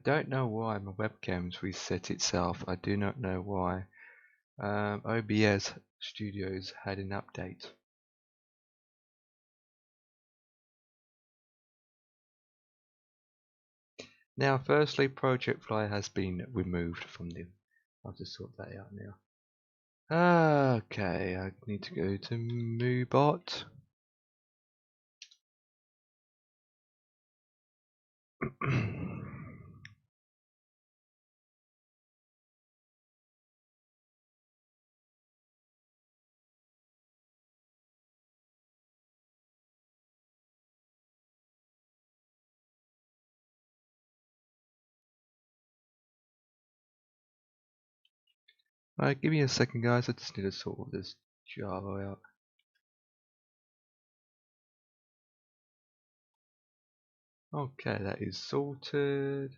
don't know why my webcam's reset itself. I do not know why. OBS Studios had an update. Now, firstly, Project Fly has been removed from the. I'll just sort that out now. Okay, I need to go to MooBot. Alright, give me a second, guys. I just need to sort all this Java out. Okay, that is sorted.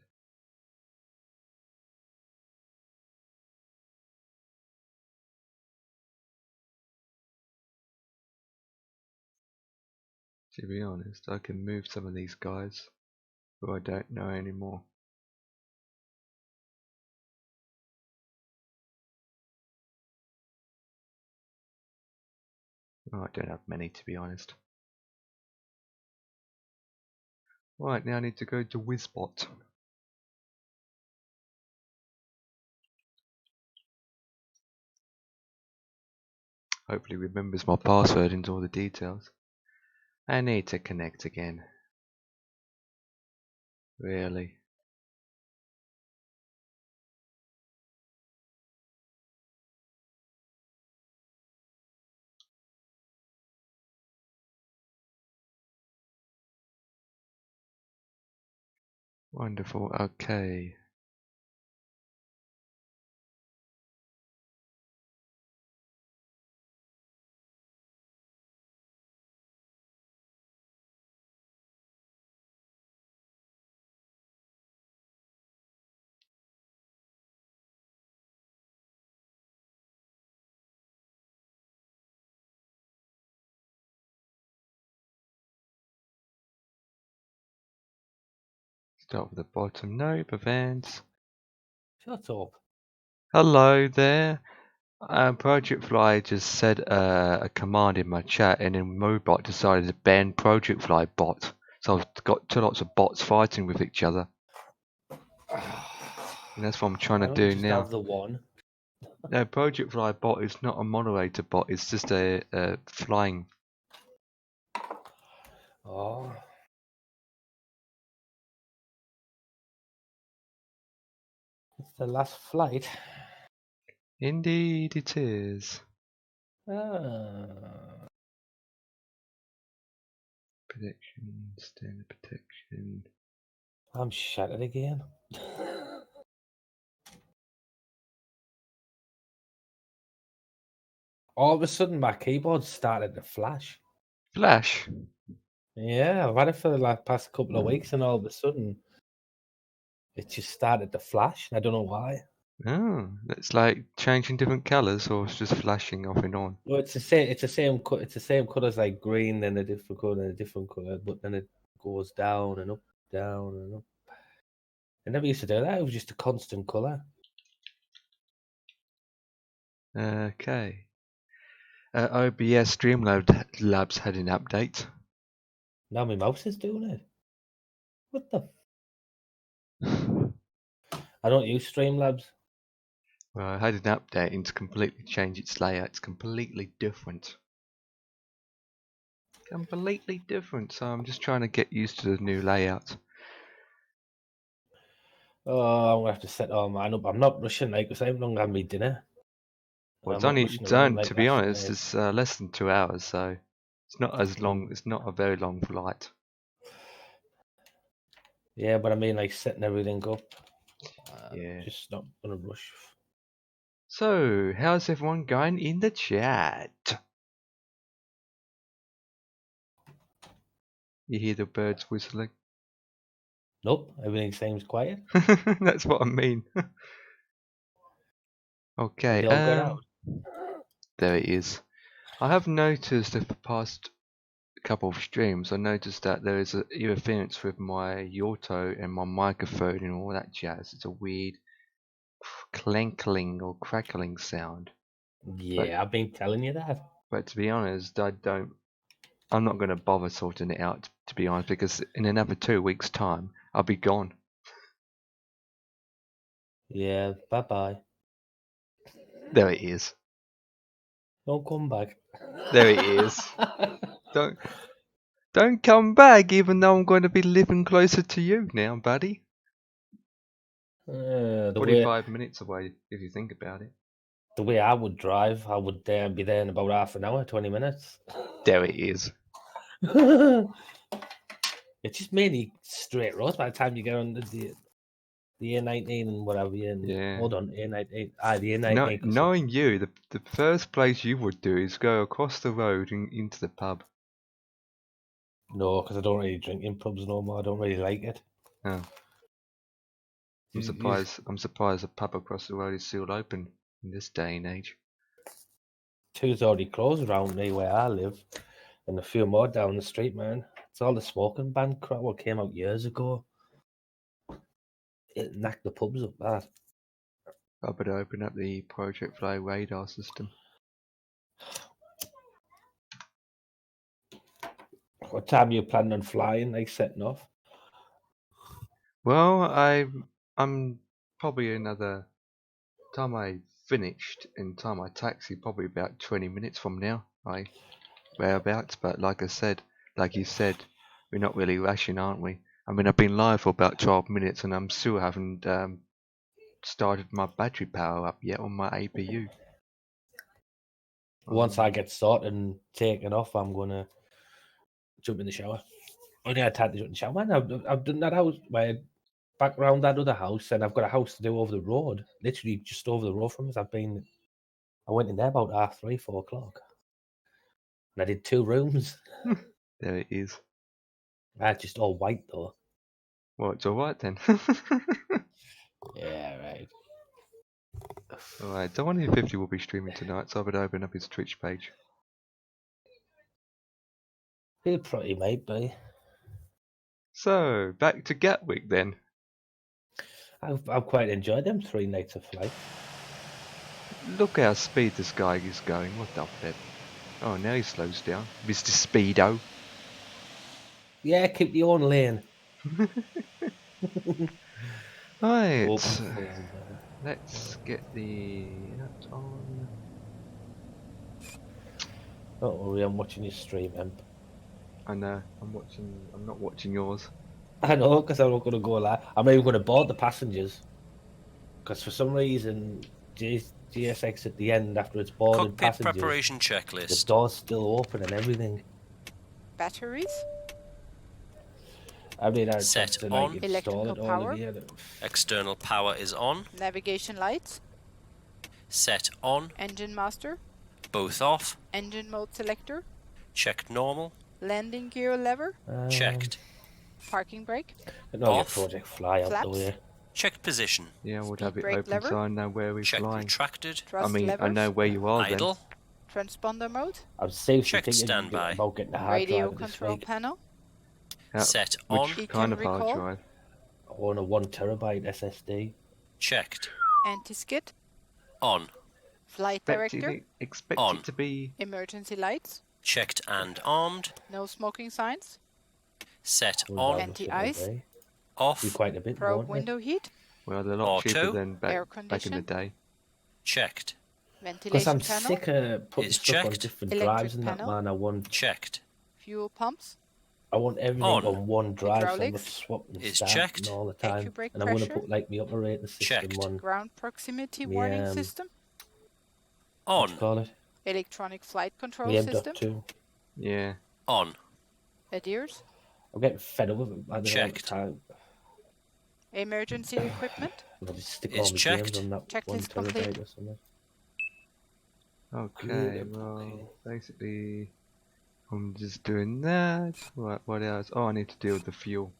To be honest, I can move some of these guys who I don't know anymore. Oh, I don't have many, to be honest. Right, now I need to go to WizBot. Hopefully remembers my password and all the details. I need to connect again. Really? Wonderful, okay. Start with the bottom. No, events. Shut up. Hello there. Project Fly just said a command in my chat, and then MooBot decided to ban Project Fly bot. So I've got lots of bots fighting with each other. And that's what I'm trying to Why don't do you just now. have the one? No, Project Fly bot is not a moderator bot. It's just a flying. Oh. It's the last flight. Indeed, it is. Ah. Protection, standard protection. I'm shattered again. All of a sudden, my keyboard started to flash. Flash. Yeah, I've had it for the past couple of weeks, and all of a sudden, it just started to flash. I don't know why. Oh, it's like changing different colours, or it's just flashing off and on. Well, it's the same. It's the same. It's the same color as like green, then a different color, and a different color. But then it goes down and up, down and up. I never used to do that. It was just a constant color. Okay. OBS Streamlabs had an update. Now my mouse is doing it. What the? I don't use Streamlabs. Well, I had an update and to completely change its layout. It's completely different. Completely different. So I'm just trying to get used to the new layout. Oh, I'm gonna have to set all mine up. I'm not rushing like because I haven't long had my dinner. Well, I'm not rushing it's around only, like to be last honest, night. it's less than 2 hours, so it's not as long. It's not a very long flight. Yeah, but I mean like setting everything up. Yeah. Just not gonna rush. So, how's everyone going in the chat? You hear the birds whistling? Nope, everything seems quiet. That's what I mean. Have Okay, they all got out? there it is. I have noticed that the past couple of streams, I noticed that there is an interference with my auto and my microphone and all that jazz. It's a weird clankling or crackling sound. Yeah, I've been telling you that. But to be honest, I'm not going to bother sorting it out, to be honest, because in another 2 weeks' time, I'll be gone. Yeah, bye-bye. There it is. Don't come back. There it is. Don't come back, even though I'm going to be living closer to you now, buddy. The 45 minutes away, if you think about it. way I would drive, I would be there in about half an hour, 20 minutes. There it is. It's just mainly straight roads by the time you get on the A19 and whatever. Yeah. Hold on, A19. The A19. Knowing you, the first place you would do is go across the road and into the pub. No, because I don't really drink in pubs no more. I don't really like it. Oh. I'm surprised the pub across the road is still open in this day and age. Two's already closed around me where I live, and a few more down the street, man. It's all the smoking ban crap what came out years ago. It knocked the pubs up bad. I better open up the Project Fly radar system. What time are you planning on flying, like setting off? Well, I'm probably another time I finished and time I taxi, probably about 20 minutes from now. Whereabouts, but like you said, we're not really rushing, aren't we? I mean, I've been live for about 12 minutes and I'm still haven't started my battery power up yet on my APU. Once I get sorted and taken off, I'm gonna jump in the shower. Only had time to jump in the shower, man. I've done that house back around that other house, and I've got a house to do over the road, literally just over the road from us. I went in there about 3:30, 4 o'clock, and I did 2 rooms. There it is. Just all white though. Well, it's alright then. Yeah, right. Alright, Dom150 will be streaming tonight, so I would open up his Twitch page. He probably might be. So, back to Gatwick then. I've quite enjoyed them 3 nights of flight. Look how speed this guy is going. What the flip? Oh, now he slows down. Mr. Speedo. Yeah, keep your own lane. Right. Open. Let's get the that on. Don't worry, I'm watching your stream, Imp. I know. I'm not watching yours. I know, because I'm not going to go live. I'm not even going to board the passengers. Because for some reason, GSX at the end, after it's boarded Cockpit passengers, preparation the checklist. door's still open and everything. Batteries, I mean, I Set to, on. like, install it Electrical all power. again. External power is on. navigation lights, Set on. engine master, Both off. engine mode selector, Checked normal. landing gear lever, Checked. parking brake, No, your Off. Project Fly out the Flaps. way. Checked position. Yeah, we'll Speed have it brake open lever. so I know where we're Checked flying. retracted. thrust I mean, levers, I know where you are then. Idle. transponder mode, I'm seriously Check thinking standby. about getting a hard radio drive this control week. panel, Yeah, Set on. Which You kind can of hard recall. drive? I want a 1 terabyte SSD. Checked. anti-skid, On. flight director, Expect On. it to be. emergency lights, Checked and armed. no smoking signs, Set Well, on. that was Anti-ice. it'll be. Off. Be quite a bit, probe won't it? window heat, Well, they're a lot cheaper Auto. than Air back in the condition. day. Checked. Because I'm ventilation panel, sick of putting Is stuff on checked. different Electric drives and that, panel. man. I Checked. fuel pumps, want everything On. on one drive, so I'm not Hydraulics. swapping Is stuff checked. all the time. AccuBrake And I want to pressure. put like my operating system Checked. on. ground proximity Me, warning system, What you On. call it? electronic flight control Me system, M.2. Yeah. On. ADIRS, I'm getting fed up with it. I don't know all the Checked. time. emergency equipment, I just stick Is all my checked. games on that Checklist 1 complete. terabyte or something. Okay. Good, Well, okay. basically, I'm just doing that. What else? Oh, I need to deal with the fuel.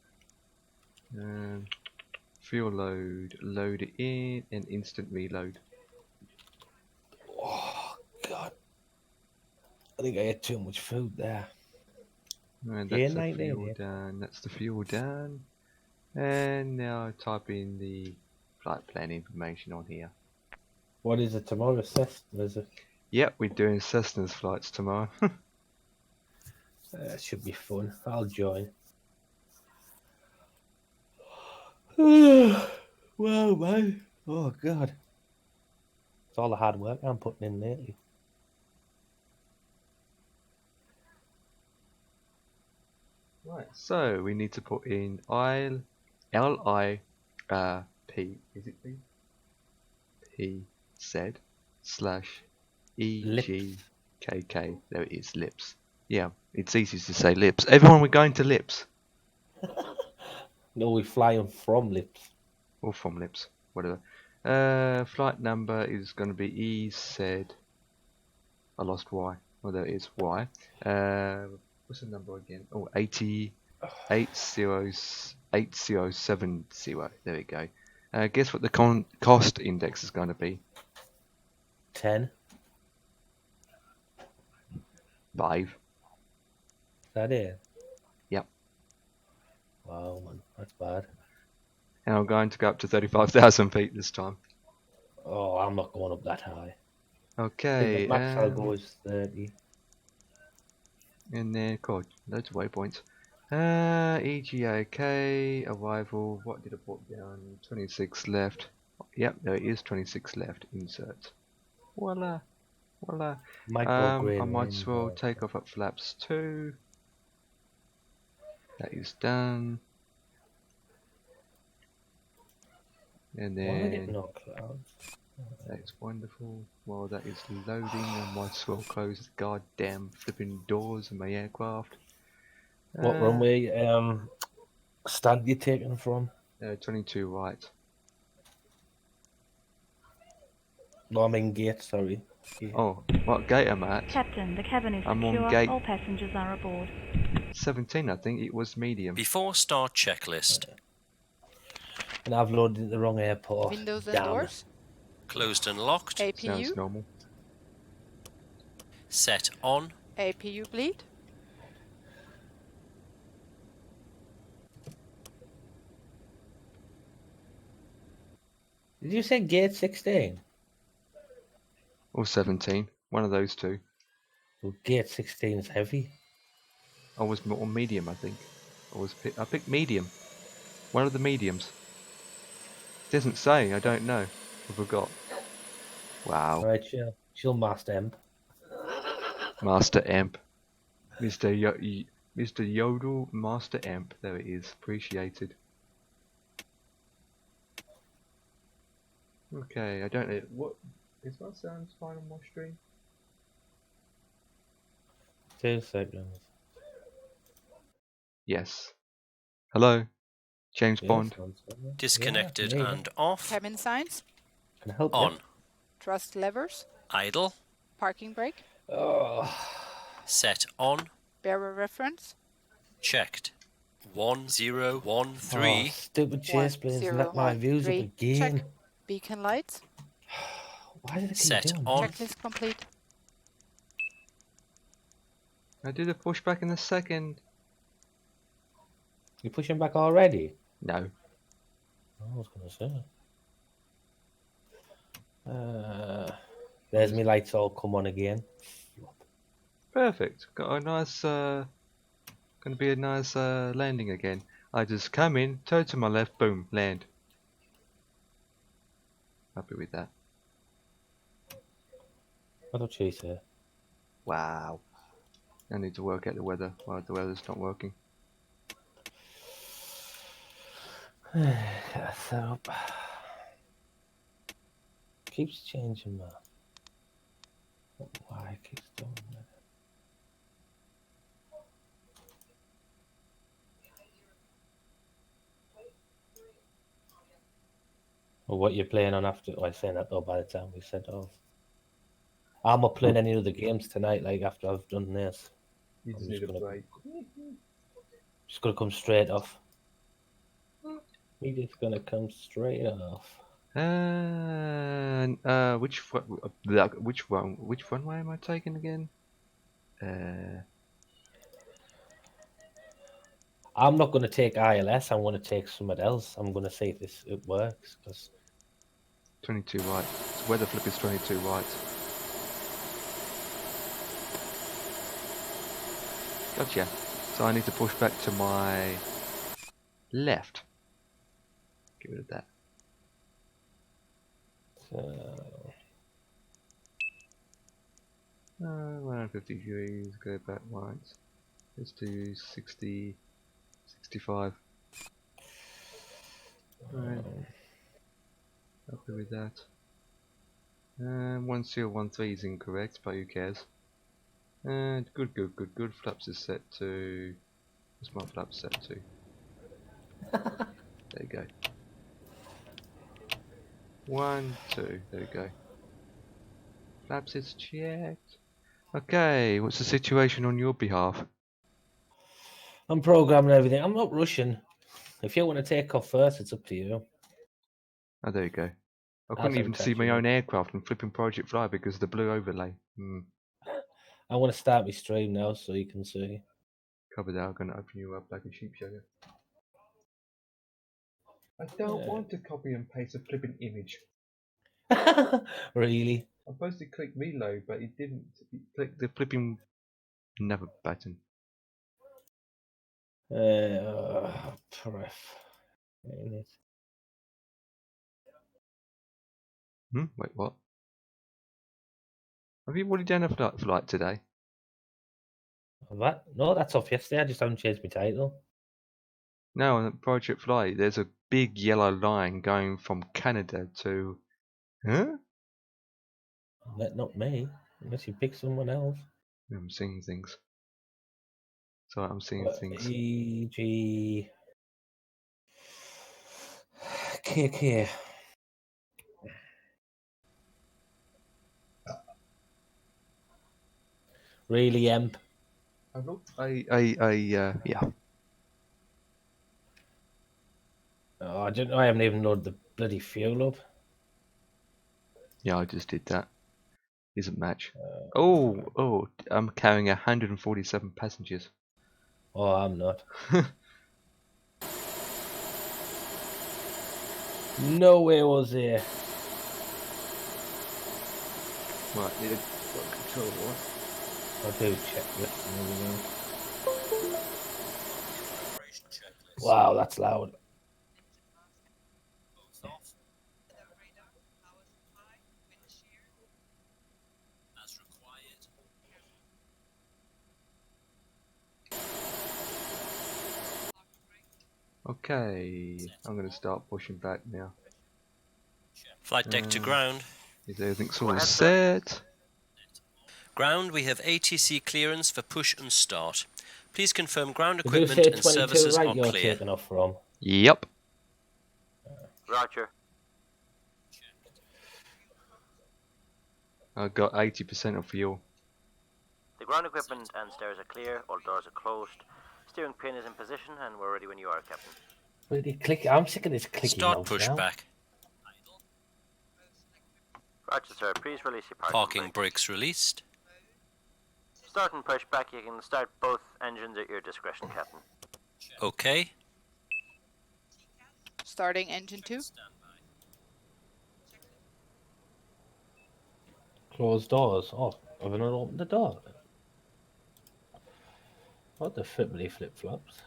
Fuel load. Load it in and instant reload. Oh, God. I think I ate too much food there. And Yeah, that's the 19, fuel yeah. done. That's the fuel done. And now type in the flight plan information on here. What is it tomorrow? Cessna, is it? Yep, we're doing Cessna's flights tomorrow. It should be fun. I'll join. Well, man. Oh, God. It's all the hard work I'm putting in lately. Right, so we need to put in L-I-P, is it P? P-Z slash E-G-K-K. There it is, lips. Yeah, it's easy to say lips. Everyone, we're going to lips. No, we fly them from Lips. Or from lips, whatever. Flight number is going to be E-Z. I lost Y. Oh, there it is, Y. What's the number again? Oh, 8070. There we go. Guess what the cost index is going to be? 10. 5. Is that it? Yep. Wow, man. That's bad. And I'm going to go up to 35,000 feet this time. Oh, I'm not going up that high. I think Okay. the max I'll go is 30. And then, God, loads of waypoints. EGAK, arrival, what did I put down? 26 left. Yep, there it is, 26 left. Insert. Voila. Voila. Might go I green might as well rainbow. take off at flaps 2. That is done. And Why am I getting then, no clouds? that's wonderful. While that is loading, I might as well close the goddamn flipping doors of my aircraft. What runway stand you taking from? 22 right. No, I'm in gate, sorry. Gate. Oh, what gate am I at? Captain, the cabin is I'm on secure. gate- All passengers are aboard. 17, I think. It was medium. Before start checklist. And I've loaded at the wrong airport. Windows and Damn. doors. Closed and locked. APU. Sounds normal. Set on. APU bleed. Did you say gate 16? Or 17. One of those two. Well, gate 16 is heavy. I was on medium, I think. I picked medium. One of the mediums. Doesn't say. I don't know. I forgot. Wow. Alright, chill. Chill, Master Emp. Master Amp. Mr. Yodel Master Amp. There it is. Appreciated. Okay, I don't know. What is my sound fine on my stream? 2 seconds. Yes. Hello? James Yeah, Bond. sounds good. Disconnected Yeah, there you and off. Cabin signs. Can I help On. Thrust levers. Idle. Parking brake. you? Oh, Set on. Bearer reference. Checked. 1013. oh, stupid chase planes let my views up 1013. again. Check. Beacon lights. Why did I keep Set doing on. Checklist complete. I did a pushback in a second. You pushing back already? No. I was gonna say. There's me lights all come on again. Perfect. Got a nice, gonna be a nice landing again. I just come in, turn to my left, boom, land. Happy with that. What did she say? Wow. I need to work out the weather. Well, the weather's not working. So keeps changing that. Why it keeps doing that? Well, what you're playing on after? Oh, I say that though. By the time we set off, I'm not playing any other games tonight. Like after I've done this, You just need a break. Just gonna come straight off. Me just gonna come straight off. Which runway am I taking again? I'm not going to take ILS. I'm going to take something else. I'm going to see if it works. Cause 22 right. So weather flip is 22 right. Gotcha. So I need to push back to my left. Get rid of that. so, 150 degrees, go back right. Let's do 60, 65. Alright, happy with that. 1013 is incorrect, but who cares? And good. Flaps is set to. What's my flaps set to? There you go. 1, 2. There we go. Flaps is checked. Okay, what's the situation on your behalf? I'm programming everything. I'm not rushing. If you want to take off first, it's up to you. Oh, there you go. I As couldn't I'm even see my catching own up. aircraft and flipping Project Fly because of the blue overlay. I want to start my stream now so you can see. Cover that, I'm going to open you up like a sheep show. I don't Yeah. want to copy and paste a flipping image. Really? I'm supposed to click reload, but it didn't. It clicked the flipping another button. Pref. Wait, what? Have you already done a flight today? What? No, that's off yesterday. I just haven't changed my title. No, on Project Fly, there's a big yellow line going from Canada to. Huh? Not me. Unless you pick someone else. I'm seeing things. Sorry, I'm seeing things. E.G. KK. Really, Emp? I looked. Yeah. Oh, I don't know. I haven't even loaded the bloody fuel up. Yeah, I just did that. Isn't match. Oh, I'm carrying 147 passengers. Oh, I'm not. No way was there. Right, need a control one. I'll do checklist and everything. Wow, that's loud. Okay, I'm going to start pushing back now. Flight deck to ground. Is everything sort of set? Ground, we have ATC clearance for push and start. Please confirm ground Did you equipment say and 22 services right are you're clear. taking off from? Yep. Roger. I got 80% of fuel. The ground equipment and stairs are clear, all doors are closed. Steering pin is in position and we're ready when you are, Captain. Really click. I'm sick of this clicking Start mouse push now. back. Roger, sir. Please release your Parking brakes released. Start and push back. You can start both engines at your discretion, Captain. Okay. Starting engine 2. Closed doors. Oh, I've not opened the door. What the flippity flip flops?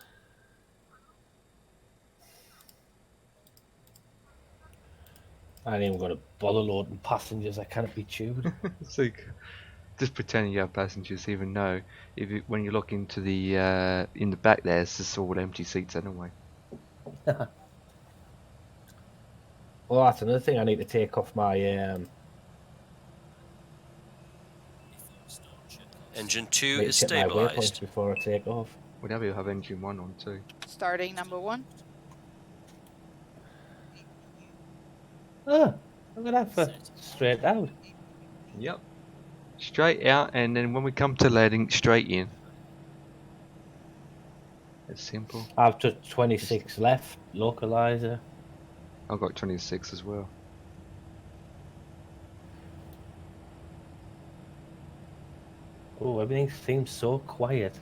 I ain't even gonna bother loading passengers. I can't be chewed. It's like just pretending you have passengers, even though when you look into the in the back there, it's just all empty seats anyway. Well, that's another thing. I need to take off my Engine 2 need to is check my waypoints stabilized. before I take off. Whatever, you have engine 1 on too. Starting number 1. Ah, look at that for straight out. Yep. Straight out, and then when we come to landing, straight in. It's simple. I've just 26 left. Localizer. I've got 26 as well. Oh, everything seems so quiet.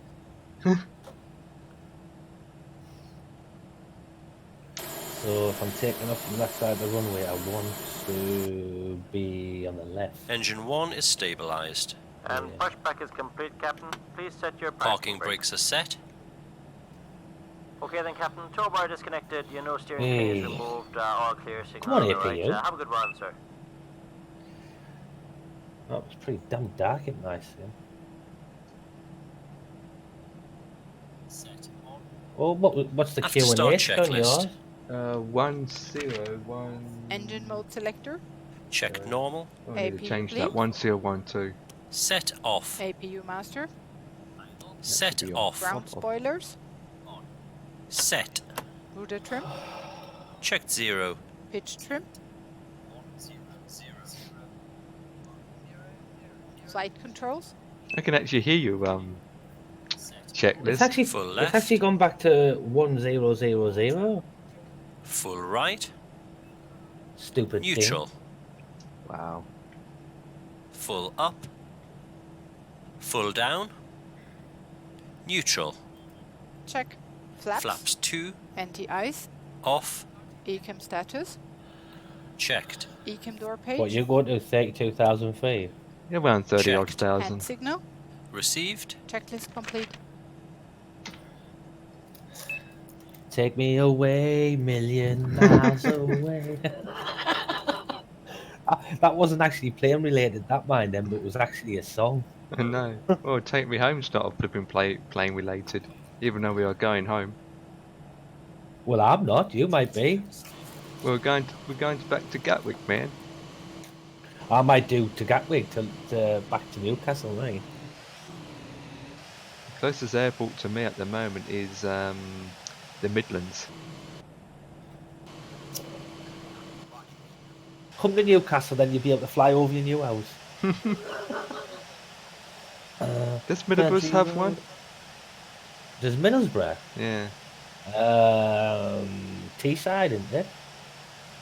So if I'm taking off from that side of the runway, I want to be on the left. Engine 1 is stabilised. And Yeah. pushback is complete, Captain. Please set your Parking brakes are set. Okay then, Captain. Tow bar disconnected. You know steering pin is Hey. removed. All clear. Signal Come on, on the APU. right. Have a good run, sir. Oh, it was pretty damn dark in my sim. Oh, what's the After Q&A start on checklist. yours? 101. Engine mode selector. Check normal. I need to APU change bleed. that. 1012. Set off. APU master. Set be off. Ground Off. spoilers. Set. Rudder trim. Checked 0. Pitch trim. Flight controls. I can actually hear you. Checklist. It's actually Full it's left. actually gone back to 1000. Full right. Stupid Neutral. Wow. Full up. Full down. Neutral. Check. Flaps. Flaps 2. Anti-ice. Off. ECAM status. Checked. ECAM door thing. page. What, you go to 32,000 feet? Yeah, around 30 odd Checked. Hand thousand. signal. Received. Checklist complete. Take me away, million miles away. That wasn't actually plane related, that mine then, but it was actually a song. No. Well, Take Me Home's not a flipping plane related, even though we are going home. Well, I'm not. You might be. We're going back to Gatwick, man. I might do to Gatwick to back to Newcastle, right? The closest airport to me at the moment is the Midlands. Come to Newcastle, then you'll be able to fly over your new house. Does Middlesbrough have one? There's Middlesbrough. Yeah. Teesside, isn't it?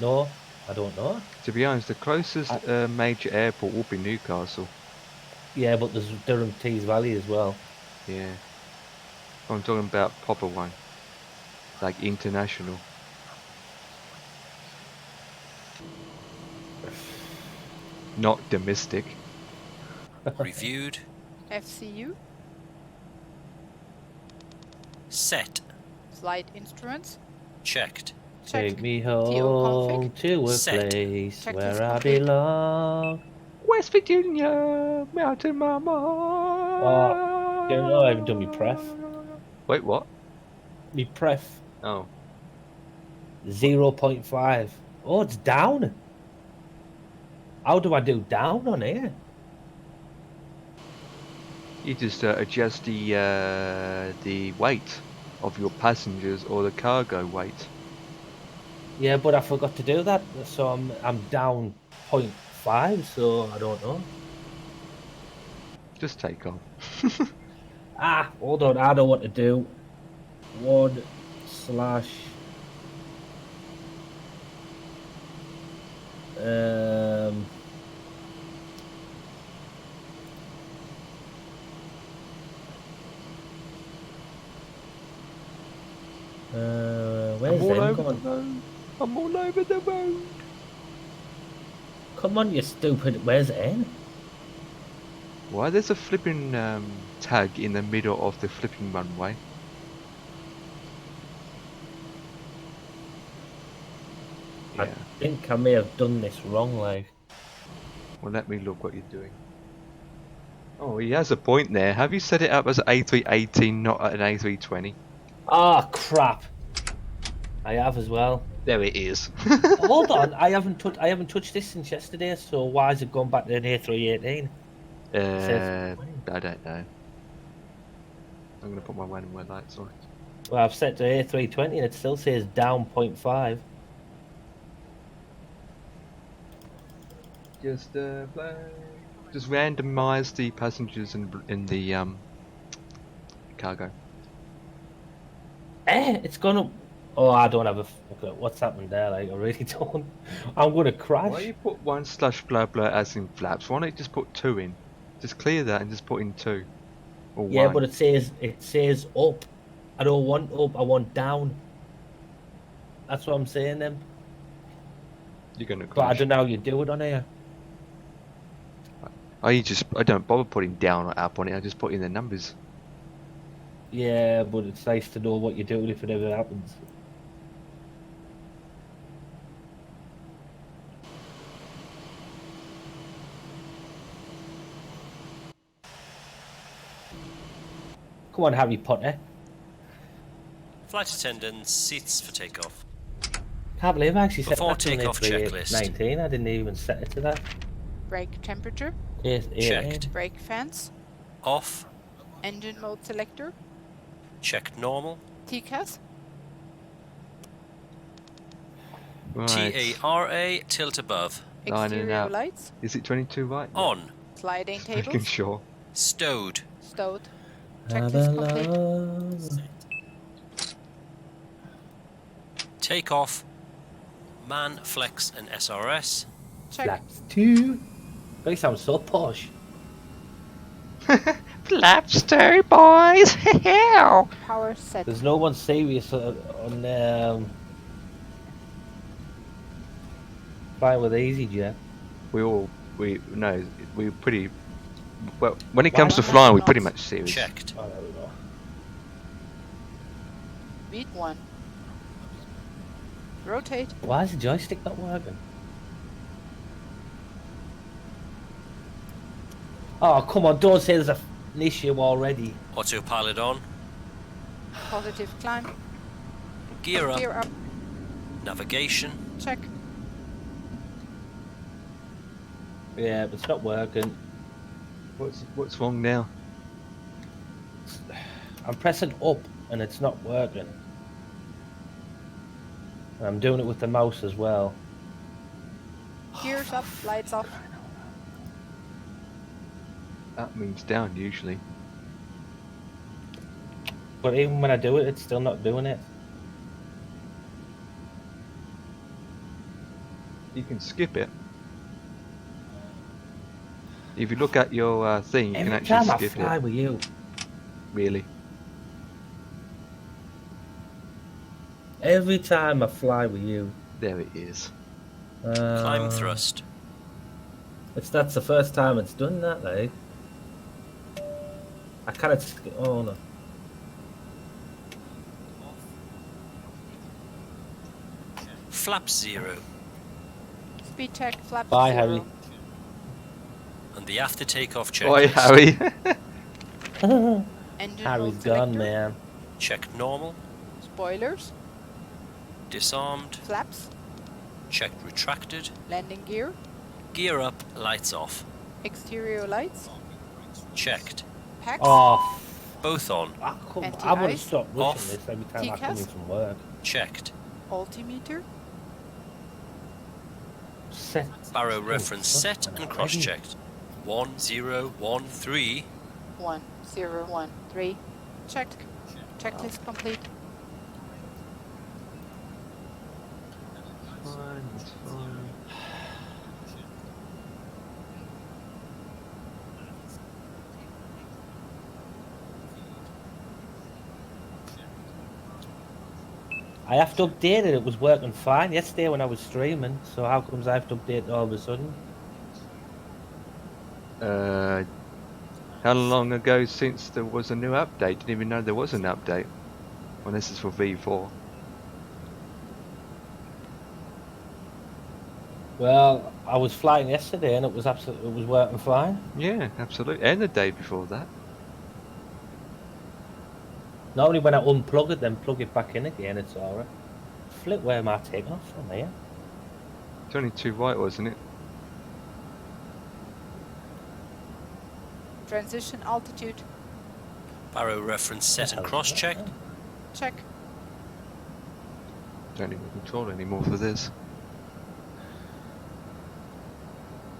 No, I don't know. To be honest, the closest major airport will be Newcastle. Yeah, but there's Durham Tees Valley as well. Yeah. I'm talking about proper one. Like international. Not domestic. Reviewed. FCU. Set. Flight instruments. Checked. Check. Take me TO home config. to a Set. place Checklist where I complete. belong. West Virginia, Mountain Mama. You know I haven't done me pref. Wait, what? Me pref Oh. 0.5. Oh, it's down. How do I do down on here? You just adjust the weight of your passengers or the cargo weight. Yeah, but I forgot to do that, so I'm down 0.5. So I don't know. Just take off. Hold on. I know what to do. 1/ where's I'm all them over going? the road. I'm all over the road. Come on, you stupid. Where's N? Why there's a flipping tag in the middle of the flipping runway? I Yeah. think I may have done this wrong, like. Well, let me look what you're doing. Oh, he has a point there. Have you set it up as an A318, not an A320? Ah, crap. I have as well. There it is. Hold on, I haven't touched this since yesterday. So why is it going back to an A318? I don't know. I'm gonna put my random red lights on. Well, I've set to A320 and it still says down 0.5. Just randomize the passengers in the cargo. It's gonna. Oh, I don't have a. What's happened there? Like, I really don't. I'm gonna crash. Why you put 1/blah blah as in flaps? Why don't you just put 2 in? Just clear that and just put in 2. Or Yeah, 1. but it says up. I don't want up. I want down. That's what I'm saying then. You're gonna But I crash. don't know how you do it on here. I don't bother putting down or up on it. I just put in the numbers. Yeah, but it's nice to know what you're doing if it ever happens. Come on, Harry Potter. Flight attendants, seats for takeoff. Can't believe I actually set Before that to an takeoff checklist. 19. I didn't even set it to that. Brake temperature. Yes, Checked. Brake fans. Off. Engine mode selector. Checked normal. TCAS. Right. TARA, tilt above. Lining Exterior out. lights. Is it 22 right? Yeah. On. Sliding Just making tables. sure. Stowed. Stowed. Checklist complete. Take off. Man, flex, and SRS. Check. Flaps 2. They sound so posh. Flaps 2, boys! Power set. There's no one serious on flying with EasyJet. we pretty well when it comes to not? flying. We're pretty much serious. Checked. I don't know. Beat 1. Rotate. Why is the joystick not working? Oh, come on, don't say there's an issue already. Autopilot on. Positive climb. Gear up. Gear up. Navigation. Check. Yeah, but it's not working. What's wrong now? I'm pressing up and it's not working. And I'm doing it with the mouse as well. Gears up. Lights off. Up means down usually. But even when I do it, it's still not doing it. You can skip it. If you look at your thing, you can Every actually time I skip fly it. with you, Really? every time I fly with you, There it is. Climb thrust. That's the first time it's done that, like. I cannot. Oh no. Flaps 0. Speed check. Flaps Bye, 0. Harry. And the after takeoff checklist. Oi, Harry. Engine Harry's mode gone, selector. man. Checked normal. Spoilers. Disarmed. Flaps. Checked retracted. Landing gear. Gear up. Lights off. Exterior lights. Checked. Packs. Oh, Both on. I want to Anti-ice. stop rushing Off. this every time I come in TCAS. from work. Checked. Altimeter. Set. Barrow Oh, reference fuck, set man, and already. cross-checked. 1013. 1013. Checked. Checklist complete. Fine, it's fine. I have to update it. It was working fine yesterday when I was streaming. So how comes I have to update it all of a sudden? How long ago since there was a new update? Didn't even know there was an update. Well, this is for V4. Well, I was flying yesterday and it was working fine. Yeah, absolutely. And the day before that. Normally when I unplug it, then plug it back in again, it's alright. Flip where am I taking off from here? 22 right, wasn't it? Transition altitude. Barrow reference set and Hell, cross-checked. Check. Don't even control anymore for this.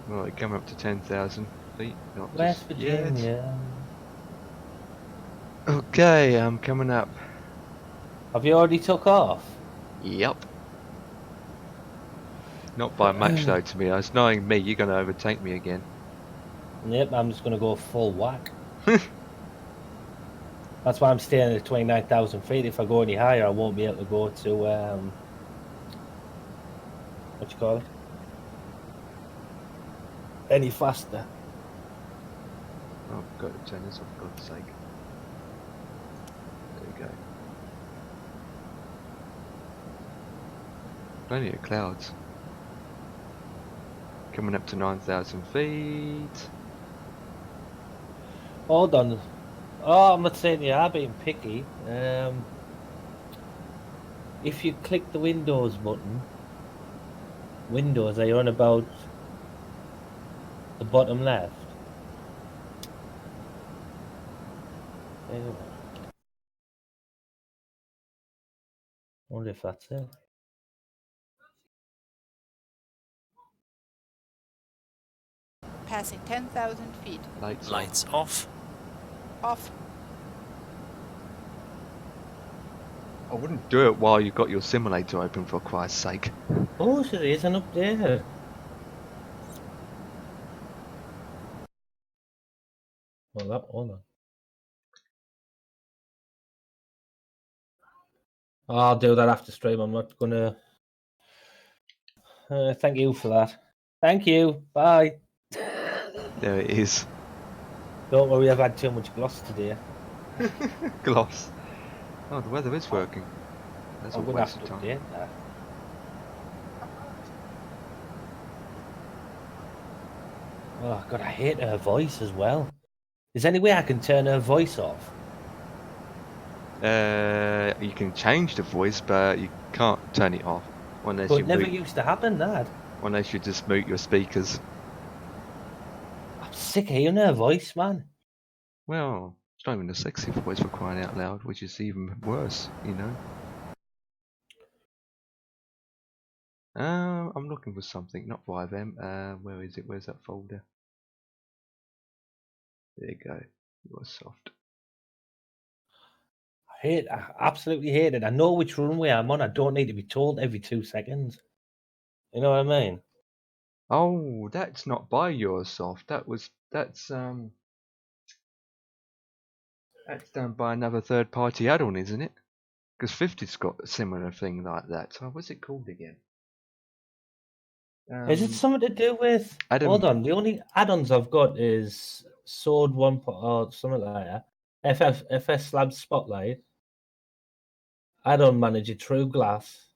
Right, coming up to 10,000 feet. Not West just yet. Virginia. Okay, I'm coming up. Have you already took off? Yep. Not by much though to me. I was knowing me, you're going to overtake me again. Yep, I'm just going to go full whack. That's why I'm staying at 29,000 feet. If I go any higher, I won't be able to go to what you call it, any faster. Oh, I've got to turn this off, for God's sake. There we go. Plenty of clouds. Coming up to 9,000 feet. Hold on. Oh, I'm not saying you are being picky. If you click the Windows button, Windows, are you on about the bottom left? There you are. I wonder if that's it. Passing 10,000 feet. Lights, Lights off. Off. I wouldn't do it while you've got your simulator open, for Christ's sake. Oh, so there is an up there. Well, that hold on. I'll do that after stream. I'm not gonna. Thank you for that. Thank you. Bye. There it is. Don't worry, I've had too much gloss today. Gloss. Oh, the weather is working. That's I'm a gonna waste have of to time. update that. Oh God, I hate her voice as well. Is there any way I can turn her voice off? You can change the voice, but you can't turn it off unless But you it never mute, used to happen, that. unless you just mute your speakers. I'm sick of hearing her voice, man. Well, it's not even a sexy voice, for crying out loud, which is even worse, you know. I'm looking for something, not 5M. Where is it? Where's that folder? There you go. You're soft. I absolutely hate it. I know which runway I'm on. I don't need to be told every 2 seconds. You know what I mean? Oh, that's not by Yoursoft. That's done by another third-party add-on, isn't it? Because 50's got a similar thing like that. So what's it called again? Is it something to do with? Adam. Hold on. The only add-ons I've got is Sword One or something like that. FS Lab Spotlight. Add-on Manager True Glass.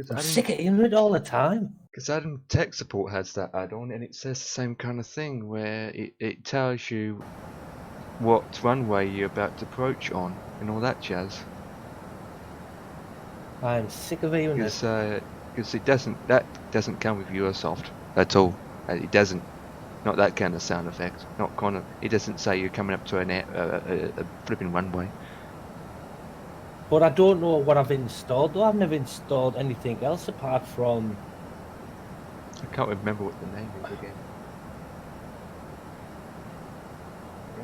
I'm sick of hearing it all the time. Because Adam Tech Support has that add-on, and it says the same kind of thing, where it tells you what runway you're about to approach on, and all that jazz. I'm sick of hearing it. Because that doesn't come with Yoursoft at all. It doesn't. Not that kind of sound effect. Not kind of. It doesn't say you're coming up to a flipping runway. But I don't know what I've installed though. I've never installed anything else apart from. I can't remember what the name is again.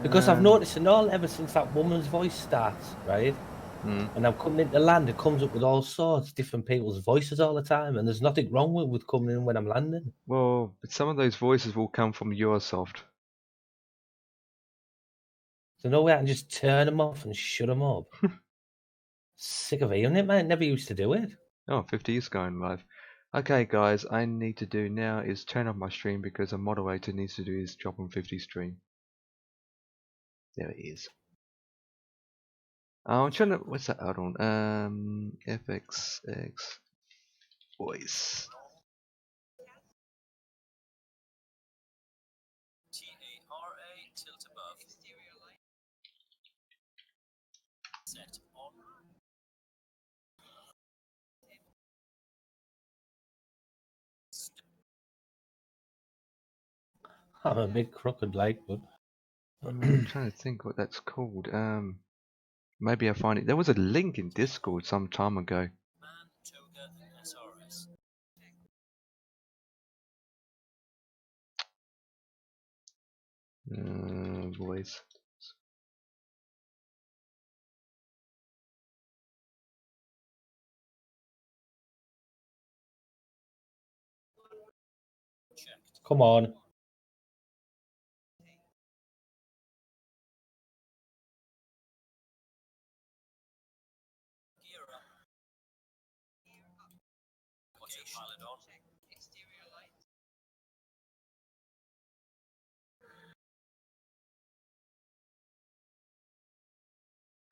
Because I've noticed and all ever since that woman's voice starts, right? And I'm coming into land, it comes up with all sorts, different people's voices all the time, and there's nothing wrong with coming in when I'm landing. Well, but some of those voices will come from Yoursoft. There's no way I can just turn them off and shut them up. Sick of hearing it, man. Never used to do it. Oh, 50 is going live. Okay, guys, I need to do now is turn off my stream because a moderator needs to do his job on 50 stream. There it is. I'm trying to. What's that out on? FXX voice. TARA tilt above. Set on. I'm a big crooked like, but I'm trying to think what that's called. Maybe I find it. There was a link in Discord some time ago. Man, toga, and SRS. Voice. come on.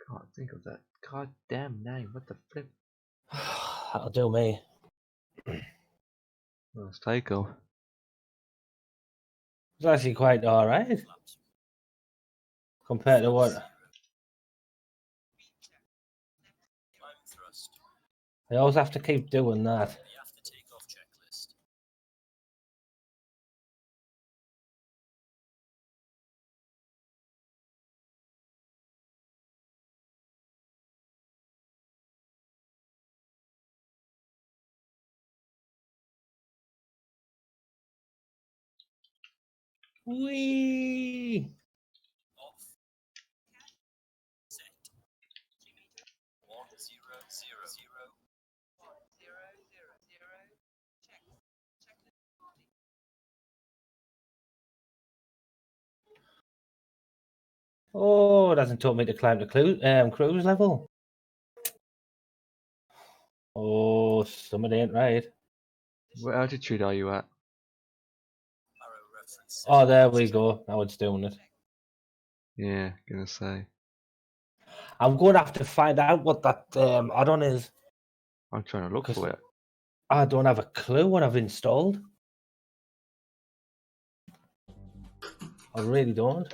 Can't think of that goddamn name. What the flip? That'll do me. Let's take off. It's actually quite alright. Compared to what... I always have to keep doing that. Whee! Oh, it hasn't taught me to climb the cruise level. Oh, something ain't right. What altitude are you at? Oh, there we go. Now it's doing it. Yeah, gonna say. I'm going to have to find out what that add-on is. I'm trying to look for it. I don't have a clue what I've installed. I really don't.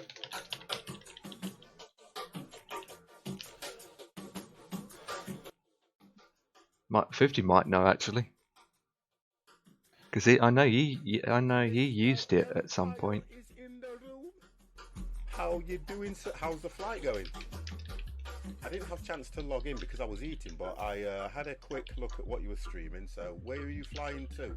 Might 50 might know actually, because I know he used it at some point. How you doing, sir? How's the flight going? I didn't have a chance to log in because I was eating, but I had a quick look at what you were streaming. So where are you flying to?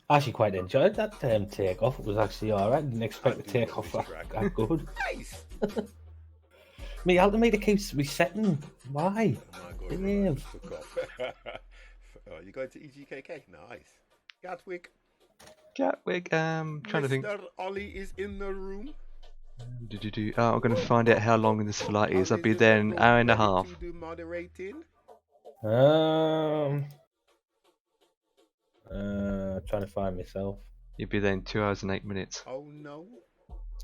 I actually quite enjoyed that takeoff. It was actually alright. Didn't expect the takeoff that good. Nice. My altimeter keeps resetting. Why? Oh my God, I just took off. Oh, you going to EGKK? Nice. Gatwick. Gatwick. Trying to think. Mr. Ollie is in the room. Oh, I'm gonna find out how long this flight is. I'll be there in an hour and a half. Do moderating. Trying to find myself. You'll be there in 2 hours and 8 minutes. Oh no.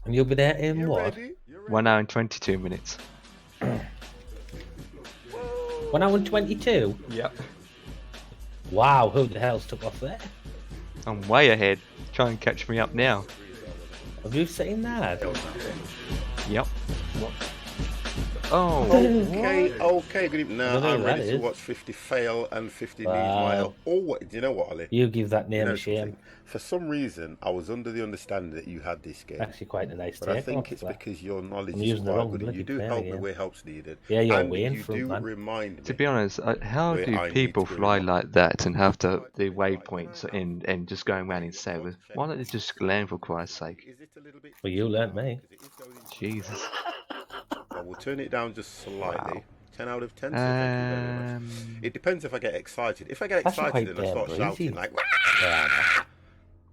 And you'll be there in You what? ready? 1 hour and 22 minutes. 1 hour and 22? Yep. Wow, who the hell's took off there? I'm way ahead. Try and catch me up now. Have you seen that? Yep. Oh. Okay, good evening. Now I'm ready to watch 50 fail and 50 needs my help. Oh, do you know what, Ollie? You give that name a shame. For some reason, I was under the understanding that you had this game. Actually, quite a nice but I think it's because your knowledge is quite good. And you do help me where help's needed. Yeah, you're and waiting you for do man. remind me. To be honest, how do people fly like that and have the waypoints and just going around in circles? Why don't they just land for Christ's sake? Well, you learnt me. Jesus. Well, we'll turn it down just slightly. Wow. 10 out of 10. So thank you very much. It depends if I get excited. If I get excited and I start shouting like,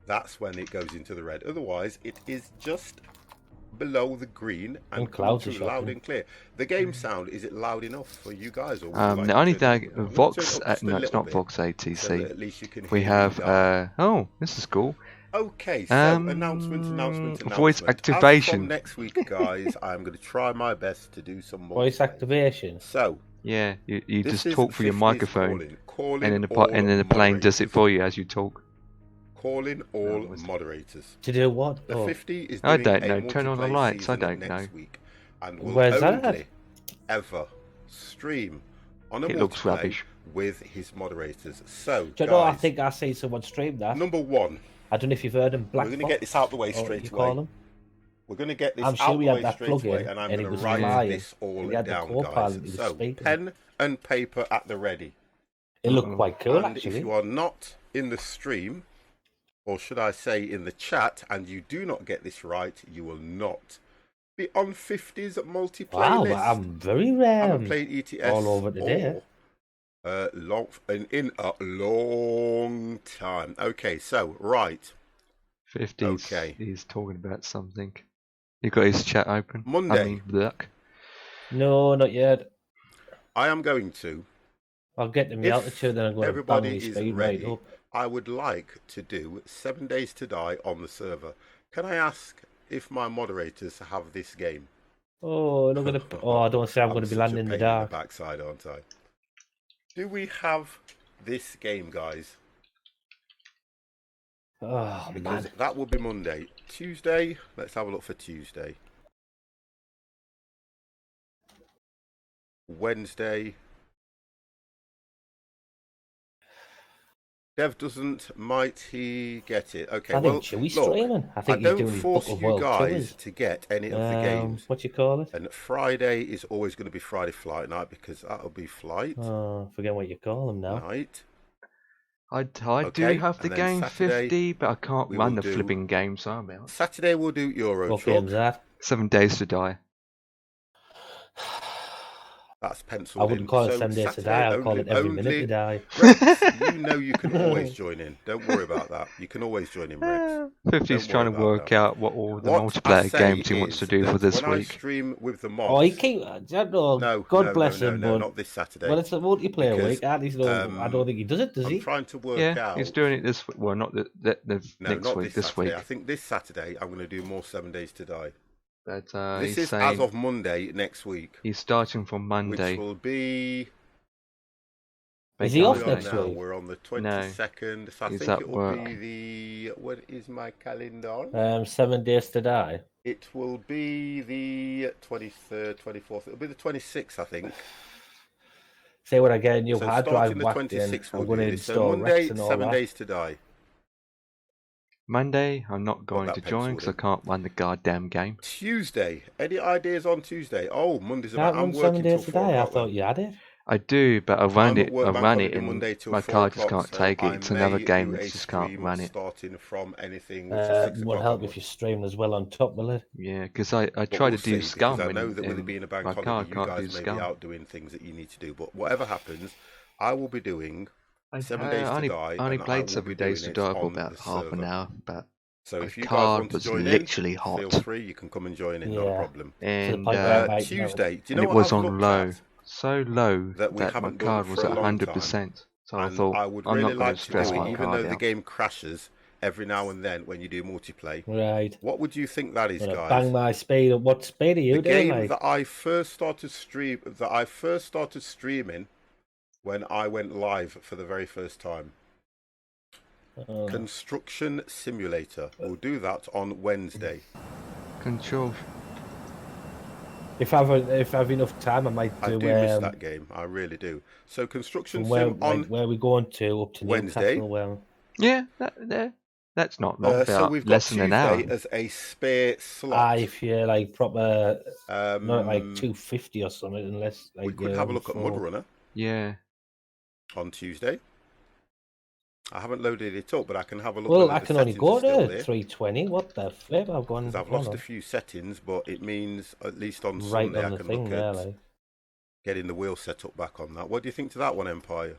that's when it goes into the red. Otherwise, it is just below the green and clouds through loud and clear. The game sound, is it loud enough for you guys? Or The only thing, Vox, no, it's not Vox ATC. So that at least you can we hear have, oh, this is cool. Okay, so announcement. Voice activation. As from next week, guys, I'm going to try my best to do some more voice activation. So yeah, you just talk through your microphone, and then the plane does it for you as you talk. Calling all moderators. To do what? The 50 is doing I don't know. Turn on the lights. I don't know. Week, and we'll Where's only that? ever stream on a it looks multiplayer rubbish. with his moderators. So, do you know, I think I see someone stream that. Number one. I don't know if you've heard him. Black We're going to get this out the way straight away. We're going to get this out the way straight away, and I'm going to write this all down, guys. So, pen and paper at the ready. It looked quite cool, and actually. if you are not in the stream, or should I say in the chat, and you do not get this right, you will not be on 50's multiplayer wow, list. I'm very rare. I haven't played ETS all over today. In a long time. Okay, so right. 50. Okay. He's talking about something. You got his chat open. Monday. Look. No, not yet. I am going to. I'll get to the altitude, then I'm going to bang my speed right up. I would like to do 7 Days to Die on the server. Can I ask if my moderators have this game? Oh, I'm gonna. Oh, I don't say I'm going to be landing in the dark. In the backside, aren't I? Do we have this game, guys? Oh, because man. that will be Monday. Tuesday. Let's have a look for Tuesday. Wednesday. Dev doesn't. Might he get it? Okay. I think Chewie's streaming. I think he's doing his Book of World Tours. I don't force you guys to get any of the games. What you call it? And Friday is always going to be Friday Flight Night because that'll be Flight. Oh, forget what you call them now. Night. I do have the game Saturday, 50, but I can't run the flipping game, so I'm out. Saturday we'll do Euro What game's that? 7 Days to Die. That's penciled I wouldn't call it 7 Days to Die. I'll call it Every Minute to Die. Rex, you know you can always join in. Don't worry about that. You can always join in, Rex. 50's trying to work out what all the multiplayer games he wants to do for this when week. I stream with the mods... Oh, he keep... God bless him, no, not this Saturday. Well, it's a multiplayer week. I don't think he does it, does he? I'm trying to work out... he's doing it this week. Well, not next week, this week. I think this Saturday I'm going to do more 7 Days to Die. But this is as of Monday next week. He's starting from Monday. Which will be... Is he off next week? We're on the 22nd. No. So I think it will be the... What is my calendar? 7 Days to Die. It will be the 23rd, 24th. It'll be the 26th, I think. Say when I get a new hard drive whacked in, I'm going to install Monday, Rex and all 7 that. Days to Die. Monday, I'm not going to join because I can't run the goddamn game. Tuesday, any ideas on Tuesday? Oh, Monday's about. I'm working 7 Days to Die. I thought you had it. I do, but I ran it, and my card just can't take it. It's another game that just can't run it. Starting from anything. Won't help if you stream as well on top, will it? Yeah, because I tried to do Scum, I know that with it being a bank holiday, you guys may be out doing things that you need to do. But whatever happens, I will be doing 7 Days to Die. I only played 7 Days to Die for about half an hour, but so if you guys card want to was join literally in, hot. feel free. You can come and join in, not a problem. And Tuesday, do you know it what was I've on looked low, at? so low that my card was at 100%. So I thought, I'm not going to stress my card even though the game crashes every now and then when you do multiplayer. Right. What would you think that is, guys? Bang my speed. What speed are you doing, mate? The game mate? that I first started streaming when I went live for the very first time. Construction Simulator. We'll do that on Wednesday. Control. If I have enough time, I might do. I do miss that game. I really do. So Construction Sim on where are we going to up to Wednesday? Newcastle, well, yeah, that's not long. So we've got less than an hour as a spare slot. If you're like proper, not like 250 or something, unless like we could have a look at Mud Runner. Yeah. On Tuesday. I haven't loaded it up, but I can have a look. Well, I can only go to 320. What the flip? I've gone. I've lost a few settings, but it means at least on Sunday I can look at getting the wheel set up back on that. What do you think to that one, Empire?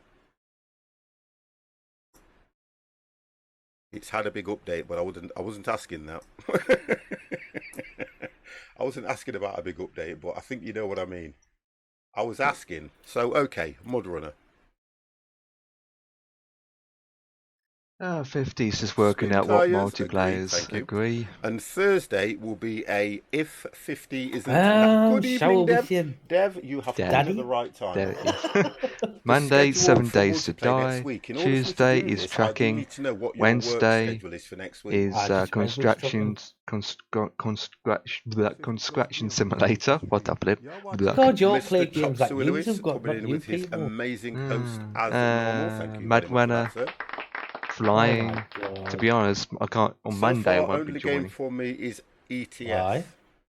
It's had a big update, but I wasn't asking that. I wasn't asking about a big update, but I think you know what I mean. I was asking. So okay, Mud Runner. 50's just working out what multiplayers agree. And Thursday will be a if 50 isn't. Good evening, Dev. Dev, you have come at the right time. There it is. Monday, 7 Days to Die. Tuesday is tracking. Wednesday is Construction Simulator. What a flip. God, your play games like you have got with his amazing host as normal. Thank you. Mad Runner. Flying. To be honest, I can't. On Monday, I won't be joining. Only game for me is ETS. Why?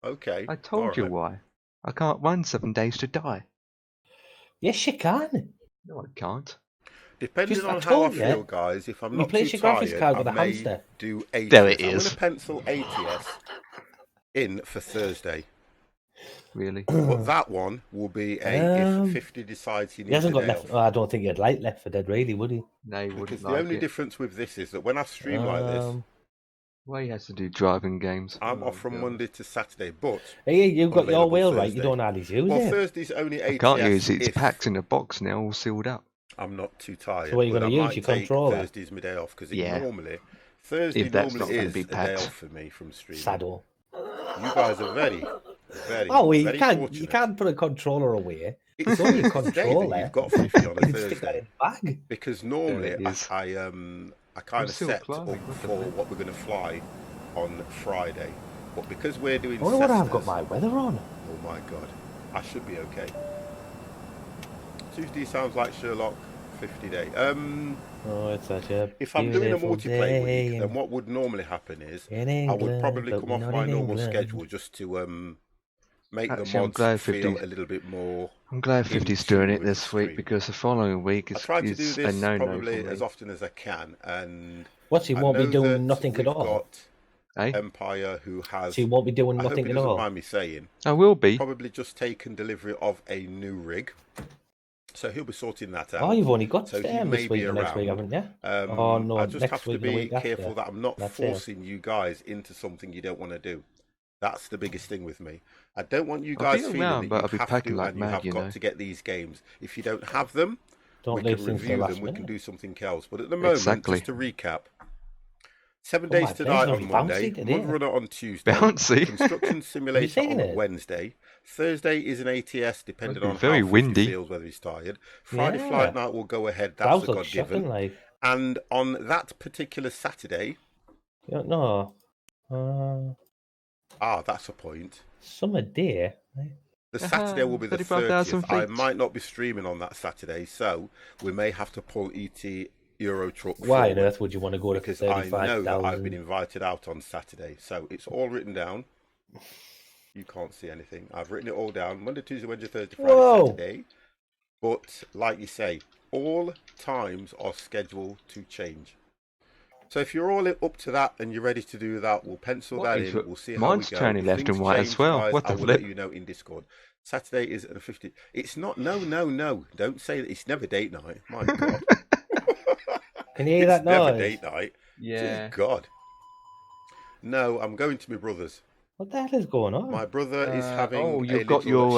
Okay. I told you why. I can't run 7 Days to Die. Yes, you can. No, I can't. Depending on how I feel, guys, if I'm not too tired, I may do ATS. There it is. I'm going to pencil ATS in for Thursday. Really? But that one will be a if 50 decides he needs. He hasn't got left. I don't think he'd like Left 4 Dead, really, would he? No, he wouldn't. Because the only difference with this is that when I stream like this, Well, he has to do driving games. I'm off from Monday to Saturday, but hey, you've got your wheel right. You don't hardly use well, it. Thursday's only ATS. I can't use it. It's packed in a box now, all sealed up. I'm not too tired. So what are you going to use? Your controller? Thursday's my day off because Thursday if that's normally not is be a packed. day off for me from streaming. Saddle. You guys are very you can't fortunate. you can't put a controller away. It's only a controller that you've got 50 on a Stick that Thursday. in the bag. Because normally I kind of set up for what we're going to fly on Friday, but because we're doing. I wonder what I've got my weather on. Oh my god, I should be okay. Tuesday sounds like Sherlock 50 day. Oh, it's such a if I'm doing a multiplayer week, then what would normally happen is I would probably come off my normal schedule just to make the mods feel a little bit more. I'm glad 50's doing it this week because the following week is I try to do this a no-no probably for me. as often as I can, and he won't be doing nothing at all. Empire who has. He won't be doing nothing at all. I hope he doesn't mind me saying. I will be. Probably just taken delivery of a new rig. So he'll be sorting that out. Oh, you've only got so this week and next week, haven't you? Oh, no, I just next have to week be careful that I'm not forcing you guys into something you don't want to do. That's the biggest thing with me. I don't want you guys feeling that you have to like and you have got to get these games. If you don't have them, we can review them, we can do something else. But at the moment, just to recap, 7 days tonight on Monday, Mud Runner on Tuesday, Construction Simulator on Wednesday, Thursday is an ATS depending on how he feels, whether he's tired. Friday Flight Night will go ahead, that's a God-given. And on that particular Saturday... No. That's a point. Summer day. The Saturday will be the 30th. I might not be streaming on that Saturday, so we may have to pull ET Euro Truck Why on earth would you want to go to 35,000? Because I know that I've been invited out on Saturday, so it's all written down. You can't see anything. I've written it all down. Monday, Tuesday, Wednesday, Thursday, Friday, Saturday. But like you say, all times are scheduled to change. So if you're all up to that and you're ready to do that, we'll pencil that in. We'll see how we go. Mine's turning left and right as well. Guys, what the flip? I will let you know in Discord. Saturday is at 50. It's not. No. Don't say that. It's never date night. My God. Can you hear that noise? Never date night. Yeah. Dear God. No, I'm going to my brother's. What the hell is going on? My brother is having you've got your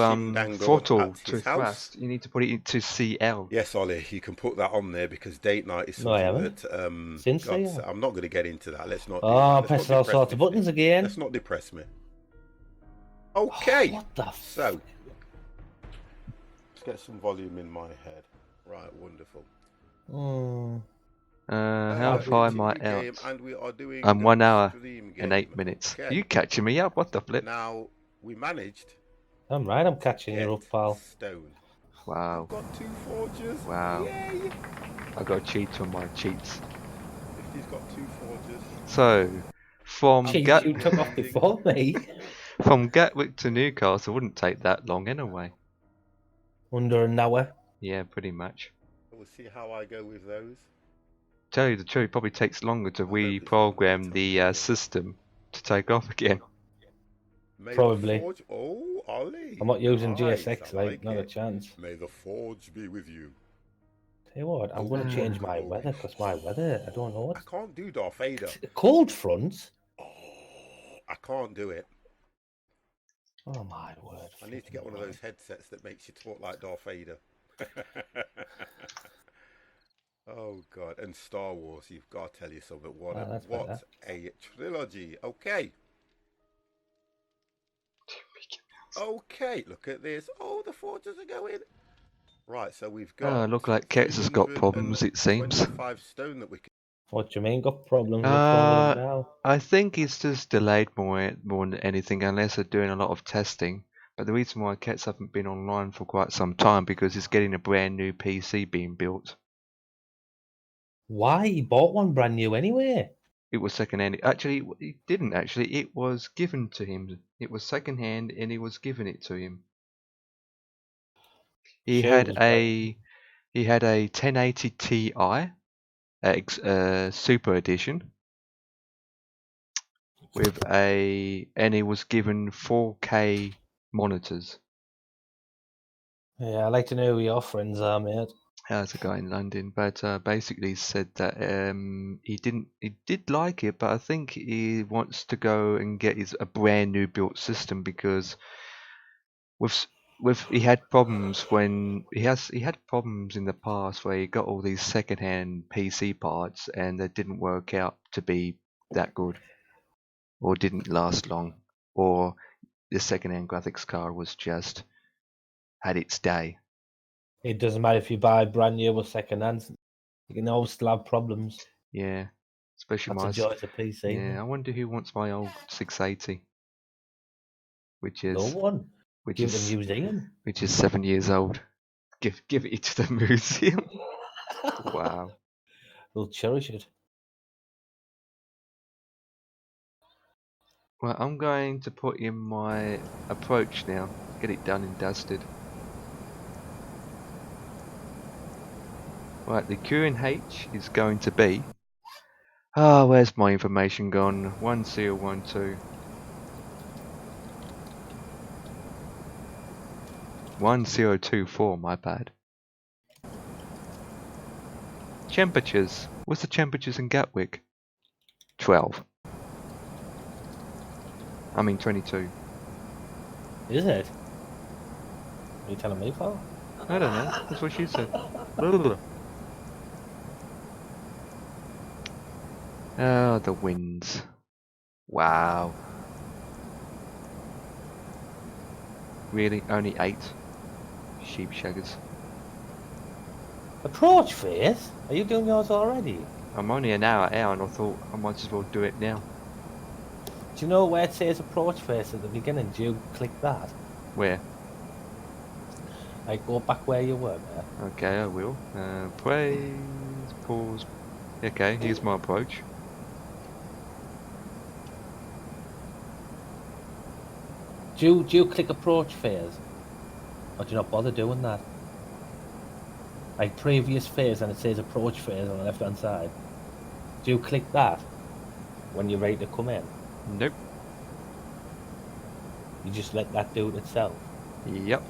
throttle to thrust. You need to put it into CL. Yes, Ollie, you can put that on there because date night is something that I'm not going to get into that. Let's not. Pressing all sorts of buttons again. Let's not depress me. Okay. What the? So let's get some volume in my head. Right, wonderful. How far am I out? And we are doing I'm 1 hour and 8 minutes. Okay. Are you catching me up? What the flip? Now, we managed. I'm right, I'm catching you up, pal. Stone. Wow. I've got 2 forges. Wow. Yay. I got cheats on my cheats. He's got 2 forges. So, from you took off before me. From Gatwick to Newcastle wouldn't take that long anyway. Under an hour? Yeah, pretty much. We'll see how I go with those. Tell you the truth, it probably takes longer to reprogram the system to take off again. Probably. Oh, Ollie. I'm not using GSX, not a chance. May the forge be with you. Tell you what, I'm going to change my weather because my weather, I don't know what. I can't do Darth Vader. Cold front? Oh, I can't do it. Oh my word. I need to get one of those headsets that makes you talk like Darth Vader. Oh God, and Star Wars, you've got to tell you something. What a trilogy. Okay. Okay, look at this. Oh, the forges are going. Right, so we've got... look like Ketz has got problems, it seems. 25 stone that we can... What do you mean, got problems? What's wrong with it now? I think it's just delayed more than anything, unless they're doing a lot of testing. But the reason why Ketz haven't been online for quite some time, because he's getting a brand new PC being built. Why? He bought one brand new anyway. It was second-hand. Actually, he didn't actually. It was given to him. It was second-hand, and he was given it to him. He had a 1080 Ti, Super Edition, and he was given 4K monitors. Yeah, I'd like to know who your friends are, mate. As a guy in London, but basically said that he did like it, but I think he wants to go and get a brand new built system because with he had problems when he had problems in the past where he got all these second-hand PC parts and they didn't work out to be that good or didn't last long, or the second-hand graphics card was just had its day. It doesn't matter if you buy brand new or second hand; you can always still have problems. Yeah, especially That's the joy of the PC. Yeah, I wonder who wants my old 680, which is no one. Which Give is the museum. Which is 7 years old. Give it to the museum. Wow. We'll cherish it. Well, I'm going to put in my approach now. Get it done and dusted. Right, the QNH is going to be... Ah, where's my information gone? 1012. 1024, my bad. Temperatures. What's the temperatures in Gatwick? 12. I mean 22. Is it? Are you telling me, Paul? I don't know. That's what she said. Oh, the winds. Wow. Really? Only 8? Sheep shaggers. Approach phase? Are you doing yours already? I'm only an hour out and I thought I might as well do it now. Do you know where it says approach phase at the beginning? Do you click that? Where? Like, go back where you were there. Okay, I will. Praise, pause. Okay, here's my approach. Do you click approach phase? Or do you not bother doing that? Like previous phase and it says approach phase on the left hand side. Do you click that when you're ready to come in? Nope. You just let that do it itself? Yep.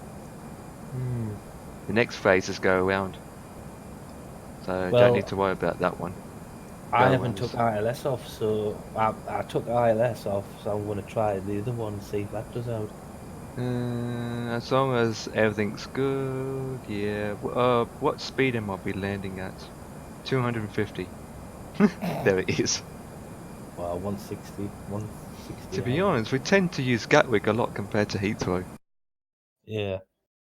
The next phase is go around. So don't need to worry about that one. I haven't took ILS off, so I took ILS off, so I'm going to try the other one and see if that does out. As long as everything's good, yeah. What speed am I be landing at? 250. There it is. Well, 160, 160. To be honest, we tend to use Gatwick a lot compared to Heathrow. Yeah.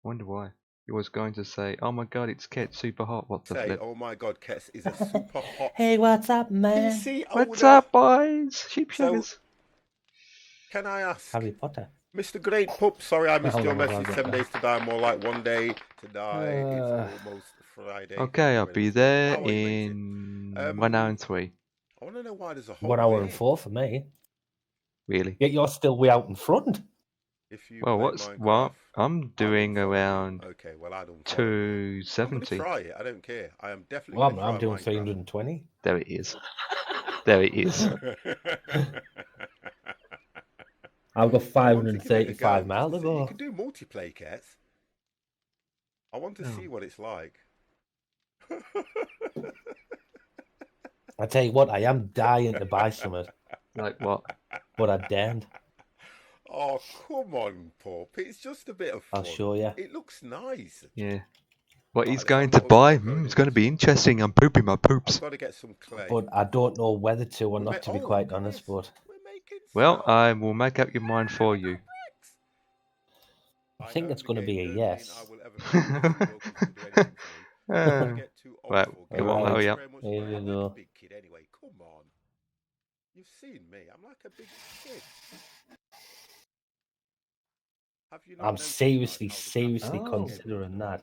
Wonder why. He was going to say, oh my god, it's Ket, super hot. What the flip? Oh my god, Ket is a super hot. Hey, what's up, man? What's up, boys? Sheep shaggers. So, can I ask? Harry Potter. Mr. Great Pup, sorry I missed your message. 7 days to die, more like 1 day to die. It's almost Friday. Okay, I'll be there in 1 hour and 3. I want to know why there's a whole 1 hour and 4 for me. Really? Yet you're still way out in front. Well, I'm doing around okay, well, I don't 270. I'm try it. I don't care. I am definitely. Well, I'm doing 320. There it is. There it is. I've got 535 miles to go. You can do multiplayer, Ket. I want to see what it's like. I tell you what, I am dying to buy something. Like what? But I daren't. Oh, come on, Pup. It's just a bit of fun. I'll show you. It looks nice. Yeah. What he's going to buy? It's going to be interesting. I'm pooping my poops. I've got to get some clay. But I don't know whether to or not, to be quite honest. But well, I will make up your mind for you. I think it's going to be a yes. Right, come on, hurry up. Here you go. Big kid anyway. Come on. You've seen me. I'm like a big kid. I'm seriously considering that.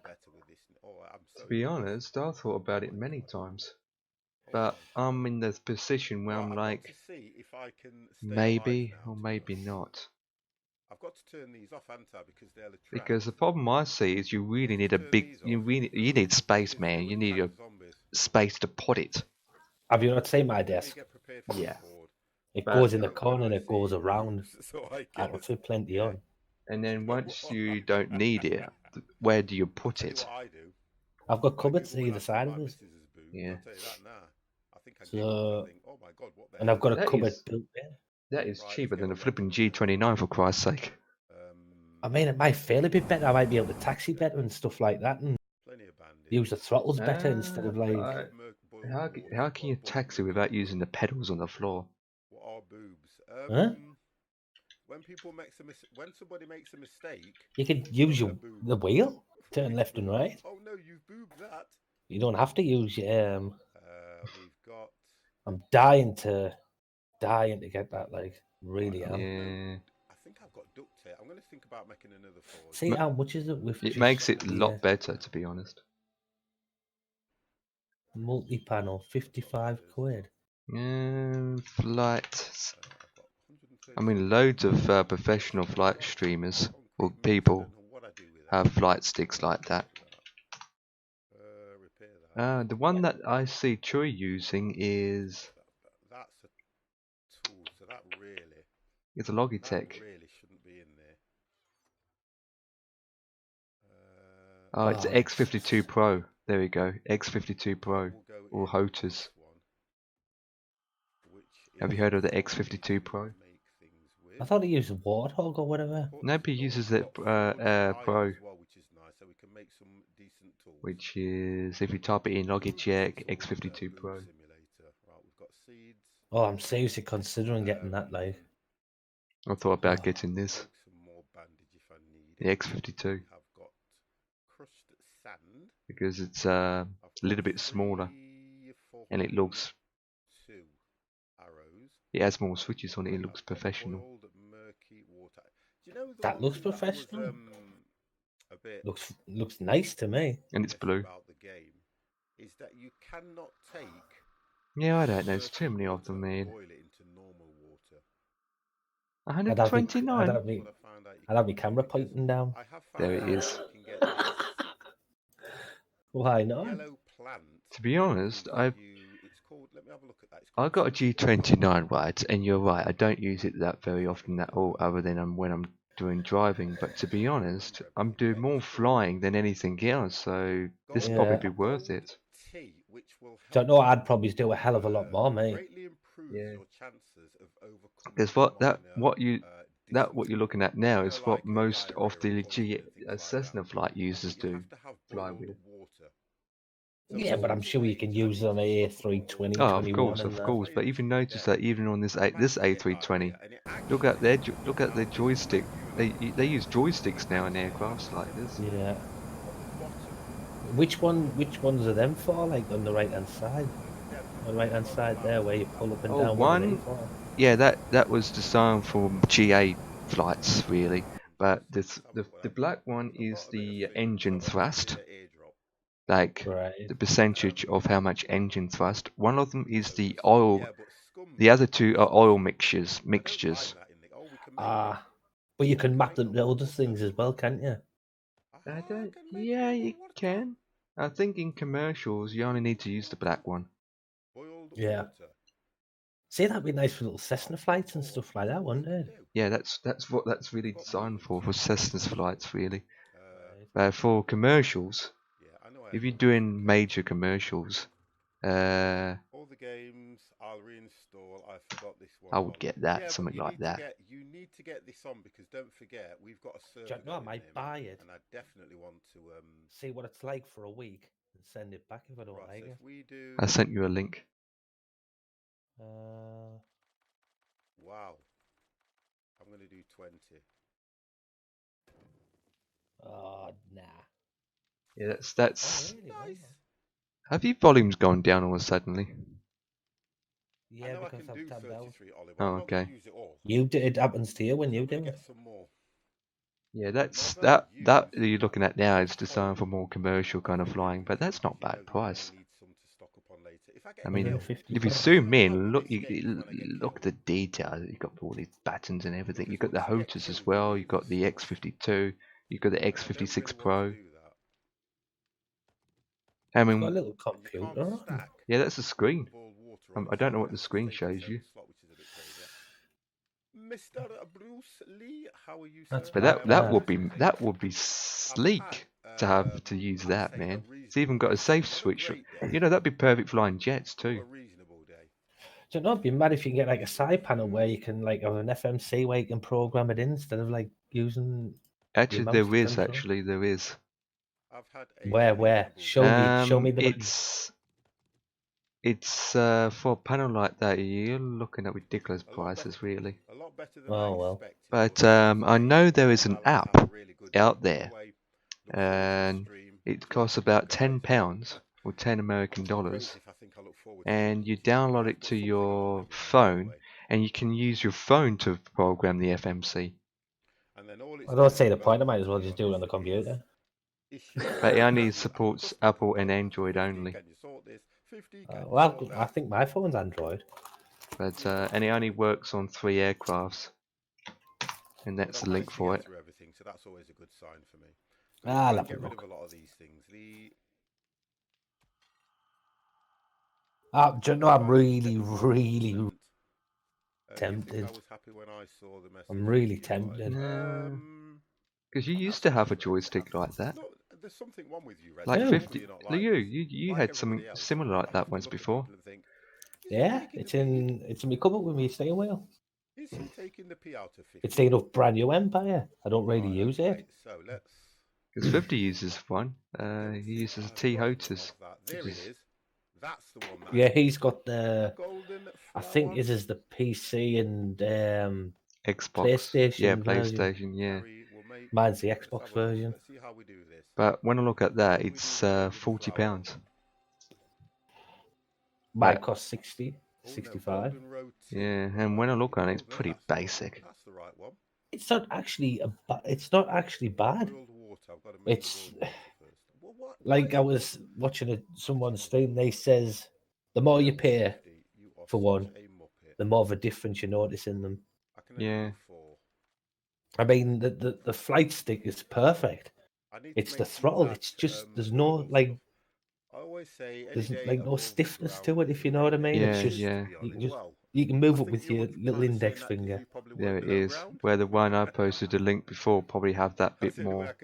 To be honest, I thought about it many times. But I'm in the position where I'm like, maybe or maybe not. I've got to turn these off, haven't I? Because they're the trap. Because the problem I see is you really need a big, you need space, man. You need a space to put it. Have you not seen my desk? Yeah. It goes in the corner and it goes around. I can fit plenty on. And then once you don't need it, where do you put it? I've got cupboards either side of us. Yeah. So, and I've got a cupboard built there. That is cheaper than a flipping G29, for Christ's sake. I mean, it might feel a bit better. I might be able to taxi better and stuff like that, and use the throttles better instead of like. How can you taxi without using the pedals on the floor? What are boobs? Huh? When somebody makes a mistake, you can use the wheel, turn left and right. Oh no, you've boobed that. You don't have to use We've got. I'm dying to get that, like, really. Yeah. I think I've got duct tape. I'm going to think about making another for See, how much is it with? It makes it a lot better, to be honest. Multi-panel, 55 quid. Flight. I mean, loads of professional flight streamers or people have flight sticks like that. The one that I see Troy using is. That's a tool, so that really. It's a Logitech. That really shouldn't be in there. Oh, it's X52 Pro. There we go. X52 Pro. Or HOTAS. Have you heard of the X52 Pro? I thought he used a Warthog or whatever. Nobody uses it Pro. Which is, if you type it in Logitech X52 Pro. Oh, I'm seriously considering getting that, like. I thought about getting this. The X52. Because it's a little bit smaller. And it looks. It has more switches on it. It looks professional. That looks professional. Looks nice to me. And it's blue. Is that you cannot take. Yeah, I don't know. There's too many of them, man. 129. I'd have my camera pointing down. There it is. Why not? To be honest, I got a G29, right, and you're right, I don't use it that very often at all, other than when I'm doing driving, but to be honest, I'm doing more flying than anything else, so this probably be worth it. Don't know, I'd probably do a hell of a lot more, mate. Yeah. Because what you're looking at now is what most of the Cessna flight users do, fly with. Yeah, but I'm sure you can use it on a A320. Oh, of course. But even notice that even on this A320, look at their joystick. They use joysticks now in aircrafts like this. Yeah. Which ones are them for? Like on the right hand side, on the right hand side there, where you pull up and down. One. Yeah, that was designed for GA flights really. But the black one is the engine thrust. Like the percentage of how much engine thrust. One of them is the oil. The other two are oil mixtures. But you can map them to other things as well, can't you? Yeah, you can. I think in commercials you only need to use the black one. Yeah. See, that'd be nice for little Cessna flights and stuff like that, wouldn't it? Yeah, that's what that's really designed for Cessna's flights, really. For commercials. If you're doing major commercials, all the games I'll reinstall. I forgot this one. I would get that, something like that. You need to get this on because don't forget we've got a server. I might buy it, and I definitely want to see what it's like for a week and send it back if I don't like it. I sent you a link. Wow, I'm gonna do 20. Oh nah. Yeah, that's. Oh, really? Nice. Have your volumes gone down all suddenly? Yeah, because I've tabbed out. Oh, okay. It happens to you when you do it. Yeah, that you're looking at now is designed for more commercial kind of flying, but that's not bad price. I mean, if you zoom in, look at the detail. You've got all these buttons and everything. You've got the HOTAS as well. You've got the X52. You've got the X56 Pro. I mean, got a little computer. Yeah, that's a screen. I don't know what the screen shows you. Mr. Bruce Lee, how are you? But that would be sleek to have to use that, man. It's even got a safe switch. You know, that'd be perfect flying jets too. Do you know, it'd be mad if you can get like a side panel where you can like have an FMC where you can program it in instead of like using. Actually, there is. Actually, there is. Where? Show me the. It's for a panel like that. You're looking at ridiculous prices, really. Oh well. But I know there is an app out there, and it costs about £10 or $10 and you download it to your phone, and you can use your phone to program the FMC. I don't see the point. I might as well just do it on the computer. But it only supports Apple and Android only. Well, I think my phone's Android. But and it only works on 3 aircrafts, and that's the link for it. So that's always a good sign for me. I'll have a get rid look. of a lot of these things. Do you know, I'm really tempted. I was happy when I saw the message. I'm really tempted. Because you used to have a joystick like that. No, there's something wrong with you, like 50. You had something similar like that once before. Yeah, it's in my cupboard with me steering wheel. Is he taking the P out of 50? It's taking up brand new Empire. I don't really use it. So let's. Because 50 uses one. He uses T Hotus. There it is. That's the one. Yeah, he's got the. I think his is the PC and Xbox. PlayStation. Yeah, PlayStation. Yeah. Mine's the Xbox version. Let's see how we do this. But when I look at that, it's £40. Mine costs 60, 65. Yeah, and when I look on it, it's pretty basic. That's the right one. It's not actually bad. It's like I was watching someone's stream. They says the more you pay for one, the more of a difference you notice in them. Yeah. I mean, the flight stick is perfect. It's the throttle. It's just there's no like. There's like no stiffness to it, if you know what I mean. Yeah, it's just, yeah. You can move it with your little index finger. There it is. Where the one I posted a link before probably have that bit more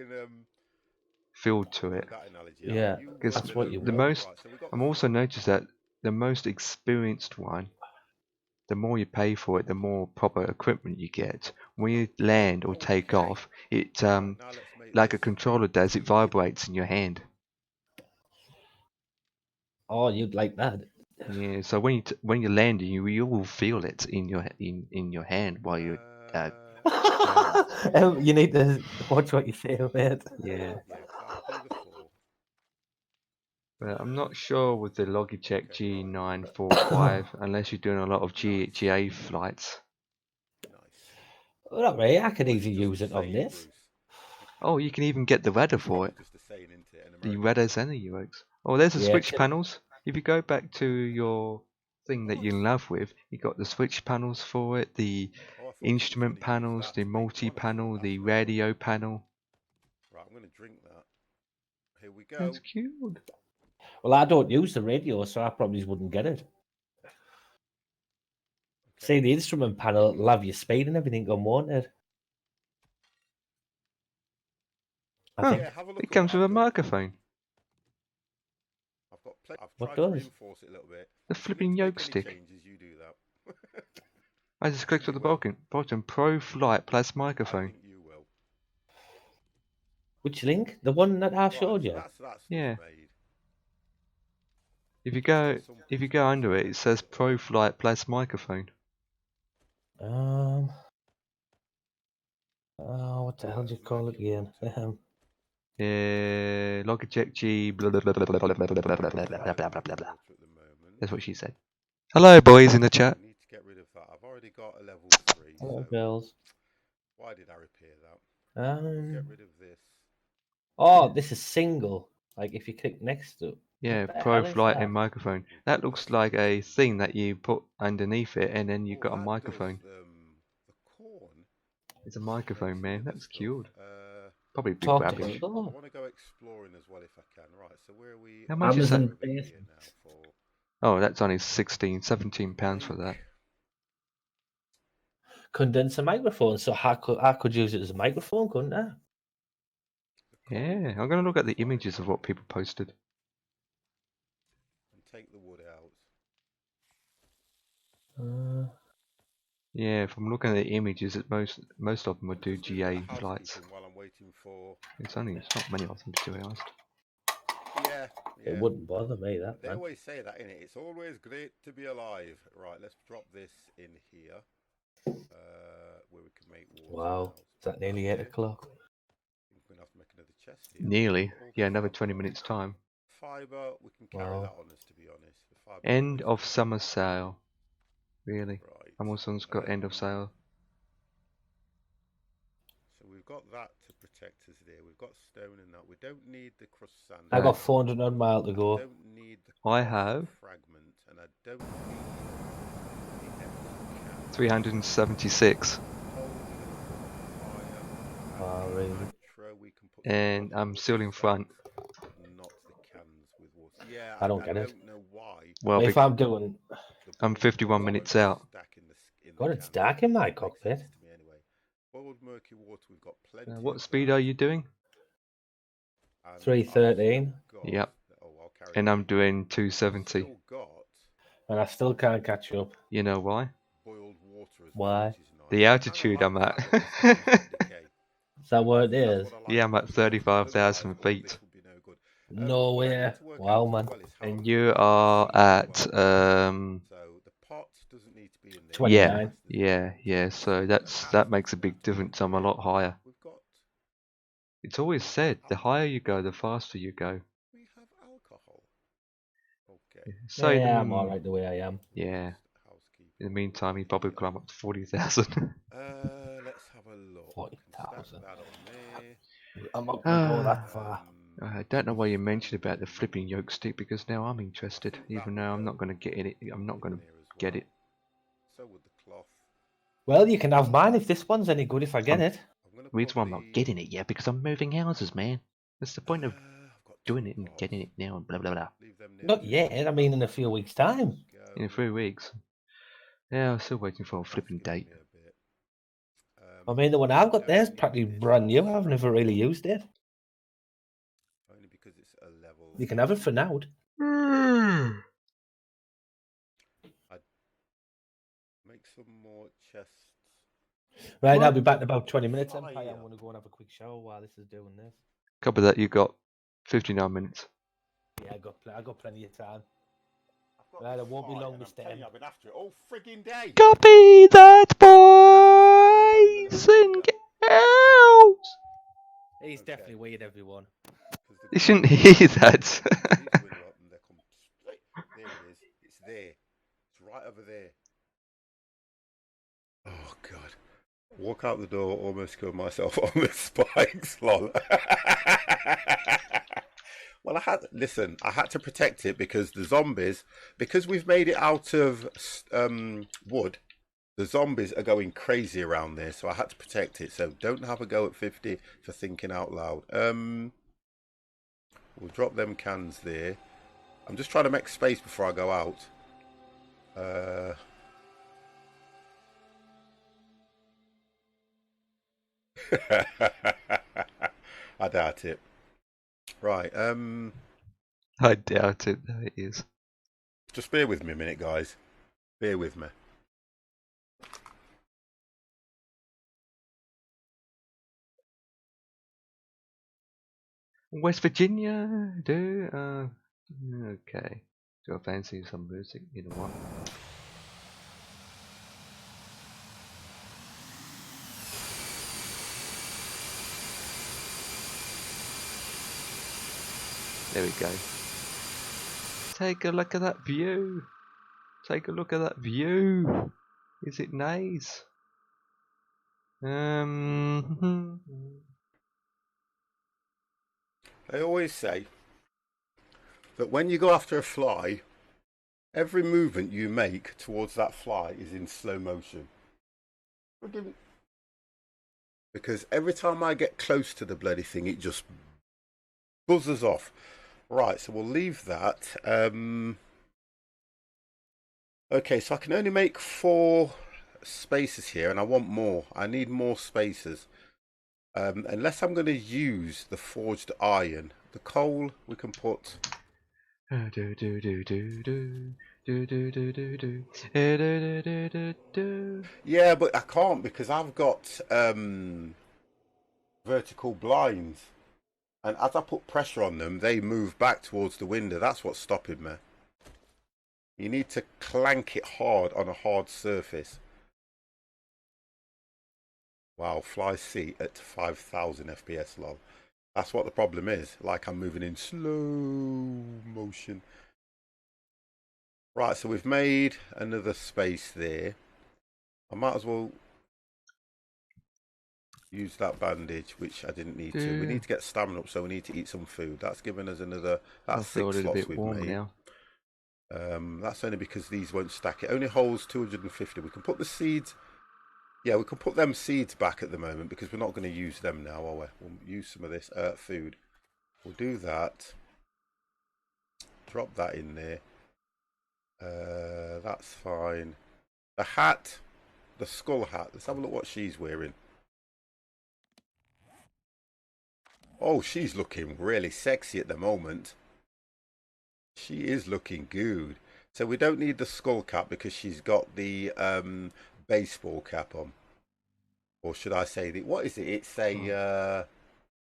feel to it. Yeah, because that's what you the want. I'm also noticed that the most experienced one, the more you pay for it, the more proper equipment you get. When you land or take off, it like a controller does, it vibrates in your hand. Oh, you'd like that? Yeah. So when you're landing, you will feel it in your hand while you. You need to watch what you say, mate. Yeah. But I'm not sure with the Logitech G945 unless you're doing a lot of GA flights. Well, not really. I could easily use it on this. Oh, you can even get the rudder for it. The rudders and the UX. Oh, there's the switch panels. If you go back to your thing that you're in love with, you got the switch panels for it, the instrument panels, the multi-panel, the radio panel. Right, I'm going to drink that. Here we go. That's cute. Well, I don't use the radio, so I probably wouldn't get it. See, the instrument panel will have your speed and everything on, won't it? I think it comes with a microphone. What does? The flipping yoke stick. I just clicked on the bottom. Pro Flight plus microphone. Which link? The one that I showed you? Yeah. If you go under it, it says Pro Flight plus microphone. Oh, what the hell do you call it again? Logitech G. Blah, blah, blah, blah, blah, blah, blah, blah, blah, blah, blah, blah, blah. That's what she said. Hello, boys in the chat. Need to get rid of that. I've already got a level 3. Hello, girls. Why did I repair that? Get rid of this. Oh, this is single. Like if you click next to it. Yeah, Pro Flight and microphone. That looks like a thing that you put underneath it, and then you've got a microphone. It's a microphone, man. That's cute. Probably a bit rubbish. I want to go exploring as well if I can. Right, so where are we? How much is that? Oh, that's only £17 for that. Condenser microphone, so I could use it as a microphone, couldn't I? Yeah, I'm going to look at the images of what people posted. take the wood out. Yeah, if I'm looking at the images, most of them would do GA Just flights. while I'm waiting for. It's not many of them, to be honest. Yeah. It wouldn't bother me, that. They always say that, innit? It's always great to be alive. Right, let's drop this in here. Where we can make water. Wow, is that nearly 8 o'clock? I think we're going to have to make another chest here. Nearly. Yeah, another 20 minutes time. Fibre, we can carry that on us, to be honest. End of summer sale. Really? Right. Amazon's got end of sale. So we've got that to protect us there. We've got stone and that. We don't need the crushed sand. I got 400 odd mile to go. Don't need the I have fragment, and I don't need the 376. Oh, really? And I'm still in front. Not the cans with water. Yeah, I don't get it. Don't know why. Well, if I'm doing... I'm 51 minutes out. God, it's dark in my cockpit. Boiled murky water, we've got plenty. What speed are you doing? 313. Yep. And I'm doing 270. And I still can't catch up. You know why? Why? The altitude I'm at. Is that what it is? Yeah, I'm at 35,000 feet. No way. Wow, man. And you are at 29. Yeah. So that makes a big difference. I'm a lot higher. It's always said the higher you go, the faster you go. So yeah, I'm alright the way I am. Yeah. In the meantime, you probably climb up to 40,000. Let's have a look. 40,000. I'm not going to go that far. I don't know why you mentioned about the flipping yoke stick, because now I'm interested, even though I'm not going to get it. I'm not going to get it. So would the cloth. Well, you can have mine if this one's any good if I get it. The reason why I'm not getting it yet, because I'm moving houses, man. That's the point of doing it and getting it now and blah blah blah. Not yet. I mean, in a few weeks' time. In 3 weeks. Yeah, I'm still waiting for a flipping date. I mean, the one I've got there is practically brand new. I've never really used it. Only because it's a level. You can have it for now. I'd make some more chests. Right, I'll be back in about 20 minutes. I'm going to go and have a quick shower while this is doing this. Copy that. You got 59 minutes. Yeah, I got plenty of time. Right, it won't be long this time. I've been after it all frigging day. Copy that, boys and girls. He's definitely weird, everyone. You shouldn't hear that. There it is. It's there. It's right over there. Oh God! Walk out the door, almost killed myself on the spikes. Lol. Well, I had to protect it because the zombies, because we've made it out of wood, the zombies are going crazy around there, so I had to protect it. So don't have a go at 50 for thinking out loud. We'll drop them cans there. I'm just trying to make space before I go out. I doubt it. Right, I doubt it. No, it is. Just bear with me a minute, guys. Bear with me. West Virginia, okay. Do I fancy some music? You know what? There we go. Take a look at that view. Take a look at that view. Is it nice? They always say that when you go after a fly, every movement you make towards that fly is in slow motion. Because every time I get close to the bloody thing, it just buzzes off. Right, so we'll leave that. Okay, so I can only make 4 spaces here, and I want more. I need more spaces. Unless I'm going to use the forged iron. The coal we can put Yeah, but I can't because I've got vertical blinds. And as I put pressure on them, they move back towards the window. That's what's stopping me. You need to clank it hard on a hard surface. Wow, fly seat at 5,000 FPS lol. That's what the problem is. Like I'm moving in slow motion. Right, so we've made another space there. I might as well use that bandage, which I didn't need to. We need to get stamina up, so we need to eat some food. That's given us another. That's 6 slots we've made. Now. That's only because these won't stack. It only holds 250. We can put the seeds. Yeah, we can put them seeds back at the moment because we're not going to use them now, are we? We'll use some of this food. We'll do that. Drop that in there. That's fine. The hat, the skull hat. Let's have a look what she's wearing. Oh, she's looking really sexy at the moment. She is looking good. So we don't need the skull cap because she's got the baseball cap on. Or should I say, what is it? It's a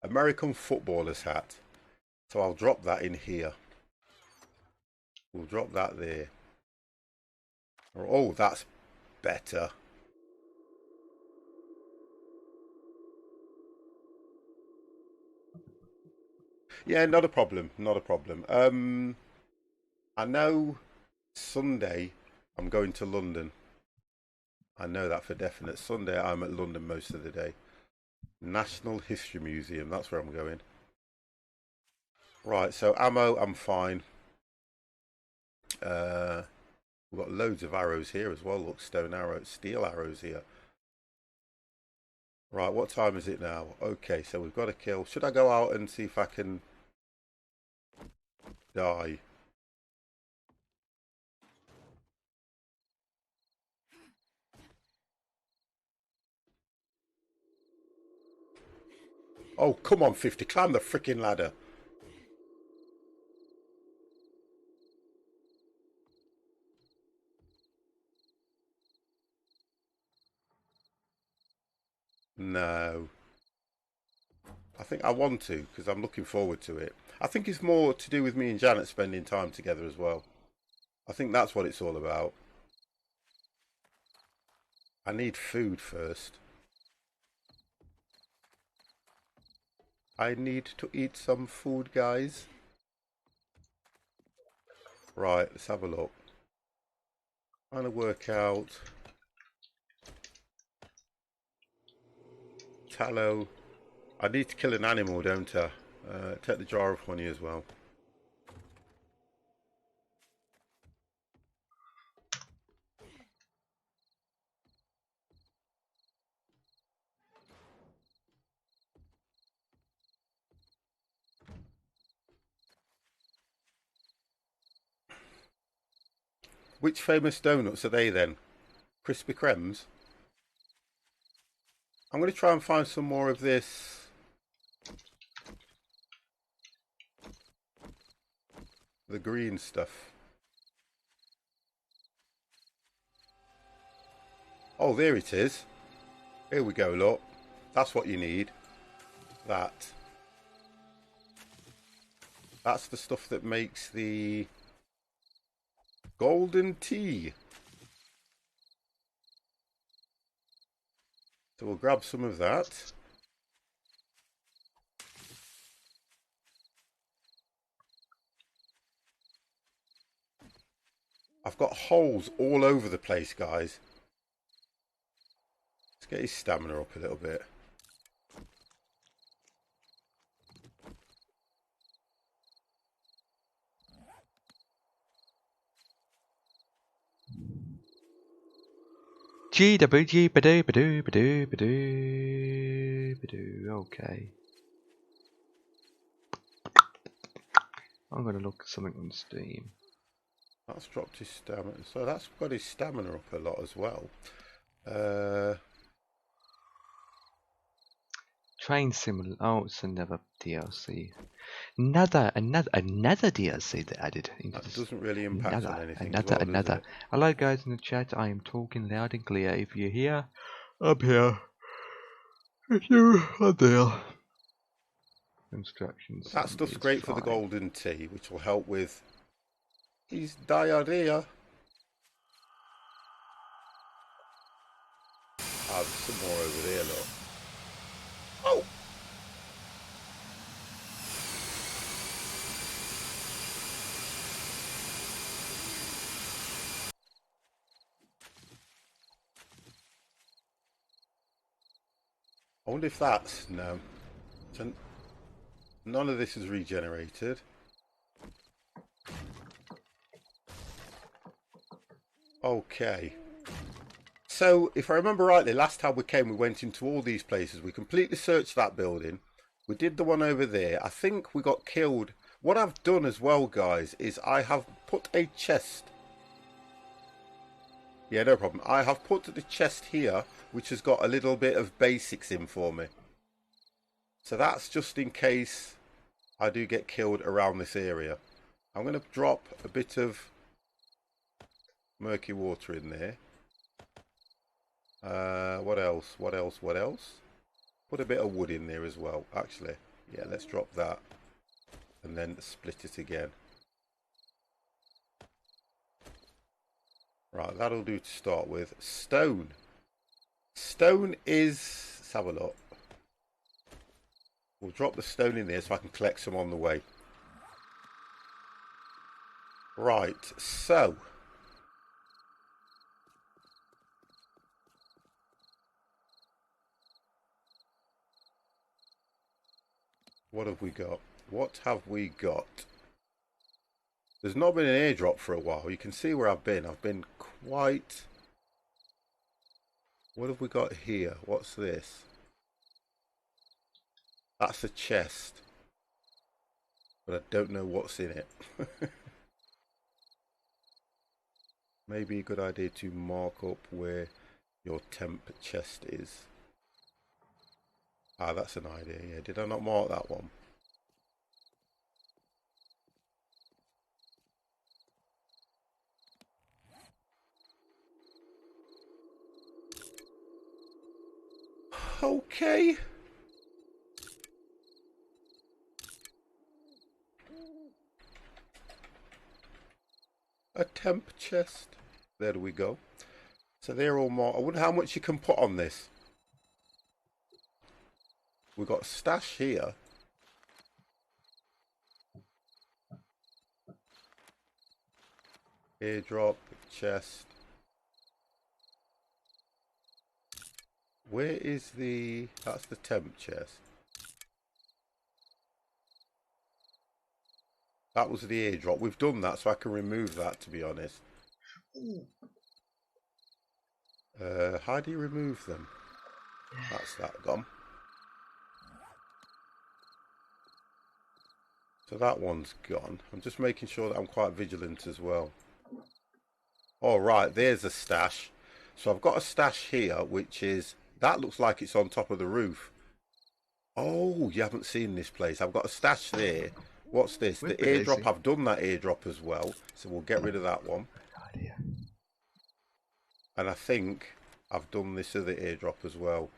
American footballer's hat. So I'll drop that in here. We'll drop that there. Oh, that's better. Yeah, not a problem. Not a problem. I know Sunday I'm going to London. I know that for definite. Sunday I'm at London most of the day. National History Museum, that's where I'm going. Right, so ammo, I'm fine. We've got loads of arrows here as well. Look, stone arrows, steel arrows here. Right, what time is it now? Okay, so we've got to kill. Should I go out and see if I can die? Oh, come on, 50. Climb the freaking ladder. No. I think I want to because I'm looking forward to it. I think it's more to do with me and Janet spending time together as well. I think that's what it's all about. I need food first. I need to eat some food, guys. Right, let's have a look. Trying to work out. Tallow. I need to kill an animal, don't I? Take the jar of honey as well. Which famous donuts are they then? Krispy Kremes? I'm going to try and find some more of this. The green stuff. Oh, there it is. Here we go, look. That's what you need. That. That's the stuff that makes the golden tea. So we'll grab some of that. I've got holes all over the place, guys. Let's get his stamina up a little bit. GWG badoo badoo badoo badoo badoo. Okay. I'm gonna look at something on Steam. That's dropped his stamina, so that's got his stamina up a lot as well. Train Simulator. Oh, it's another DLC. Another DLC they added. That doesn't really impact on anything as well, does it? Hello guys in the chat, I am talking loud and clear. If you're here, I'm here. If you are there. Instructions. That stuff's great for the golden tea, which will help with his diarrhea. Ah, there's some more over there, look. Oh! I wonder if that's... No. So none of this is regenerated. Okay. So, if I remember rightly, last time we came, we went into all these places. We completely searched that building. We did the one over there. I think we got killed. What I've done as well, guys, is I have put a chest. Yeah, no problem. I have put the chest here, which has got a little bit of basics in for me. So that's just in case I do get killed around this area. I'm going to drop a bit of murky water in there. What else? What else? What else? Put a bit of wood in there as well. Actually, yeah, let's drop that. And then split it again. Right, that'll do to start with. Stone. Stone is... Let's have a look. We'll drop the stone in there so I can collect some on the way. Right, so... what have we got? What have we got? There's not been an airdrop for a while. You can see where I've been. I've been quite... what have we got here? What's this? That's a chest. But I don't know what's in it. Maybe a good idea to mark up where your temp chest is. Ah, that's an idea, yeah. Did I not mark that one? Okay. A temp chest. There we go. So they're all marked. I wonder how much you can put on this. We've got a stash here. Airdrop, chest. Where is the... that's the temp chest. That was the airdrop. We've done that, so I can remove that, to be honest. How do you remove them? That's that gone. So that one's gone. I'm just making sure that I'm quite vigilant as well. All right, there's a stash. So I've got a stash here, which is... that looks like it's on top of the roof. Oh, you haven't seen this place. I've got a stash there. What's this? The airdrop. I've done that airdrop as well. So we'll get rid of that one. And I think I've done this other airdrop as well.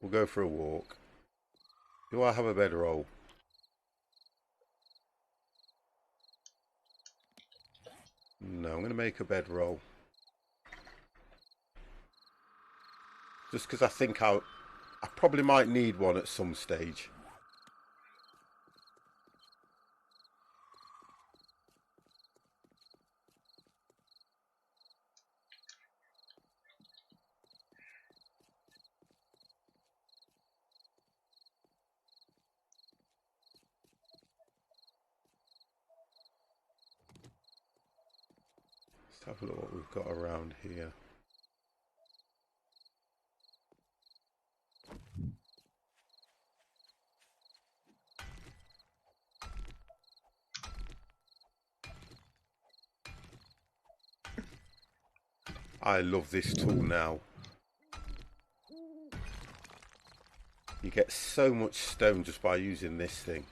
We'll go for a walk. Do I have a bedroll? No, I'm going to make a bedroll. Just because I think I probably might need one at some stage. Let's have a look what we've got around here. I love this tool now. You get so much stone just by using this thing.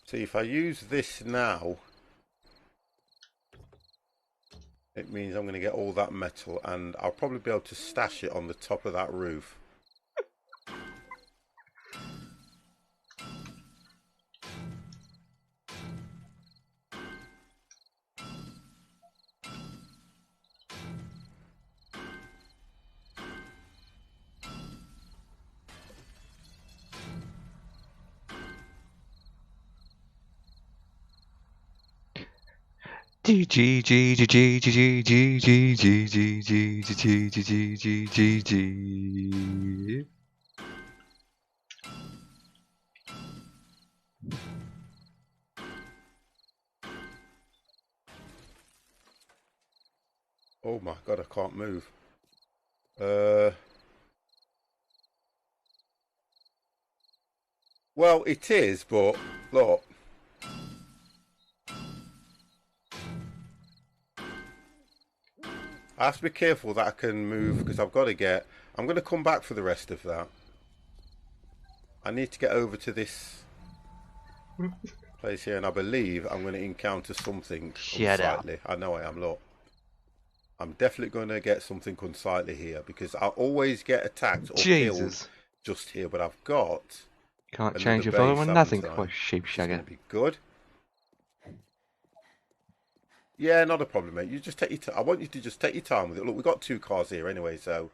See, if I use this now, it means I'm going to get all that metal, and I'll probably be able to stash it on the top of that roof. Oh my god, I can't move. Well, it is, but look. I have to be careful that I can move, because I've got to get... I'm going to come back for the rest of that. I need to get over to this place here, and I believe I'm going to encounter something unsightly. I know I am, look. I'm definitely going to get something unsightly here, because I always get attacked or killed just here, but I've got... Can't change your phone or nothing, sheep shagger. It's going to be good. Yeah, not a problem, mate. You just take your time. I want you to just take your time with it. Look, we've got 2 cars here anyway, so...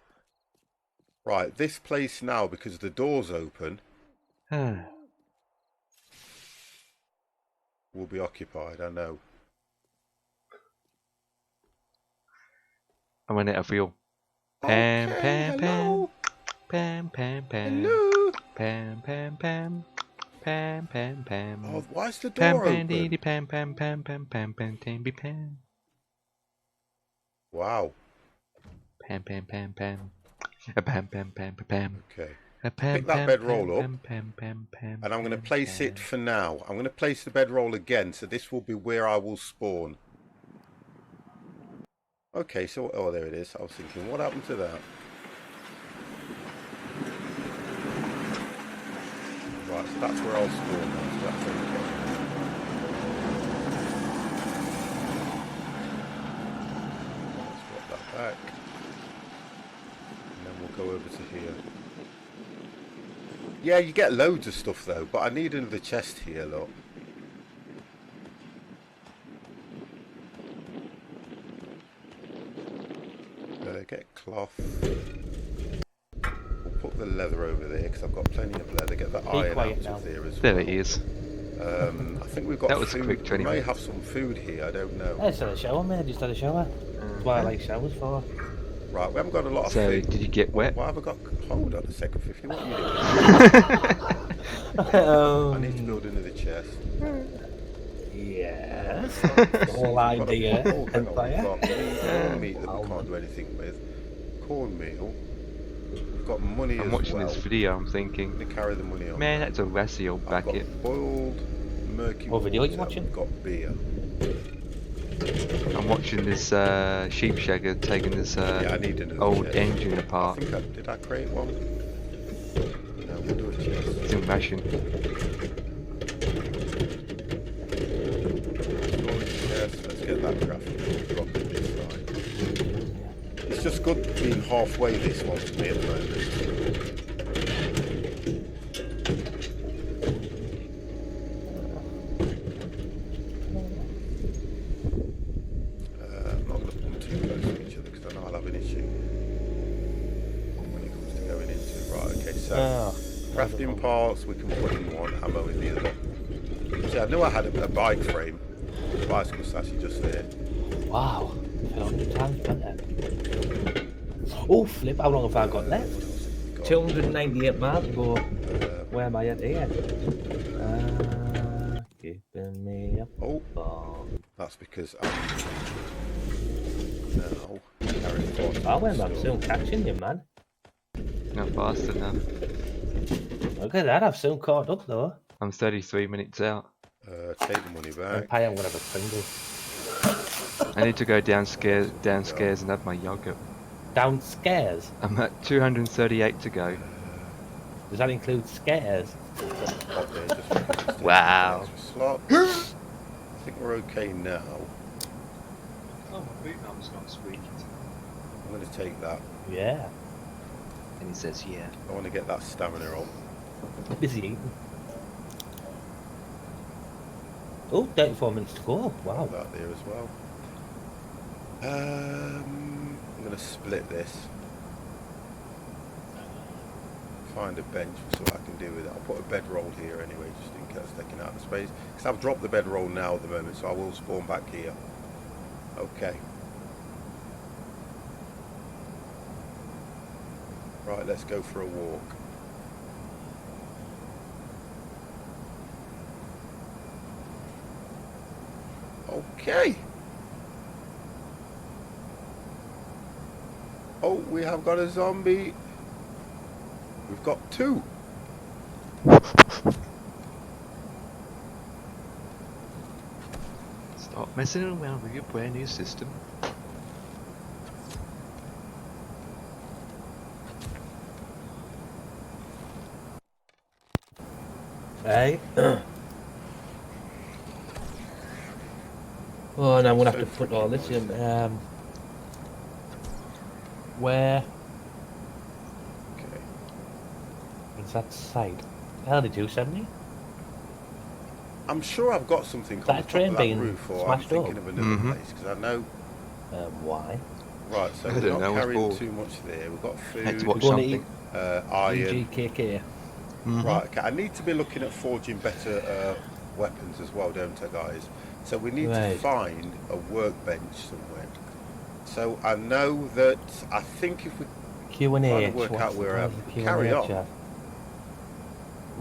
Right, this place now, because the door's open... will be occupied, I know. I'm in it, I feel. Pam, okay, pam, hello. Pam, pam, pam. Hello. Pam, pam, pam. Pam, pam, pam. Oh, why is the door open? Pam, pam, pam, pam, pam, pam, pam, pam. Wow. Pam, pam, pam, pam. Pam, pam, pam, pam. Okay. Pick that bedroll up. And I'm going to place it for now. I'm going to place the bedroll again, so this will be where I will spawn. Okay, so... Oh, there it is. I was thinking, what happened to that? Right, so that's where I'll spawn now, so that's okay. Let's drop that back. And then we'll go over to here. Yeah, you get loads of stuff though, but I need another chest here, look. Get cloth. We'll put the leather over there because I've got plenty of leather. Get the iron out of there as well. There it is. I think we've got that was food. Quick We may have some food here, I don't know. I just had a shower, mate. I just had a shower. That's what I like showers for. Right, we haven't got a lot of so, food. did you get wet? Why have I got... Hold on a second, 50. What are you doing? I need to build another chest. Yes. The whole idea. Meat that we can't do anything with. Cornmeal. We've got money as well. I'm watching this video, I'm thinking... to carry the money on. Man, that's a rassy old bucket. I've got boiled murky what video are you watching? We've got beer. I'm watching this sheep shagger taking this yeah, I need old chest. engine apart. I think did I create one? No, we'll do a chest. It's in fashion. Let's get that graphic drop it this side. It's just good being halfway this one for me at the moment. I'm not going to put them too close to each other because I know I'll have an issue when it comes to going into. Right, okay, so crafting parts we can put in one, ammo in the other. See, I knew I had a bike frame. The bicycle's actually just there. Wow, 100 times better. Oh flip, how long have I got left? 298 miles to go. Where am I at here? Keeping me up. Oh, that's because now. I went, I'm soon catching you, man. Not fast enough. Look at that, I've soon caught up though. I'm 33 minutes out. Take the money back. Empire, I'm gonna have a Pringle. I need to go downstairs and have my yogurt. Downstairs? I'm at 238 to go. Does that include scares? Wow. Slot. I think we're okay now. Oh, my boot arm's not squeaky. I'm going to take that. Yeah. And he says, yeah. I want to get that stamina on. Busy eating. Oh, 34 minutes to go. Wow. That there as well. I'm going to split this. Find a bench so I can do with it. I'll put a bedroll here anyway, just in case it's taking out the space. Because I've dropped the bedroll now at the moment, so I will spawn back here. Okay. Right, let's go for a walk. Okay. Oh, we have got a zombie. We've got 2. Stop messing around with your brand new system. Hey. Oh, and I'm gonna have to put all this in. Where? Okay. Is that side? How did you send me? I'm sure I've got something on the top of that roof, or I'm thinking of another place, because I know... Why? Right, so we're not carrying too much there. We've got food, Had to watch something. Iron. GKK. Right, okay. I need to be looking at forging better weapons as well, don't I, guys? So we need to find a workbench somewhere. So I know that, I think if we Q&A, try to work out where carry on.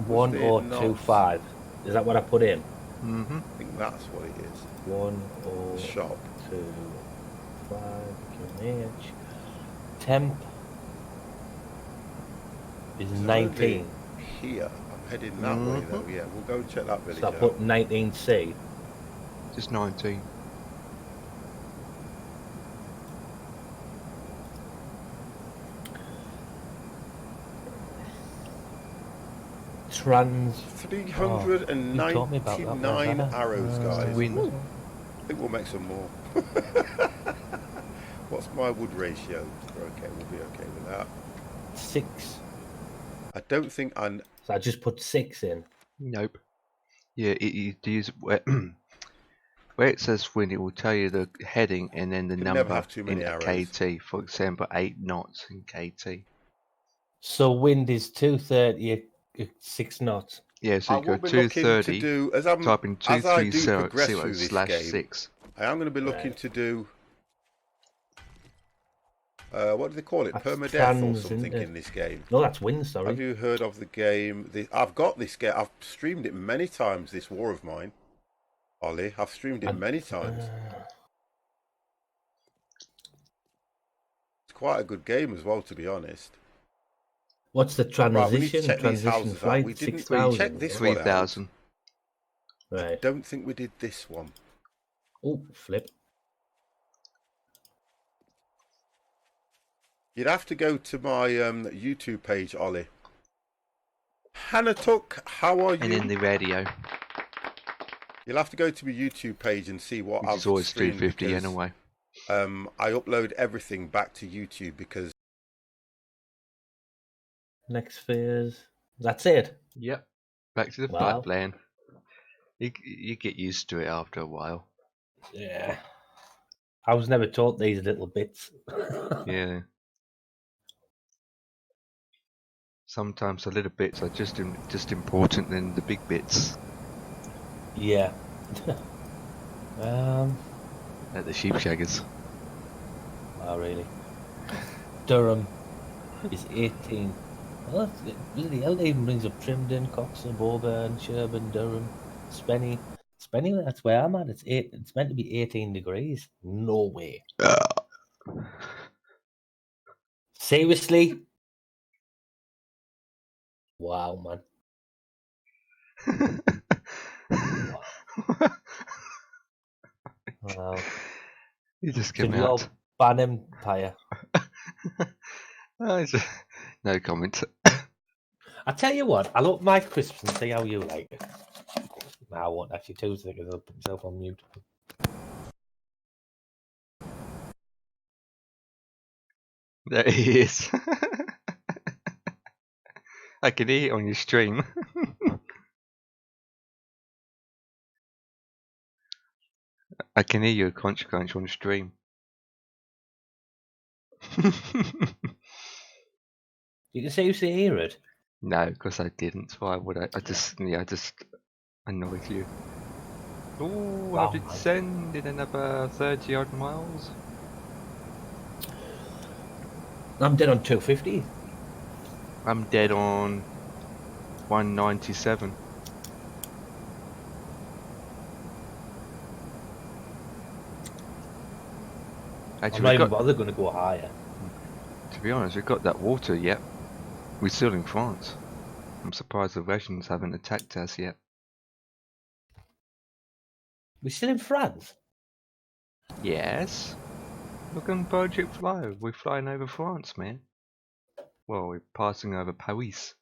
1025. Is that what I put in? I think that's what it is. 1025 QH. Temp is 19. Here, I'm heading that way though. Yeah, we'll go and check that village So I put 19C. Just 19. Trans 399 arrows, guys. Win. I think we'll make some more. What's my wood ratio? Okay, we'll be okay with that. 6. I don't think So I just put 6 in. Nope. Yeah, you use where it says win, it will tell you the heading and then the number in KT. For example, 8 knots in KT. So wind is 230, 6 knots. Yeah, so you go 230, type in 230/6. I am going to be looking to do, what do they call it? Permadeath or something in this game. No, that's wind, sorry. Have you heard of the game? I've got this game. I've streamed it many times, this war of mine. Ollie, I've streamed it many times. It's quite a good game as well, to be honest. What's the transition? Right, transition flight? We didn't check this 3,000. Right. I don't think we did this one. Oh, flip. You'd have to go to my YouTube page, Ollie. Hannah Tuck, how are you? And in the radio. You'll have to go to my YouTube page and see what I've It's always streamed 250 anyway. I upload everything back to YouTube because... Next phase. That's it? Yep. Back to the flight plan. You get used to it after a while. Yeah. I was never taught these little bits. Yeah. Sometimes the little bits are just important than the big bits. Yeah. At the sheep shaggers. Oh, really? Durham is 18. Well, bloody hell, it even brings up Trimden, Coxon, Boburn, Sherburn, Durham, Spenny. Spenny, that's where I'm at. It's meant to be 18 degrees. No way. Seriously? Wow, man. Wow. You just give me out. Ban Empire. No comment. I tell you what, I'll up my crisps and see how you like it. No, I won't actually Tuesday because I'll put myself on mute. There he is. I can hear it on your stream. I can hear you crunch on the stream. You can say you see hear it? No, because I didn't. Why would I? I just annoyed you. Ooh, I'll descend in another 30 odd miles. I'm dead on 250. I'm dead on 197. Actually, I'm not even bothered going to go higher. To be honest, we've got that water yet. We're still in France. I'm surprised the Russians haven't attacked us yet. We're still in France? Yes. Look on Project Fly. We're flying over France, man. Well, we're passing over Paris.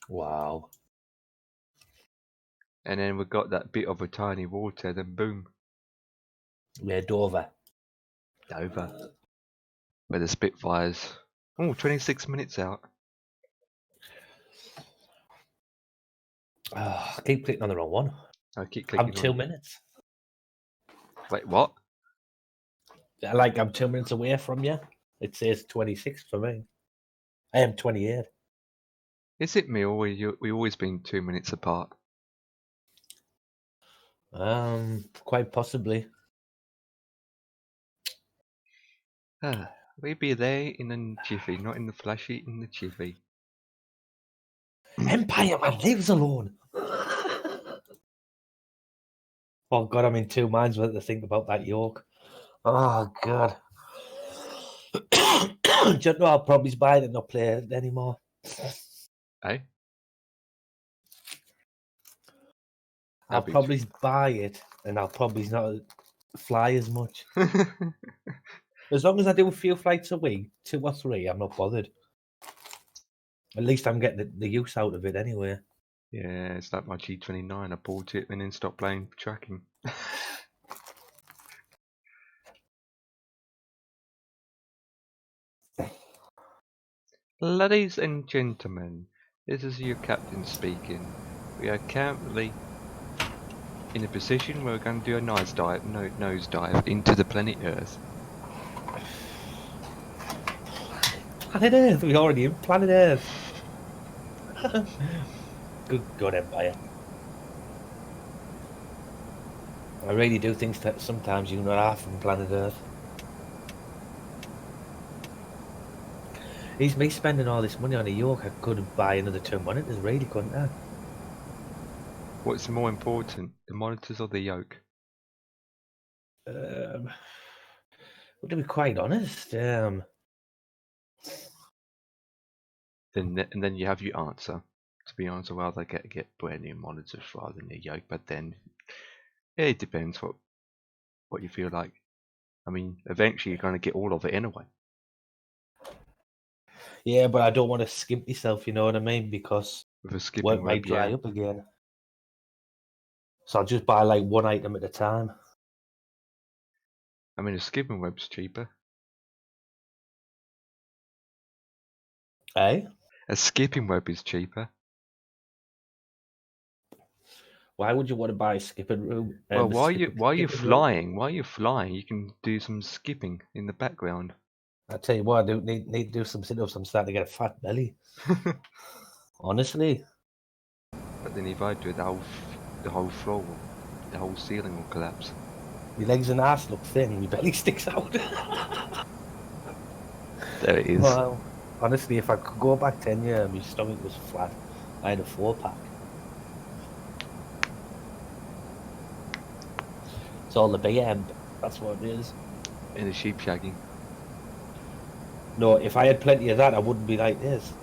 Wow. And then we've got that bit of a tiny water, then boom. Yeah, Dover. Where the Spitfires. Oh, 26 minutes out. I keep clicking on the wrong one. I keep clicking. I'm 2 minutes. Wait, what? Like I'm 2 minutes away from you. It says 26 for me. I am 28. Is it me or we always been 2 minutes apart? Quite possibly. We be there in a jiffy, not in the flashy, in the jiffy. Empire, man, leave us alone. Oh God, I'm in two minds whether to think about that yoke. Oh God. Do you know I'll probably buy it and not play it anymore? Hey? I'll probably buy it and I'll probably not fly as much. As long as I do a few flights a week, 2 or 3, I'm not bothered. At least I'm getting the use out of it anyway. Yeah, it's like my G29. I bought it and then stopped playing tracking. Ladies and gentlemen, this is your captain speaking. We are currently in a position where we're going to do a nose dive into the planet Earth. Planet Earth? We're already in planet Earth. Good God, Empire. I really do think that sometimes you're not half from planet Earth. It's me spending all this money on a yoke. I could buy another 2 monitors, really, couldn't I? What's more important, the monitors or the yoke? Well, to be quite honest, and then you have your answer. To be honest, I'd rather get brand new monitors rather than a yoke, but then yeah, it depends what you feel like. I mean, eventually you're going to get all of it anyway. Yeah, but I don't want to skimp myself, you know what I mean? Because with a skipping work might dry up again. So I'll just buy like one item at a time. I mean, a skipping web's cheaper. Eh? A skipping web is cheaper. Why would you want to buy a skipping room? Well, while you're flying, you can do some skipping in the background. I tell you what, I do need to do some sit-ups. I'm starting to get a fat belly. Honestly. But then if I do it, the whole floor, the whole ceiling will collapse. Your legs and ass look thin. Your belly sticks out. There it is. Well, honestly, if I could go back 10 years, my stomach was flat. I had a 4-pack. It's all the BM. That's what it is. In the sheep shagging. No, if I had plenty of that, I wouldn't be like this.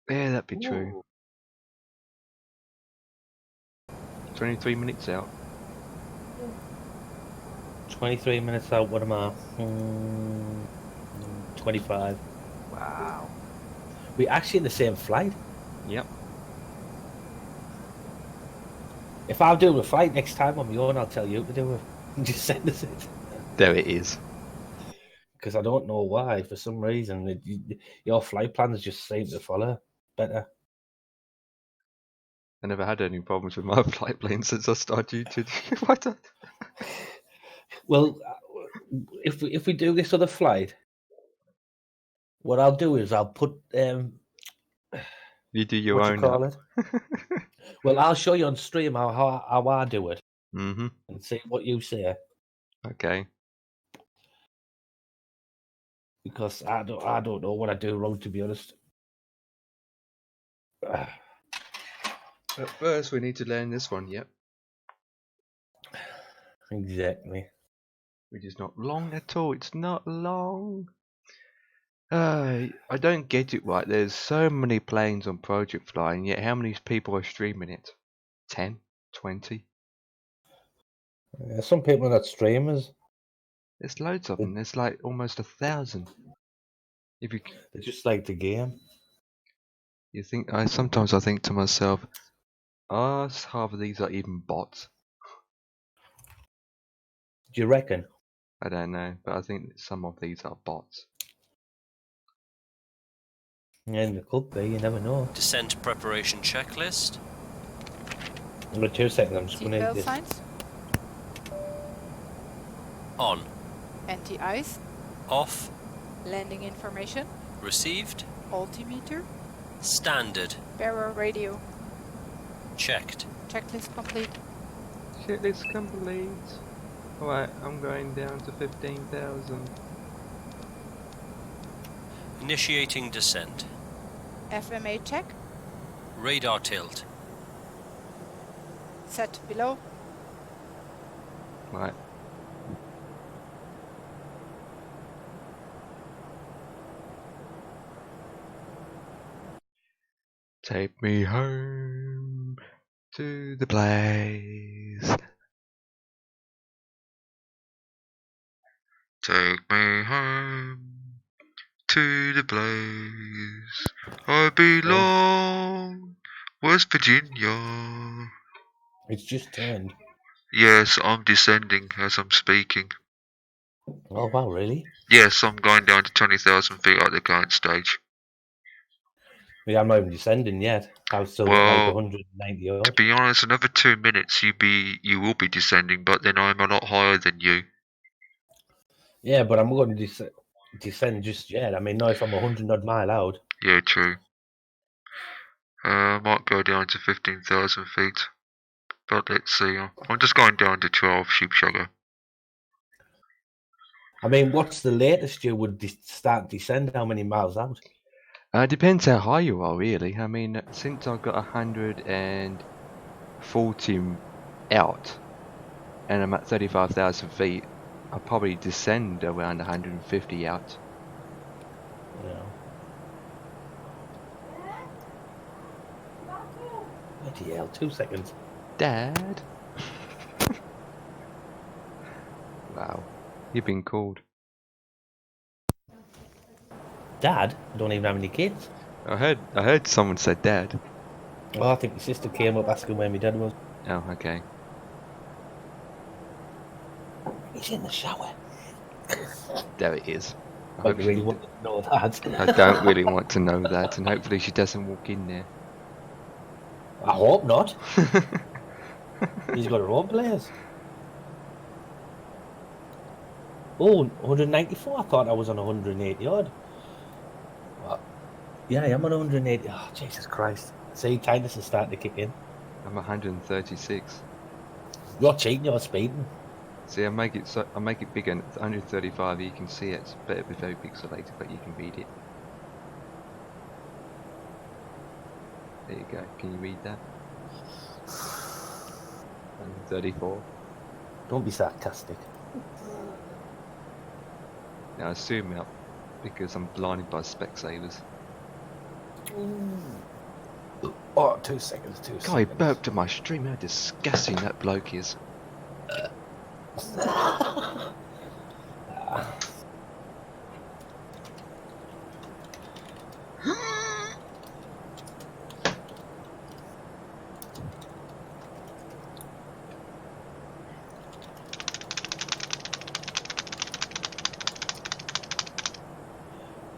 Yeah, that'd be true. 23 minutes out. 23 minutes out, what am I? 25. Wow. We're actually in the same flight. Yep. If I do a flight next time on my own, I'll tell you to do it. Just send us it. There it is. Because I don't know why. For some reason, your flight plans just seem to follow better. I never had any problems with my flight plane since I started YouTube. What? Well, if we do this other flight, what I'll do is I'll put You do your what own. You call it? Well, I'll show you on stream how I do it, and see what you say. Okay. Because I don't know what I do wrong, to be honest. But first, we need to learn this one. Yep. Exactly. Which is not long at all. It's not long. I don't get it right. There's so many planes on Project Fly, and yet how many people are streaming it? 10? 20? Some people are not streamers. There's loads of them. There's like almost 1,000. They just like the game. You think? Sometimes I think to myself, half of these are even bots. Do you reckon? I don't know, but I think some of these are bots. Yeah, it could be. You never know. Descent preparation checklist. Wait 2 seconds. I'm just going to Seatbelt signs. On. Anti-ice. Off. Landing information. Received. Altimeter. Standard. Bearer radio. Checked. Checklist complete. Checklist complete. Alright, I'm going down to 15,000. Initiating descent. FMA check. Radar tilt. Set below. Right. Take me home to the place. Take me home to the place I belong, West Virginia. It's just turned. Yes, I'm descending as I'm speaking. Oh wow, really? Yes, I'm going down to 20,000 feet at the current stage. Yeah, I'm not even descending yet. I'm still at like 190 odd. To be honest, another 2 minutes you will be descending, but then I'm a lot higher than you. Yeah, but I'm not going to descend just yet. I mean, not if I'm 100 odd mile out. Yeah, true. I might go down to 15,000 feet. But let's see. I'm just going down to 12 sheep sugar. I mean, what's the latest you would start descend? How many miles out? Depends how high you are, really. I mean, since I've got 140 out, and I'm at 35,000 feet, I'll probably descend around 150 out. Yeah. Bloody hell, 2 seconds. Dad? Wow, you've been called. Dad? I don't even have any kids. I heard someone said Dad. Oh, I think my sister came up asking where my dad was. Oh, okay. He's in the shower. There it is. I really want to know that. I don't really want to know that, and hopefully she doesn't walk in there. I hope not. He's got her own place. Oh, 194? I thought I was on 180 odd. What? Yeah, I am on 180. Oh, Jesus Christ. See, kindness is starting to kick in. I'm 136. You're cheating, you're speeding. See, I make it bigger, and it's 135. You can see it. It's very pixelated, but you can read it. There you go. Can you read that? 134. Don't be sarcastic. Now, I assume up because I'm blinded by Specsavers. Oh, 2 seconds, 2 seconds. God, he burped at my stream. How disgusting that bloke is.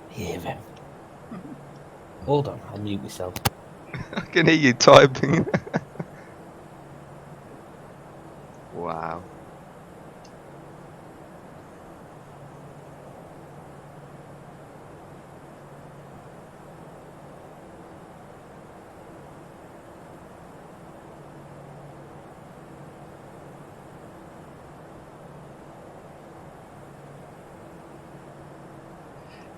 Hear him. Hold on, I'll mute myself. I can hear you typing. Wow.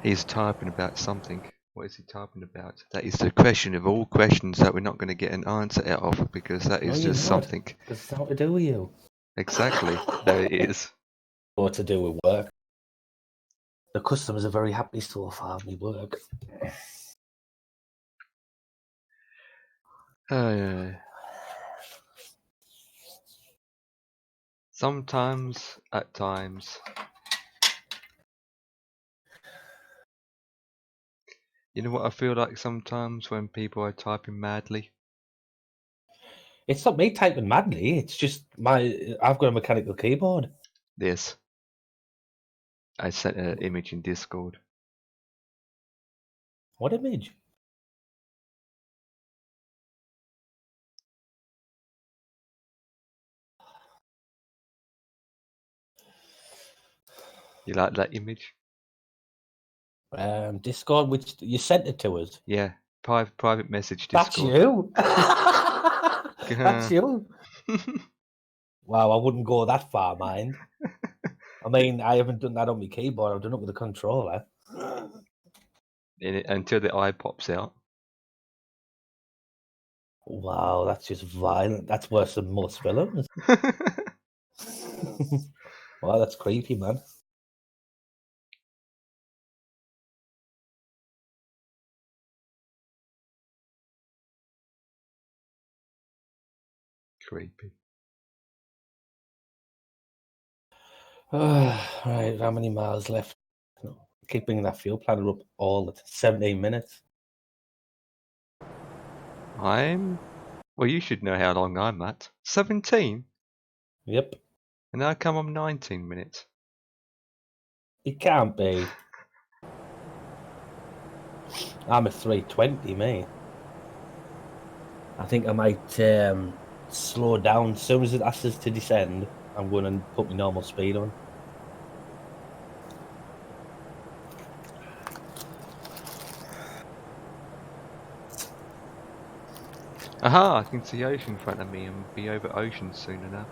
He's typing about something. What is he typing about? That is the question of all questions that we're not going to get an answer out of because that is just something. Because it's not to do with you. Exactly. There it is. Or to do with work. The customers are very happy so far with me work. Sometimes, at times. You know what I feel like sometimes when people are typing madly? It's not me typing madly, it's just I've got a mechanical keyboard. This. I sent an image in Discord. What image? You like that image? Discord, which you sent it to us. Yeah, private message Discord. That's you. That's you. Wow, I wouldn't go that far, mind. I mean, I haven't done that on my keyboard. I've done it with a controller. Until the eye pops out. Wow, that's just violent. That's worse than most films. Wow, that's creepy, man. Creepy. Right, how many miles left? Keep bringing that fuel planner up all the 17 minutes. Well, you should know how long I'm at. 17? Yep. And how come I'm 19 minutes? It can't be. I'm at 320, mate. I think I might slow down. As soon as it asks us to descend, I'm going to put my normal speed on. Aha, I can see ocean in front of me and be over ocean soon enough.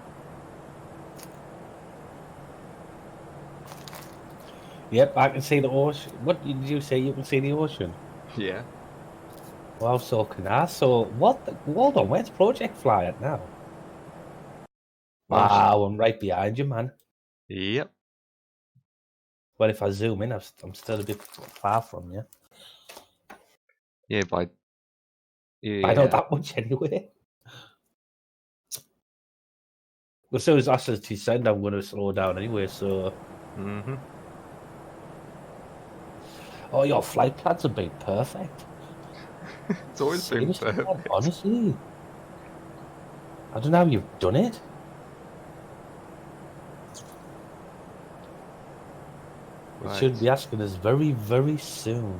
Yep, I can see the ocean. What did you say? You can see the ocean? Yeah. Well, so can I. So, hold on, where's Project Fly at now? Wow, I'm right behind you, man. Yep. But if I zoom in, I'm still a bit far from you. Yeah, I know that much anyway. As soon as I says descend, I'm going to slow down anyway, so... Mm-hmm. Oh, your flight plans have been perfect. It's always been perfect. Man, honestly. I don't know how you've done it. Right. You should be asking us very, very soon.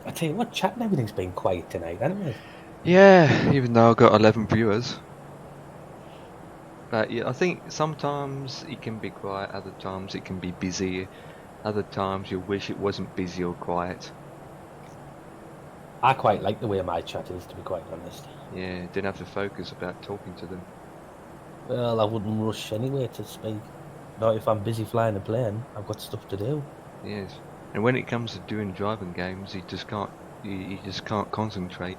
I tell you what, chat and everything's been quiet tonight, hasn't it? Yeah, even though I've got 11 viewers. But yeah, I think sometimes it can be quiet, other times it can be busy, other times you wish it wasn't busy or quiet. I quite like the way my chat is, to be quite honest. Yeah, didn't have to focus about talking to them. Well, I wouldn't rush anyway to speak. Not if I'm busy flying a plane, I've got stuff to do. Yes, and when it comes to doing driving games, you You just can't concentrate.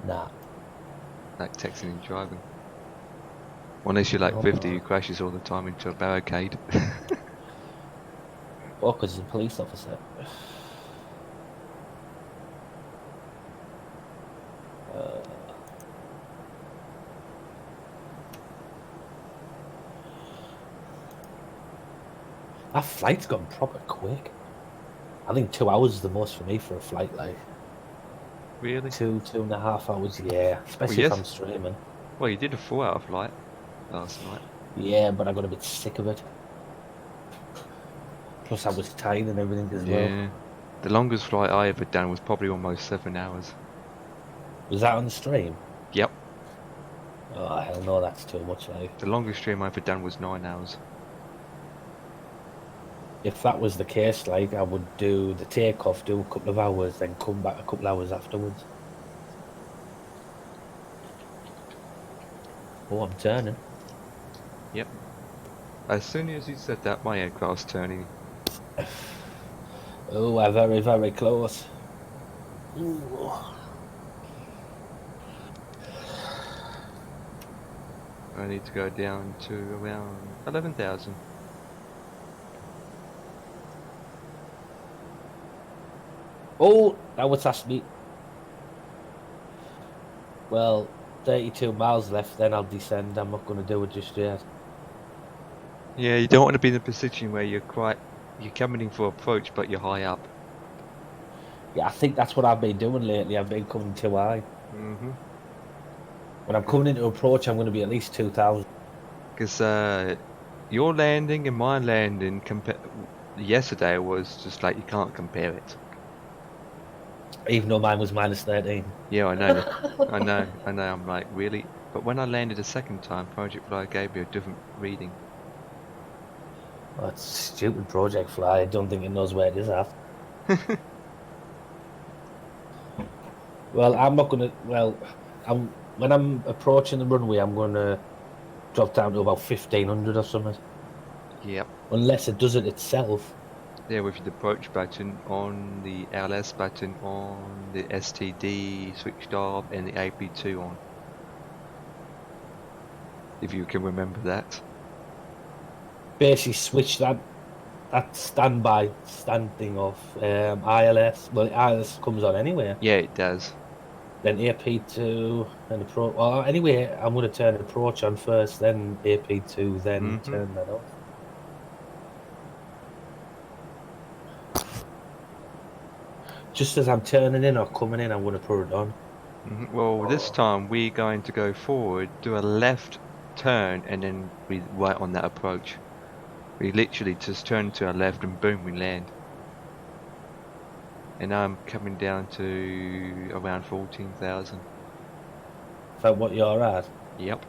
Nah. Like texting and driving. Unless you're like 50, who crashes all the time into a barricade. Or because he's a police officer. That flight's gone proper quick. I think 2 hours is the most for me for a flight, like. Really? 2.5 hours, yeah. Especially if I'm streaming. Well, you did a 4-hour flight last night. Yeah, but I got a bit sick of it. Plus I was tired and everything as well. The longest flight I ever done was probably almost 7 hours. Was that on the stream? Yep. Oh, hell no, that's too much, like. The longest stream I ever done was 9 hours. If that was the case, like, I would do the takeoff, do a couple of hours, then come back a couple of hours afterwards. Oh, I'm turning. Yep. As soon as you said that, my aircraft's turning. Oh, we're very, very close. Ooh. I need to go down to around 11,000. Oh, that was asked me. Well, 32 miles left, then I'll descend. I'm not going to do it just yet. Yeah, you don't want to be in a position where you're coming in for approach, but you're high up. Yeah, I think that's what I've been doing lately. I've been coming too high. Mm-hmm. When I'm coming into approach, I'm going to be at least 2,000. Because your landing and my landing yesterday was just like, you can't compare it. Even though mine was minus 13. Yeah, I know. I know. I'm like, really? But when I landed a second time, Project Fly gave me a different reading. Oh, it's stupid Project Fly. I don't think it knows where it is at. Well, I'm not going to... Well, when I'm approaching the runway, I'm going to drop down to about 1,500 or something. Yep. Unless it does it itself. Yeah, with the approach button on, the LS button on, the STD switched off, and the AP2 on. If you can remember that. Basically switch that stand thing off. ILS. Well, ILS comes on anyway. Yeah, it does. Then AP2 and approach. Well, anyway, I'm going to turn approach on first, then AP2, then turn that off. Just as I'm turning in or coming in, I'm going to put it on. Well, this time we're going to go forward, do a left turn, and then we right on that approach. We literally just turn to our left and boom, we land. And now I'm coming down to around 14,000. Is that what you're at? Yep.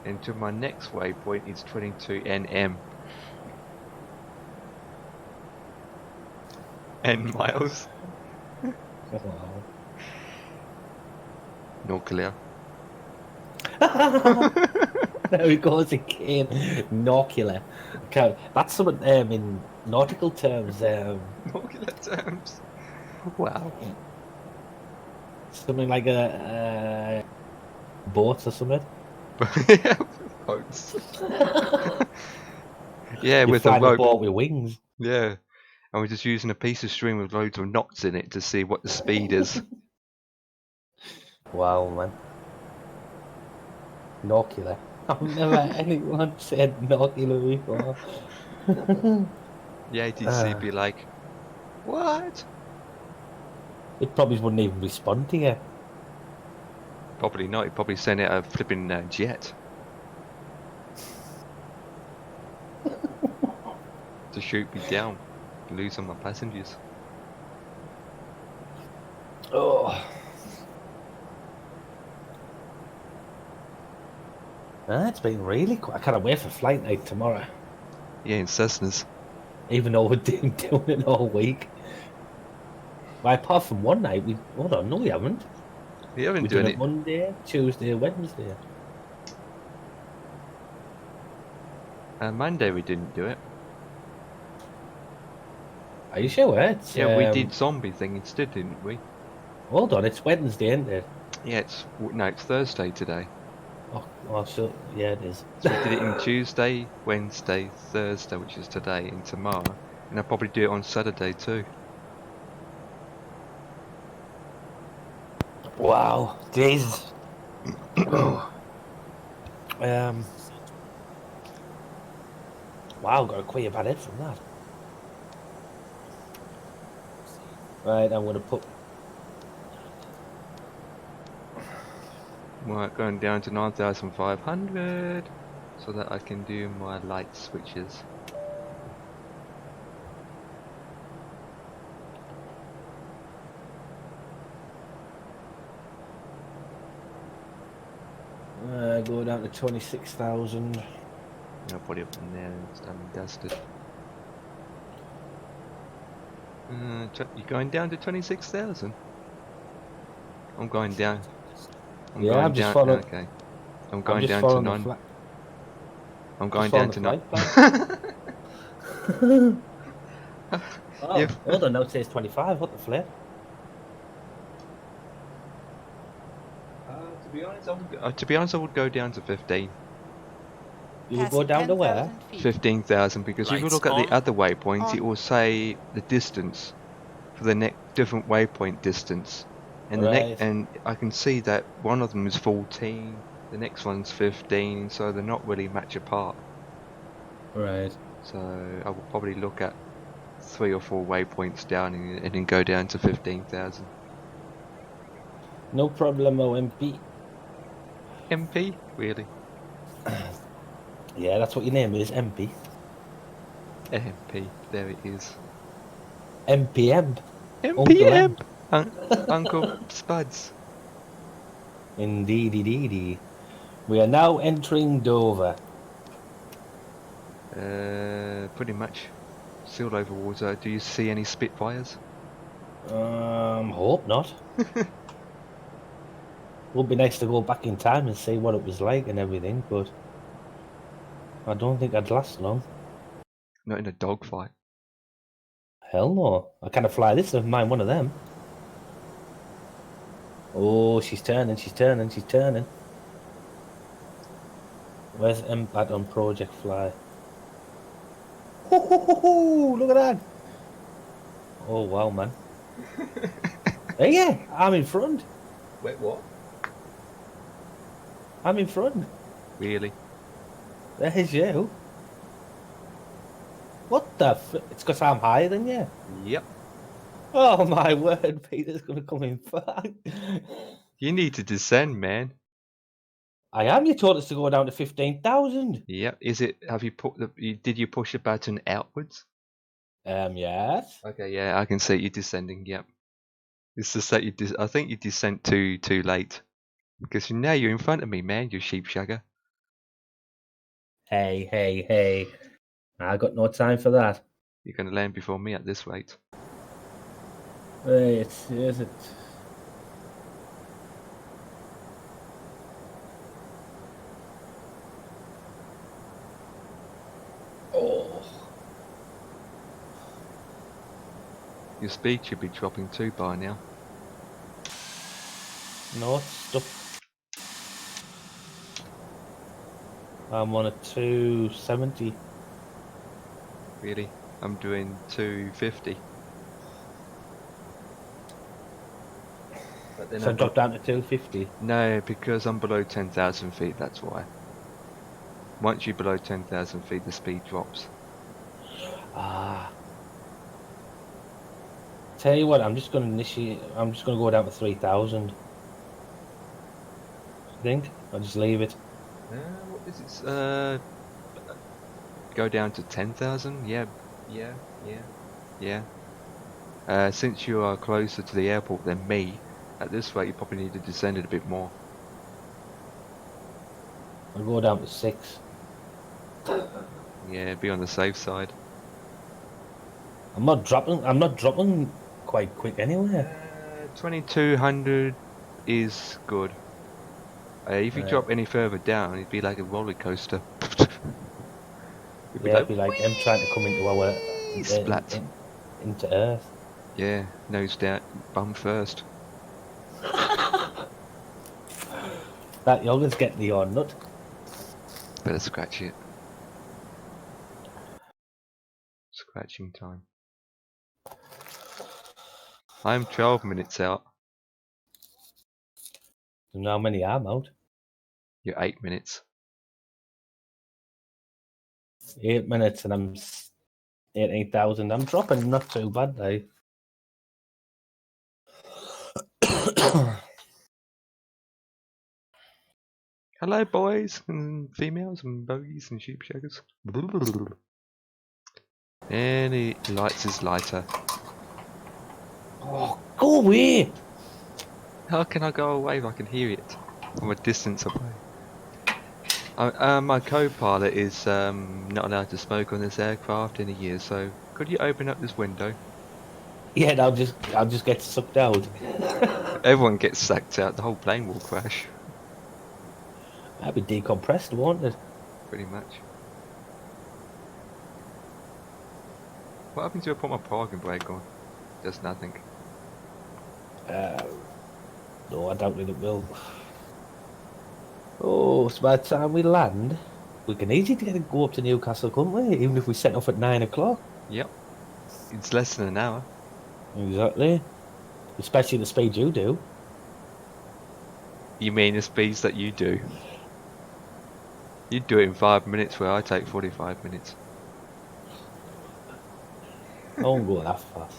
And to my next waypoint is 22 NM. N miles. Nuclear. There he goes again. Nocular. Okay, that's something in nautical terms. Nautical terms. Wow. Something like a boat or something. Boats. Yeah, you with a rope. Boat with wings. Yeah, and we're just using a piece of string with loads of knots in it to see what the speed is. Wow, man. Nocular. I've never heard anyone said nocular before. The ATC be like, what? It probably wouldn't even respond to you. Probably not. He'd probably send it a flipping jet. To shoot me down. Lose all my passengers. Oh. It's been really quick. I can't wait for flight night tomorrow. Yeah, in Cessnas. Even though we're doing it all week. Well, apart from one night, we haven't. We haven't We've done done it Monday, Tuesday, Wednesday. Monday we didn't do it. Are you sure? It's, yeah, we did zombie thing instead, didn't we? Hold on, it's Wednesday, isn't it? Yeah, it's Thursday today. Oh, so yeah, it is. So we did it in Tuesday, Wednesday, Thursday, which is today, and tomorrow, and I'll probably do it on Saturday too. Wow, Jesus. Wow, got a quite a bad head from that. Right, I'm gonna put. Right, going down to 9,500, so that I can do my light switches. Go down to 26,000. I'll put it in there and it's done and dusted. You're going down to 26,000? I'm going down. I'm just following. Okay. I'm going down to 9. I'm going down to 9. Oh, yeah. Hold on, now it says 25. What the flip? To be honest, I would go down to 15. You would go down to where? 15,000, because if you look at the other waypoints, it will say the distance for the different waypoint distance, and and I can see that one of them is 14, the next one's 15, so they're not really much apart. Right. So I will probably look at 3 or 4 waypoints down and then go down to 15,000. No problemo, MP. MP? Really? Yeah, that's what your name is, MP. MP, there it is. MPM. MPM! Uncle Spuds. Indeedy. We are now entering Dover. Pretty much. Still over water. Do you see any Spitfires? Hope not. Would be nice to go back in time and see what it was like and everything, but I don't think I'd last long. Not in a dogfight. Hell no. I can't fly this, never mind one of them. Oh, she's turning. Where's impact on Project Fly? Look at that! Oh wow, man. Hey, yeah, I'm in front. Wait, what? I'm in front. Really? There's you. What the f... It's because I'm higher than you? Yep. Oh my word, Peter's going to come in fast. You need to descend, man. I am. You told us to go down to 15,000. Yep. Is it... Have you put the... Did you push the button outwards? Yes. Okay, yeah, I can see you descending, yep. It's just that I think you descent too late. Because now you're in front of me, man, you sheep shagger. Hey. I got no time for that. You're going to land before me at this rate. Wait, is it? Oh. Your speed should be dropping too by now. No, it's stuck. I'm on a 270. Really? I'm doing 250. But then So drop down to 250? No, because I'm below 10,000 feet, that's why. Once you're below 10,000 feet, the speed drops. Ah. Tell you what, I'm just going to go down to 3,000. I think I'll just leave it. What is it? Go down to 10,000? Yeah. Since you are closer to the airport than me, at this rate you probably need to descend it a bit more. I'll go down to 6. Yeah, be on the safe side. I'm not dropping quite quick anyway. 2200 is good. If you drop any further down, it'd be like a roller coaster. Yeah, it'd be like them trying to come into our splat into Earth. Yeah, nose down, bum first. That young'un's getting the odd nut. Better scratch it. Scratching time. I'm 12 minutes out. And how many I'm out? You're 8 minutes. 8 minutes and I'm 18,000. I'm dropping not too bad though. Hello, boys and females and bogies and sheep shaggers. And he lights his lighter. Oh, go away! How can I go away if I can hear it from a distance away? My co-pilot is not allowed to smoke on this aircraft in a year, so could you open up this window? Yeah, I'll just get sucked out. Everyone gets sucked out. The whole plane will crash. That'd be decompressed, won't it? Pretty much. What happens if I put my parking brake on? Does nothing. No, I doubt it will. Oh, it's by the time we land, we can easily go up to Newcastle, couldn't we? Even if we set off at 9 o'clock. Yep. It's less than an hour. Exactly. Especially the speed you do. You mean the speeds that you do? You do it in 5 minutes where I take 45 minutes. I won't go that fast.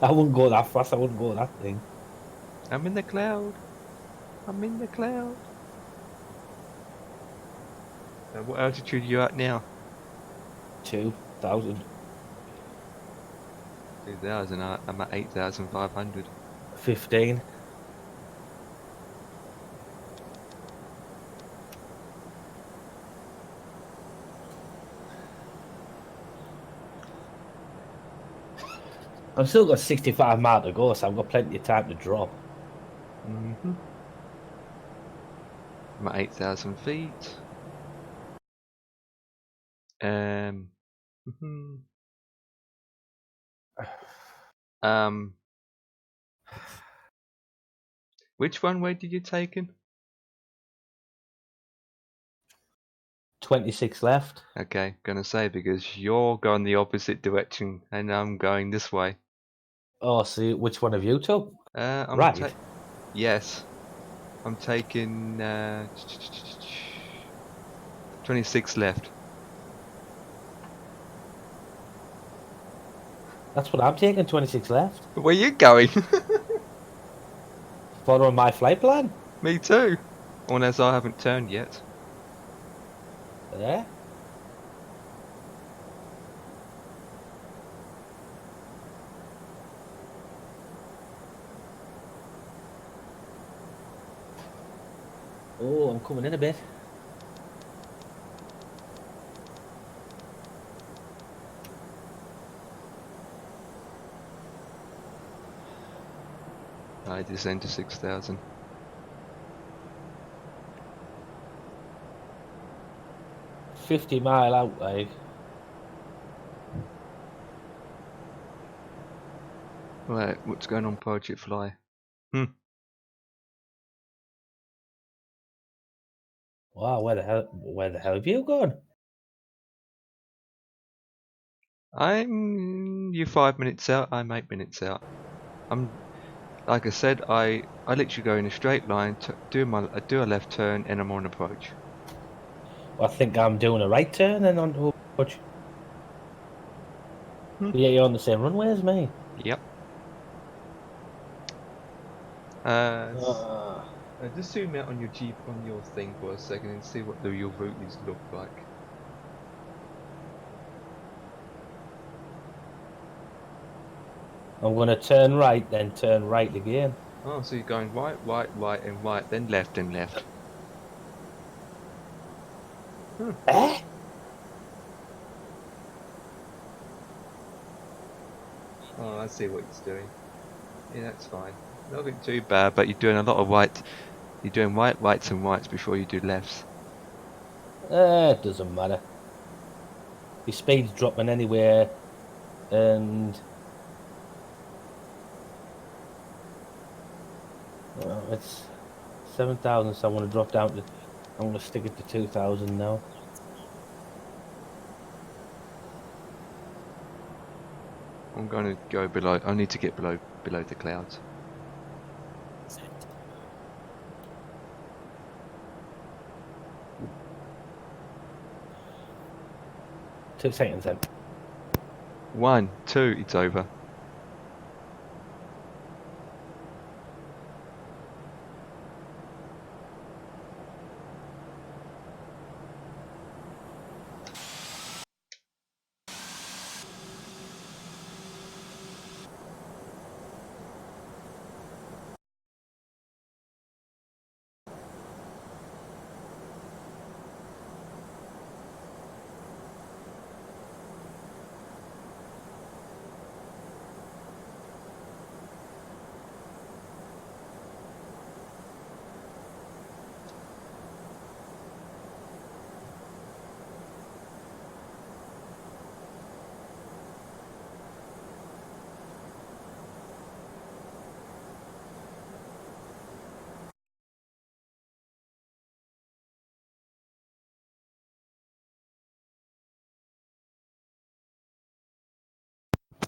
I wouldn't go that fast, I wouldn't go that thing. I'm in the cloud. I'm in the cloud. What altitude are you at now? 2,000. 2,000. I'm at 8,500. 15. I've still got 65 miles to go, so I've got plenty of time to drop. Mm-hmm. I'm at 8,000 feet. Which runway did you take in? 26 left. Okay, gonna say because you're going the opposite direction and I'm going this way. Oh, see, which one have you took? Right. Yes. I'm taking 26 left. That's what I'm taking, 26 left. Where are you going? Following my flight plan. Me too. Unless I haven't turned yet. Yeah. Oh, I'm coming in a bit. I descend to 6,000. $50 mile out, like. Right, what's going on, Project Fly? Wow, where the hell have you gone? You're 5 minutes out, I'm 8 minutes out. Like I said, I literally go in a straight line, do a left turn, and I'm on approach. Well, I think I'm doing a right turn and on approach. Yeah, you're on the same runway as me. Yep. Just zoom out on your Jeep on your thing for a second and see what your routes look like. I'm going to turn right, then turn right again. Oh, so you're going right, right, right, and right, then left and left. Eh? Oh, I see what it's doing. Yeah, that's fine. Nothing too bad, but you're doing a lot of right. You're doing right, rights, and rights before you do lefts. It doesn't matter. Your speed's dropping anywhere, and it's 7,000. So I'm going to drop down to. I'm going to stick it to 2,000 now. I'm going to go below. I need to get below the clouds. 2 seconds then. 1, 2, it's over.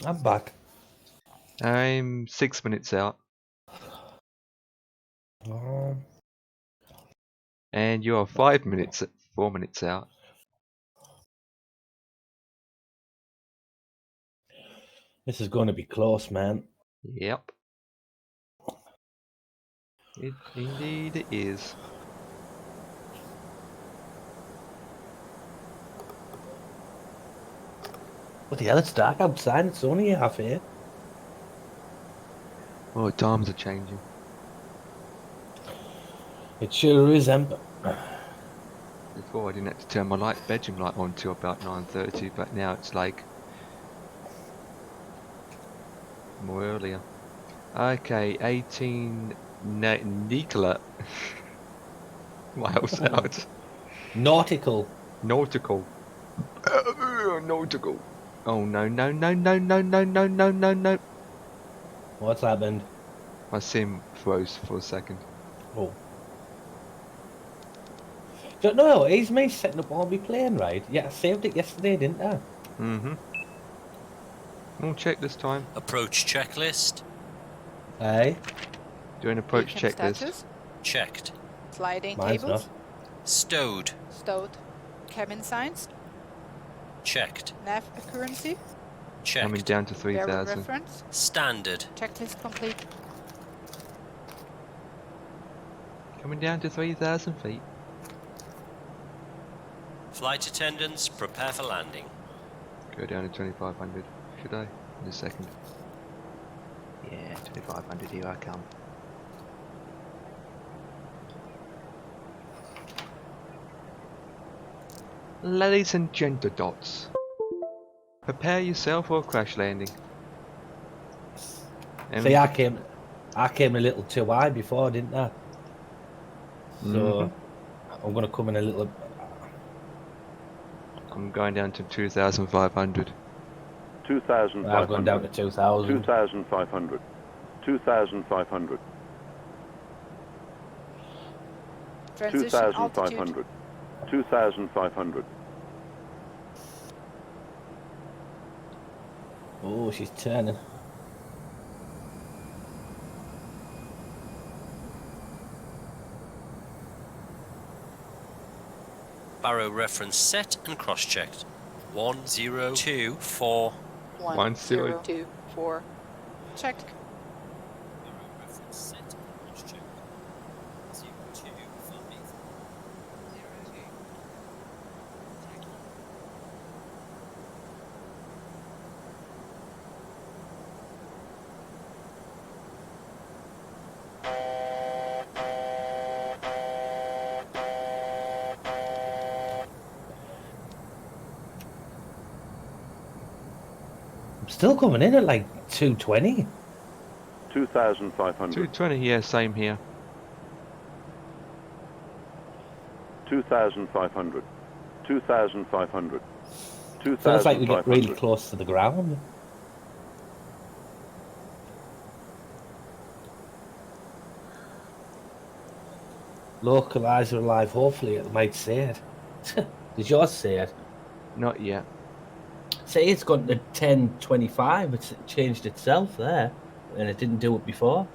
I'm back. I'm 6 minutes out. And you are 4 minutes out. This is going to be close, man. Yep. Indeed it is. What the hell, it's dark outside, it's only 8:30. Oh, times are changing. It sure is, Ember. Before I didn't have to turn my bedroom light on till about 9:30, but now it's like more earlier. Okay, 18 Nicola. Miles out. Nautical. Nautical. Nautical. Oh no no no no no no no no no no. What's happened? My sim froze for a second. Oh. Don't know, he's me setting up all my plane, right? Yeah, I saved it yesterday, didn't I? Mm-hmm. We'll check this time. Approach checklist. Aye. Do an approach Beacon checklist. status. Checked. Sliding Mine's cables. not. Stowed. Stowed. Cabin signs. Checked. Nav accuracy. Coming Checked. down to Bearer 3,000. reference. Standard. Checklist complete. Coming down to 3,000 feet. Flight attendants, prepare for landing. Go down to 2,500. Should I? In a second. Yeah, 2,500. Here I come. Ladies and gentledots, prepare yourself for a crash landing. See, I came a little too high before, didn't I? So I'm gonna come in a little. I'm going down to 2,500. 2,500. I'm going down to 2,000. 2,500. 2,500. Transition altitude. 2,500. 2,500. Oh, she's turning. Barrow reference set and cross-checked. 1024. 1024. Checked. Barrow reference set and cross-checked. 025. Still coming in at like 220. 2,500. 220, yeah, same here. 2,500. 2,500. Feels like we get really close to the ground. Localizer alive, hopefully it might say it. Did yours say it? Not yet. Say it's gone to 10:25, it's changed itself there, and it didn't do it before.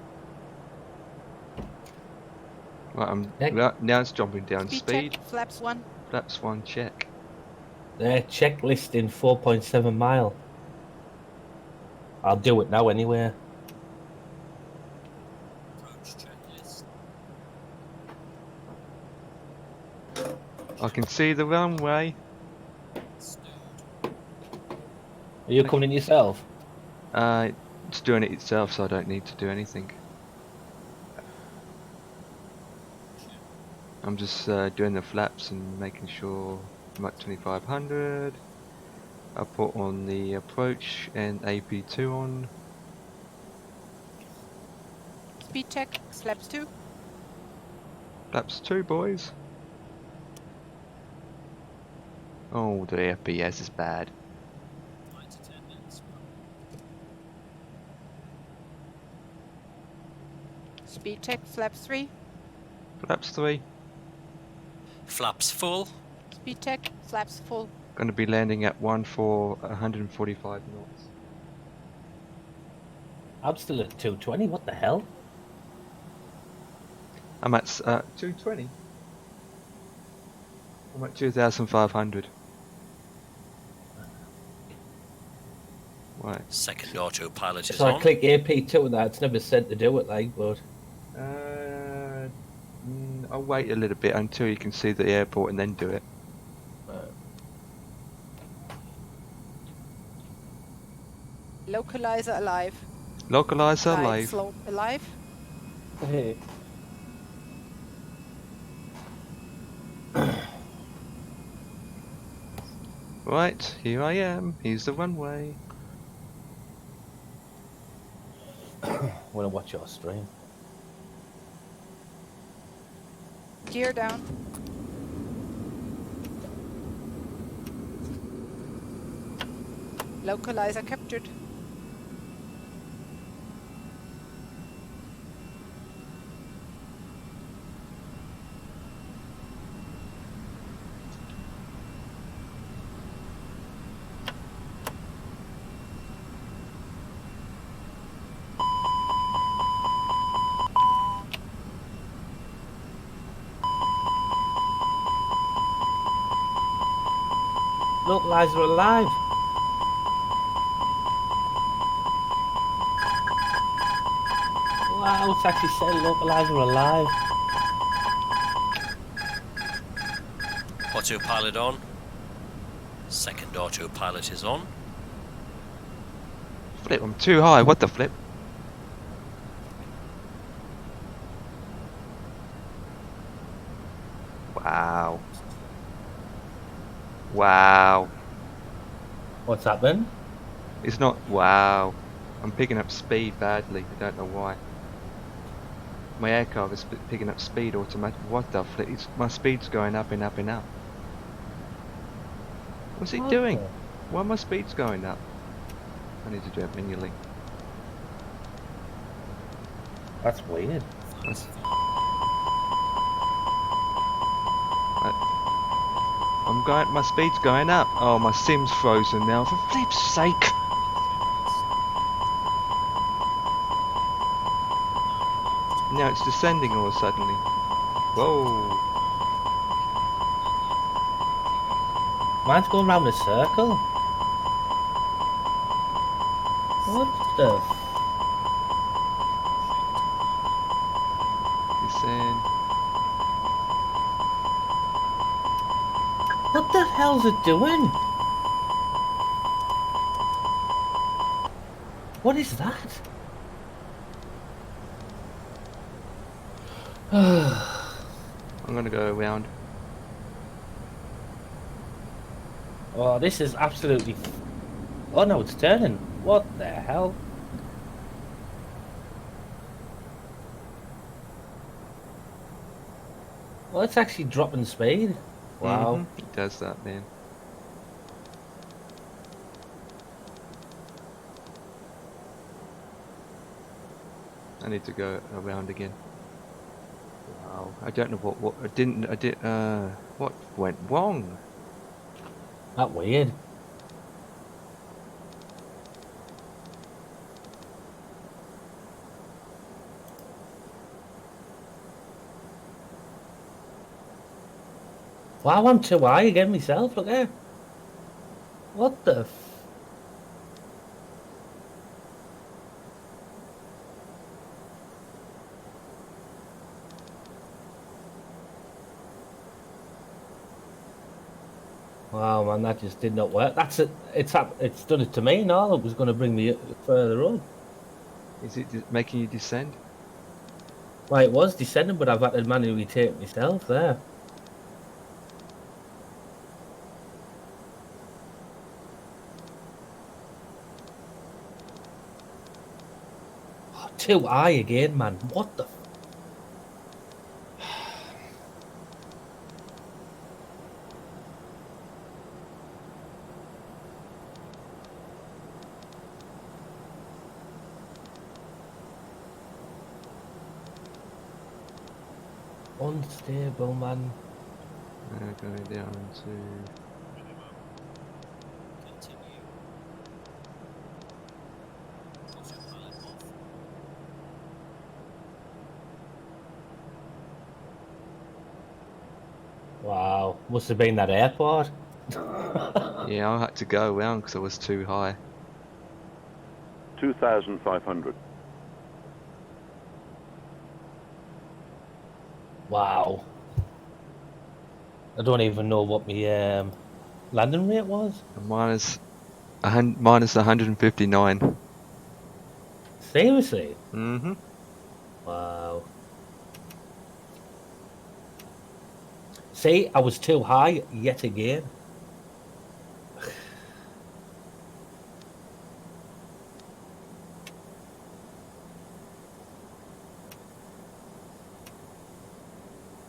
Right, now it's jumping down speed. Check, flaps 1. Flaps 1, check. There, checklist in 4.7 mile. I'll do it now anyway. I can see the runway. Are you coming in yourself? It's doing it itself, so I don't need to do anything. I'm just doing the flaps and making sure I'm at 2500. I put on the approach and AP2 on. Speed check, flaps 2. Flaps 2, boys. Oh, the FPS is bad. Speed check, flaps 3. Flaps 3. Flaps full. Speed check, flaps full. Going to be landing at 145 knots. I'm still at 220, what the hell? I'm at 220. I'm at 2,500. Right. Second autopilot is So on. I click AP2 and that, it's never said to do it, like, but... I'll wait a little bit until you can see the airport and then do it. Localizer alive. Localizer alive. Slope alive. Hey. Right, here I am. Here's the runway. Wanna watch your stream? Gear down. Localizer captured. Localizer alive! Wow, it's actually said localizer alive. Autopilot on. Second autopilot is on. Flip, I'm too high. What the flip? Wow. Wow. What's happened? It's not wow. I'm picking up speed badly. I don't know why. My aircraft is picking up speed automatically. What the flip? My speed's going up and up and up. What's it doing? Why are my speeds going up? I need to do it manually. That's weird. I'm going. My speed's going up. Oh, my sim's frozen now. For flip's sake! Now it's descending all suddenly. Whoa! Mine's going round a circle. What the? Descend. What the hell's it doing? What is that? I'm gonna go around. Oh, this is absolutely... Oh no, it's turning. What the hell? Well, it's actually dropping speed. Wow. It does that, man. I need to go around again. Wow, I don't know what what went wrong? That weird. Wow, I'm too high again myself, look there. What the Wow, man, that just did not work. That's it. It's done it to me now. It was going to bring me further up. Is it making you descend? Well, it was descending, but I've had to manually take myself there. Oh, too high again, man. What the? Unstable, man. Going down to... Wow, must have been that airport. Yeah, I had to go around because I was too high. 2,500. Wow. I don't even know what my landing rate was. Minus 159. Seriously? Mm-hmm. Wow. See, I was too high yet again.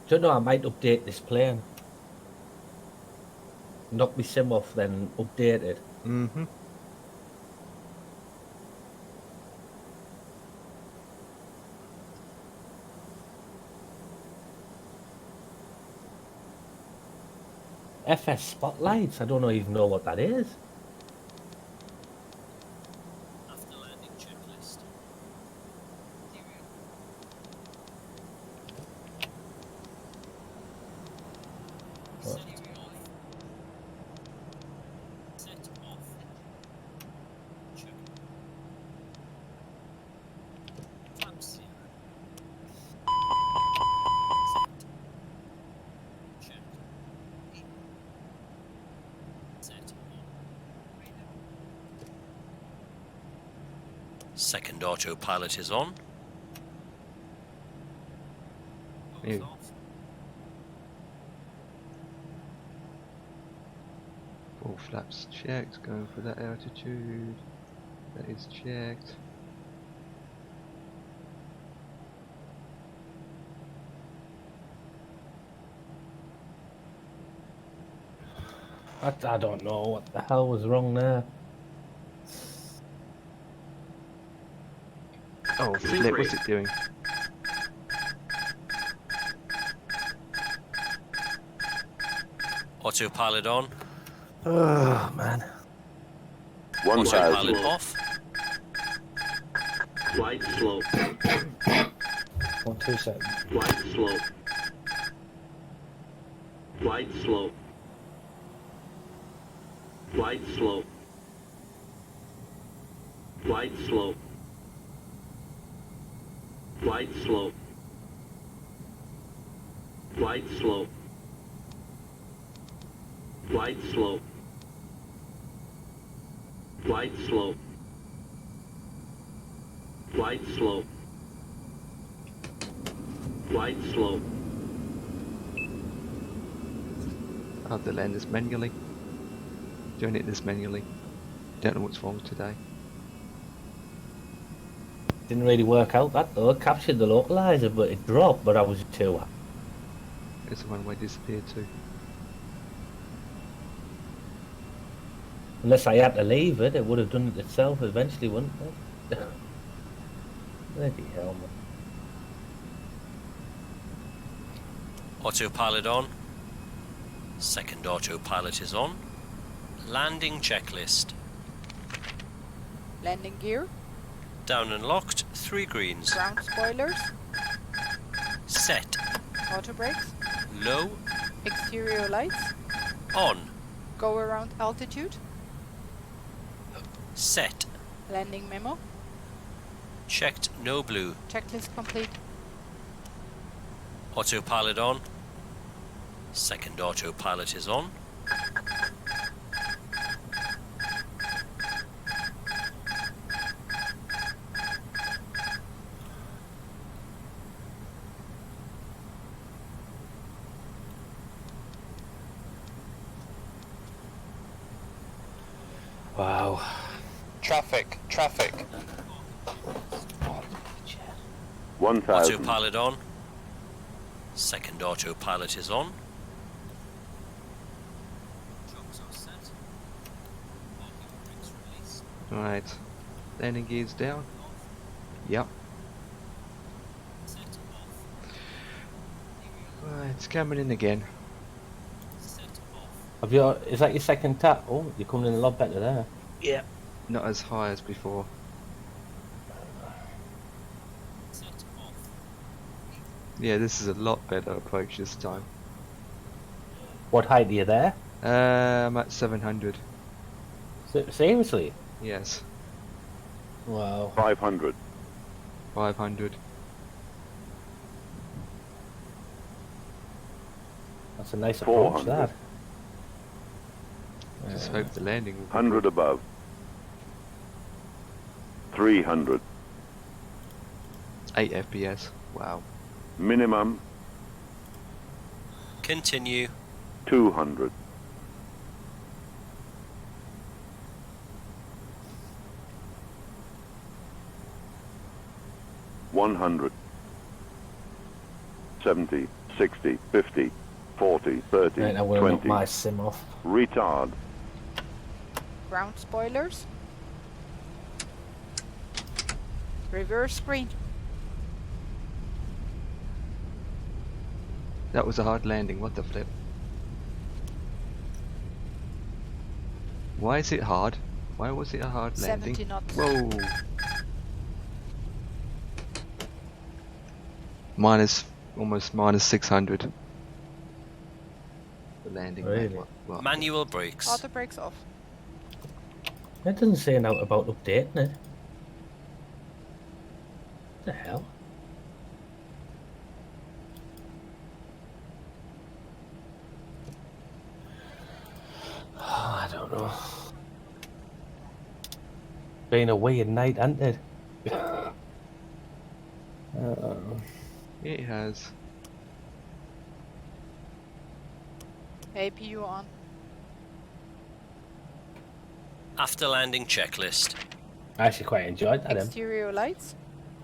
Don't know, I might update this plane. Knock my sim off, then update it. Mm-hmm. FS Spotlights, I don't even know what that is. After landing checklist. What? Set off. Check. Flaps 0. Set. Check. Set on. Second autopilot is on. Both Yeah. off. All flaps checked, going for that altitude. That is checked. I don't know what the hell was wrong there. Oh flip, what's it doing? Autopilot on. Oh, man. 1,000. Autopilot off. Flight slow. 1, 2 seconds. Flight slow. Flight slow. Flight slow. Flight slow. Flight slow. Flight slow. Flight slow. Flight slow. Flight slow. Flight slow. I have to land this manually. Doing it this manually. Don't know what's wrong today. Didn't really work out that though. I captured the localizer, but it dropped, but I was too high. There's the one way disappeared too. Unless I had to leave it, it would have done it itself eventually, wouldn't it? Bloody hell, man. Autopilot on. Second autopilot is on. Landing checklist. Landing gear. Down and locked, 3 greens. Ground spoilers. Set. Auto brakes. Low. Exterior lights. On. Go around altitude. Set. Landing memo. Checked, no blue. Checklist complete. Autopilot on. Second autopilot is on. Wow. Traffic. 1,000. Autopilot on. Second autopilot is on. Right. Landing gears down. Yep. Right, it's coming in again. Is that your second tap? Oh, you're coming in a lot better there. Yeah. Not as high as before. Yeah, this is a lot better approach this time. What height are you there? I'm at 700. Seriously? Yes. Wow. 500. 500. That's a nice approach, 400. that. Just hope the landing will be 100 good. above. 300. 8 FPS. Wow. Minimum Continue. 200. $100. 70, 60, 50, 40, 30, Right, now we're knock 20. my sim off. Retard. Ground spoilers. Reverse screen. That was a hard landing. What the flip? Why is it hard? Why was it a hard landing? 70 knots. Whoa. Almost minus 600. The landing. Really? What? Manual brakes. Auto brakes off. That doesn't say anything about updating it. What the hell? I don't know. Been a weird night, hasn't it? It has. APU on. After landing checklist. I actually quite enjoyed that. Exterior lights.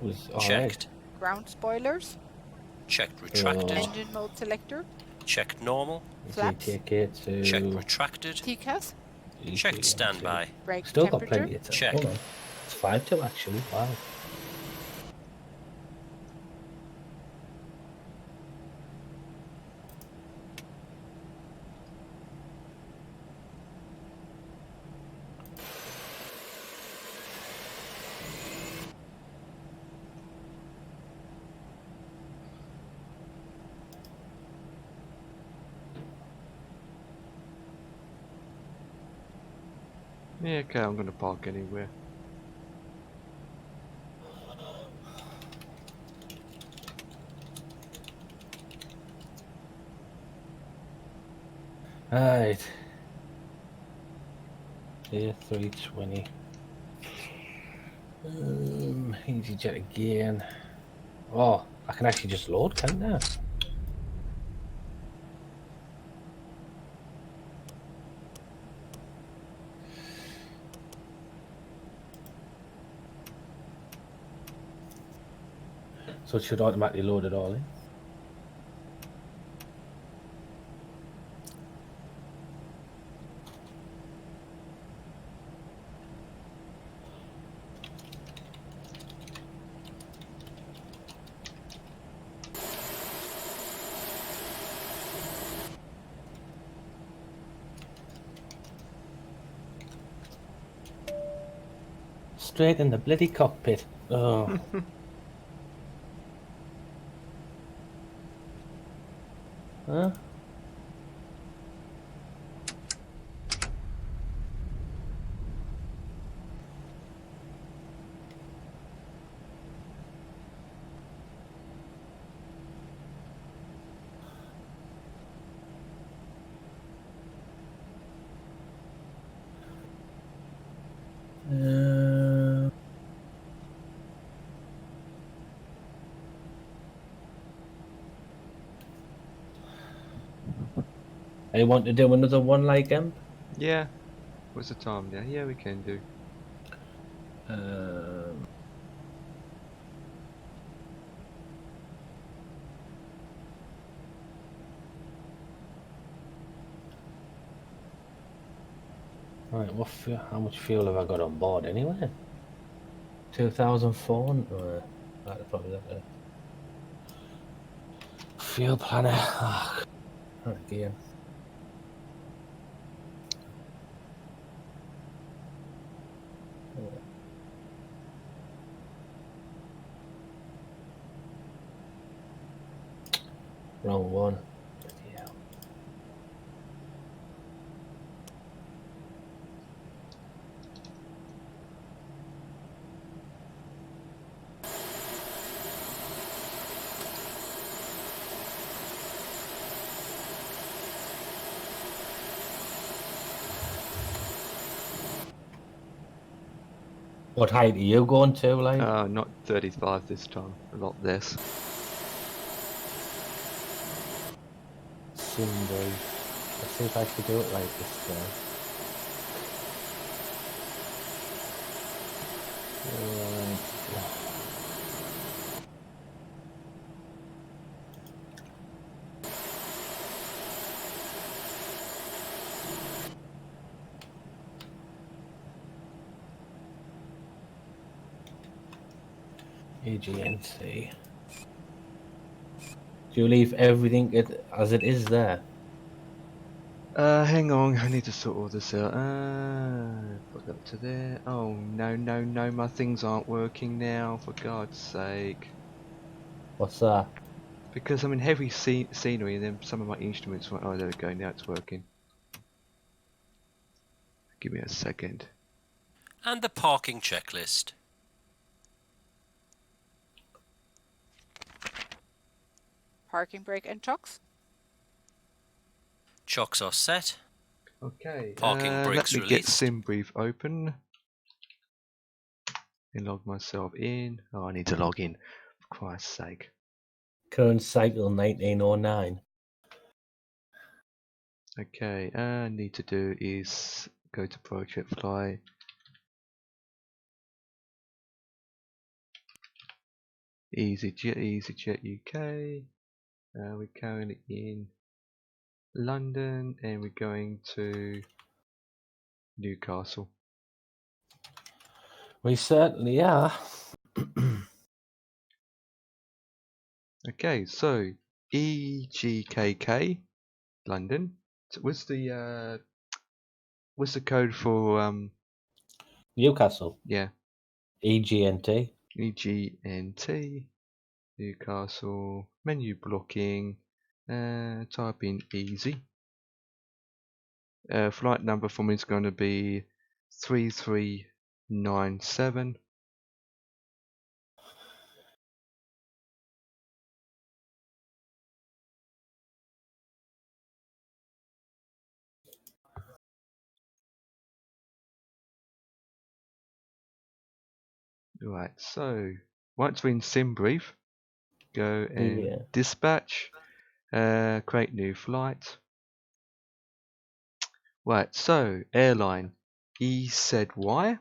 It was all right. Checked. Ground spoilers. Checked retracted. Engine mode selector. Checked normal. If Flaps. you take it to Checked retracted. TCAS. Checked standby. Brake Still got temperature. plenty of time. Check. Hold on. It's 5-2 actually. Wow. Yeah, okay, I'm gonna park anywhere. Alright. A320. EasyJet again. Oh, I can actually just load, can't I? So it should automatically load it all in. straight in the bloody cockpit. Oh. Huh? I want to do another one like him. Yeah. What's the time now? Yeah, we can do. Right, how much fuel have I got on board anyway? 2004. That's probably that. Fuel planner. Oh, again. Wrong one. Yeah. What height are you going to, like? Not 35 this time. A lot less. Cindy. Let's see if I can do it like this time. AGNC. Do you leave everything as it is there? Hang on, I need to sort all this out. Put that to there. Oh, no, my things aren't working now, for God's sake. What's that? Because I'm in heavy scenery and then some of my instruments went, oh, there we go, now it's working. Give me a second. And the parking checklist. Parking brake and chocks. Chocks are set. Okay, Parking brakes let me get released. SimBrief open. And log myself in. Oh, I need to log in, for Christ's sake. Current cycle 1909. Okay, I need to do is go to Project Fly. EasyJet UK. We're currently in London and we're going to Newcastle. We certainly are. Okay, so EGKK London. So what's the code for Newcastle. Yeah. EGNT. EGNT. Newcastle. Menu blocking. Type in easy. Flight number for me is going to be 3397. Right, so once we're in SimBrief, go and dispatch, create new flight. Right, so airline EZY,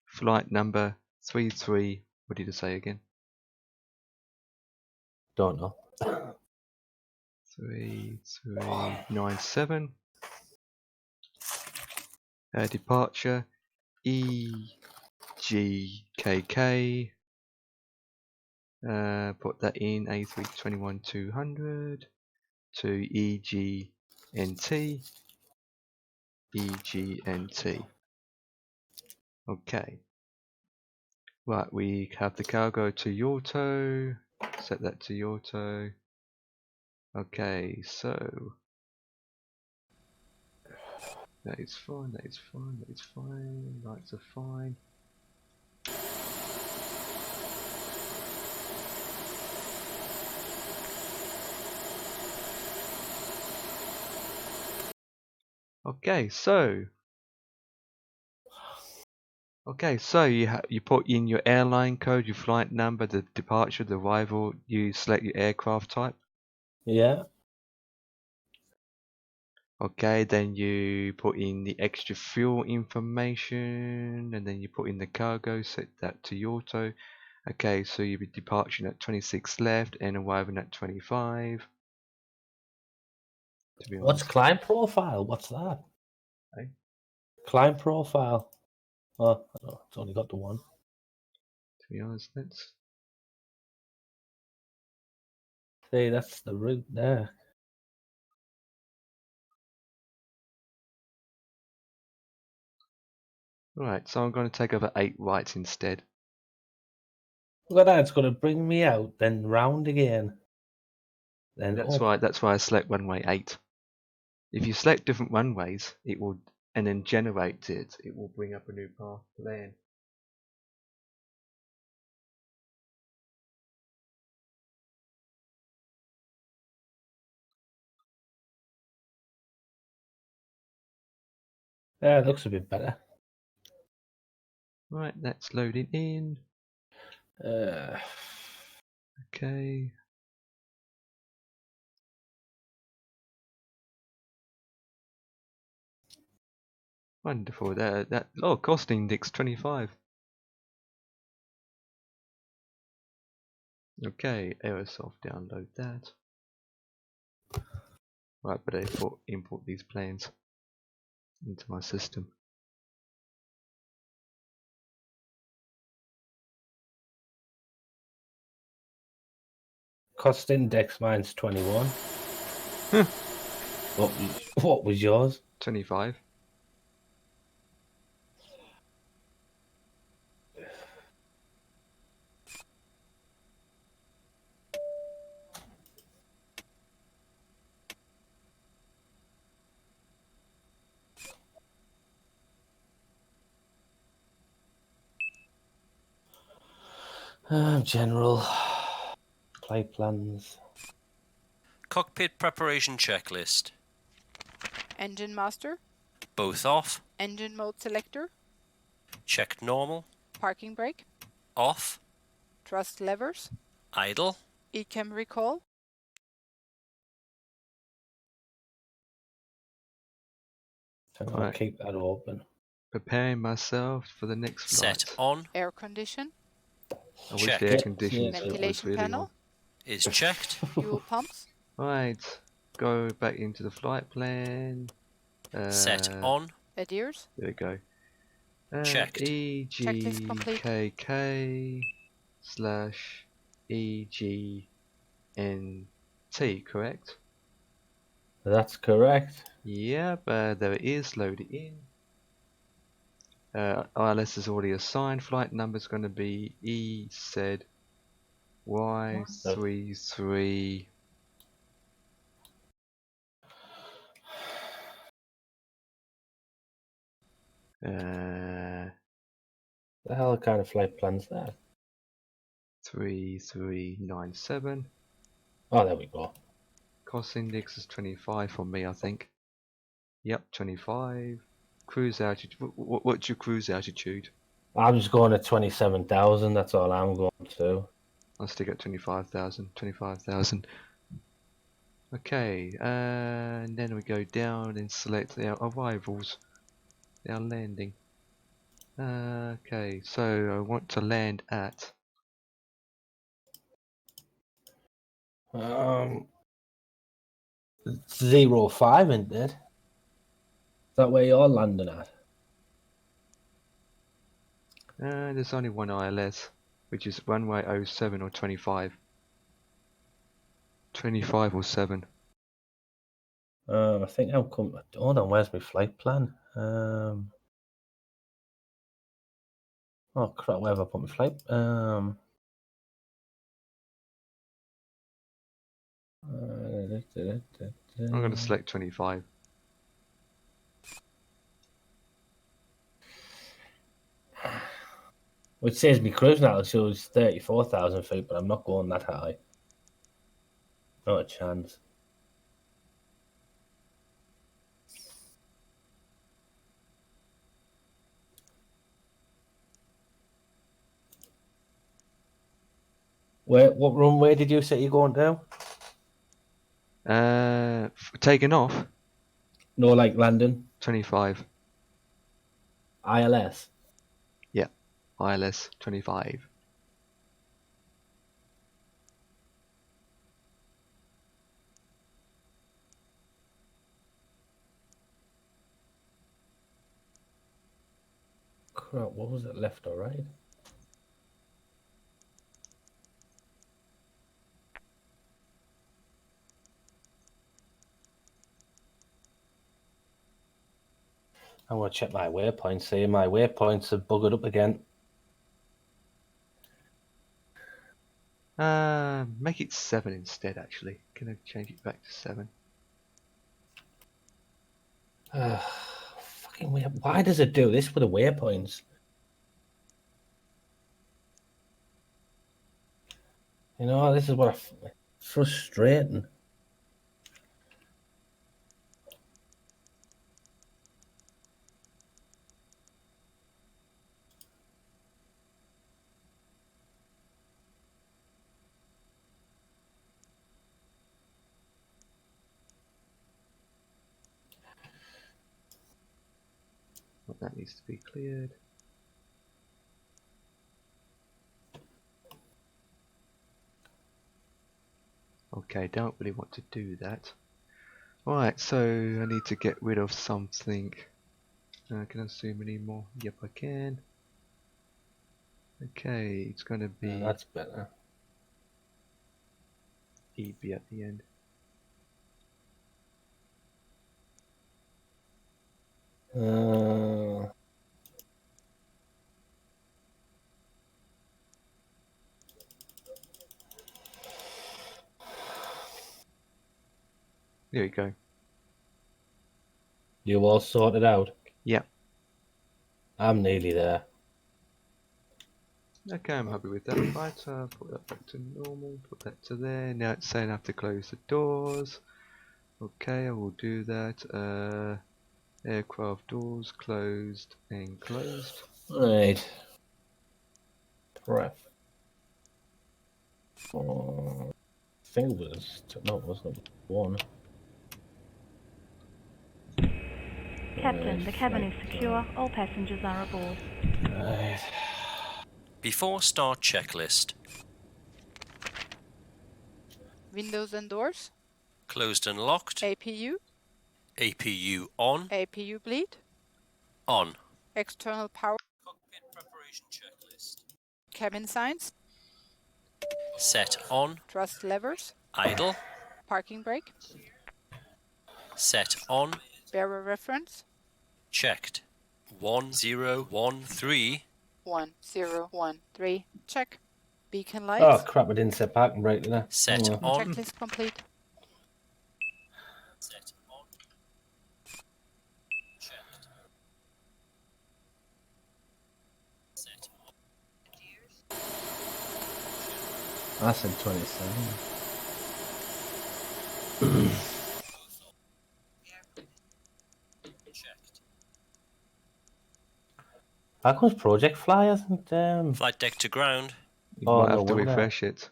flight number 33. What did it say again? Don't know. 3397. Departure EGKK. Put that in A321-200 to EGNT. EGNT. Okay. Right, we have the cargo to auto. Set that to auto. Okay, so that is fine, that is fine, that is fine. Lights are fine. Okay, so you put in your airline code, your flight number, the departure, the arrival. You select your aircraft type. Yeah. Okay, then you put in the extra fuel information, and then you put in the cargo. Set that to auto. Okay, so you'll be departing at 26 left and arriving at 25. To be What's honest. climb profile? What's that? Hey? Climb profile. Oh, no, it's only got the one. To be honest, let's see. That's the route there. Right, so I'm going to take over 8 rights instead. Look at that, it's going to bring me out, then round again. Then that's up. why I select runway 8. If you select different runways, it will, and then generate it, it will bring up a new path to land. Yeah, it looks a bit better. Right, that's loading in. Okay. Wonderful. Oh, cost index 25. Okay, Aerosoft, download that. Right, but I import these planes into my system. Cost index mine's 21. What was yours? 25. General. Flight plans. Cockpit preparation checklist. Engine master. Both off. Engine mode selector. Checked normal. Parking brake. Off. Thrust levers. Idle. ECAM recall. I'll Right. keep that open. Preparing myself for the next flight. Set on. Air condition. I wish the air conditioning was Ventilation really panel. on. Is checked. Fuel pumps. Right, go back into the flight plan. Set on. Adheres. There we go. Checked. Checklist complete. EGKK/EGNT, correct? That's correct. Yep, there it is, load it in. ILS is already assigned. Flight number is going to be EZY33. The hell kind of flight plan's that? 3397. Oh, there we go. Cost index is 25 for me, I think. Yep, 25. Cruise altitude. What's your cruise altitude? I'm just going at 27,000. That's all I'm going to. I'll stick at 25,000. 25,000. Okay, and then we go down and select our arrivals. Our landing. Okay, so I want to land at 05, isn't it? Is that where you're landing at? there's only one ILS, which is runway 07 or 25. 25 or 7. I think I'm coming. Hold on, where's my flight plan? Oh crap! Where have I put my flight? I'm going to select 25. Well, it says me cruising altitude is 34,000 feet, but I'm not going that high. Not a chance. What runway did you say you're going to? Taking off? No, like landing. 25. ILS. Yeah, ILS 25. Crap, what was it, left or right? I want to check my waypoints. See, my waypoints have buggered up again. Make it 7 instead, actually. Can I change it back to 7? Fucking weird. Why does it do this with the waypoints? You know, this is what frustrating. Well, that needs to be cleared. Okay, don't really want to do that. Alright, so I need to get rid of something. Can I zoom anymore? Yep, I can. Okay, it's going to be That's better. EB at the end. There we go. You all sorted out? Yep. I'm nearly there. Okay, I'm happy with that. Right, put that back to normal, put that to there. Now it's saying I have to close the doors. Okay, I will do that. Aircraft doors closed and closed. Right. Prep. I think it was, no, it wasn't 1. Captain, the cabin is secure. All passengers are aboard. Right. Before start checklist. Windows and doors. Closed and locked. APU. APU on. APU bleed. On. External power. Cockpit preparation checklist. Cabin signs. Set on. Thrust levers. Idle. Parking brake. Set on. Bearer reference. Checked. 1013. 1013. Check. Beacon lights. Oh crap, I didn't set parking brake, did I? Set on. Checklist complete. Set on. Checked. Set on. I said 27. Checked. How comes Project Fly hasn't Flight deck to ground. You Oh, might no have to wonder. refresh it.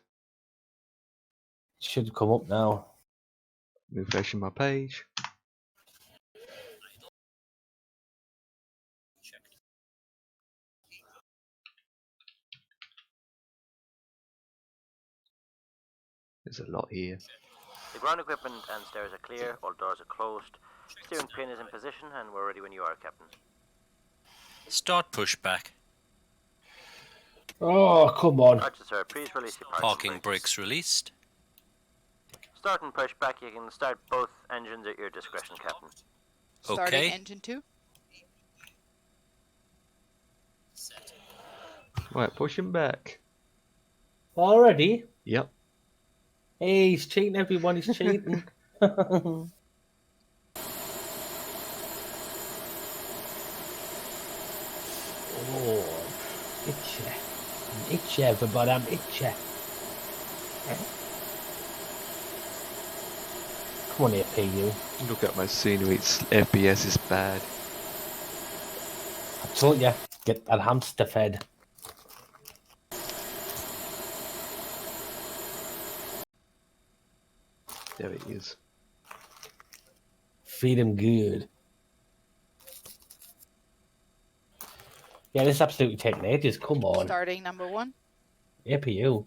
should come up now? Refreshing my page. There's a lot here. The ground equipment and stairs are clear, all doors are closed. Steering pin is in position and we're ready when you are, Captain. Start pushback. Oh, come on. Roger, sir. Please release your Parking brakes released. Start and push back. You can start both engines at your discretion, Captain. Starting Okay. engine 2. Right, push him back. Already? Yep. Hey, he's cheating, everyone. He's cheating. Oh, itchy. I'm itchy, everybody. I'm itchy. Come on here, PU. Look at my scenery. Its FPS is bad. I told you, get that hamster fed. There it is. Feed him good. Yeah, this is absolutely taking ages. Come on. Starting number 1. APU.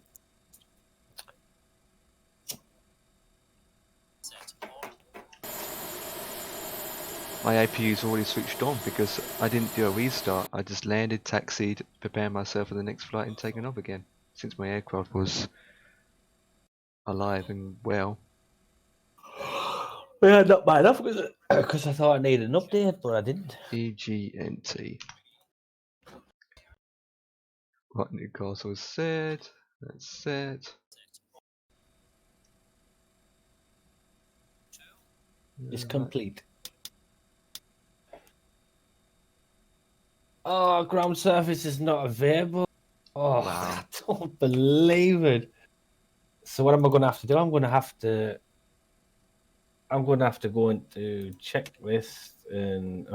My APU's already switched on because I didn't do a restart. I just landed, taxied, prepared myself for the next flight and taken off again. Since my aircraft was alive and well. Yeah, not bad enough because I thought I needed an update, but I didn't. EGNT. Right, Newcastle is set. That's set. It's complete. Oh, ground surface is not available. Oh, wow. I don't believe it. So what am I going to have to do? I'm going to have to go into checklist and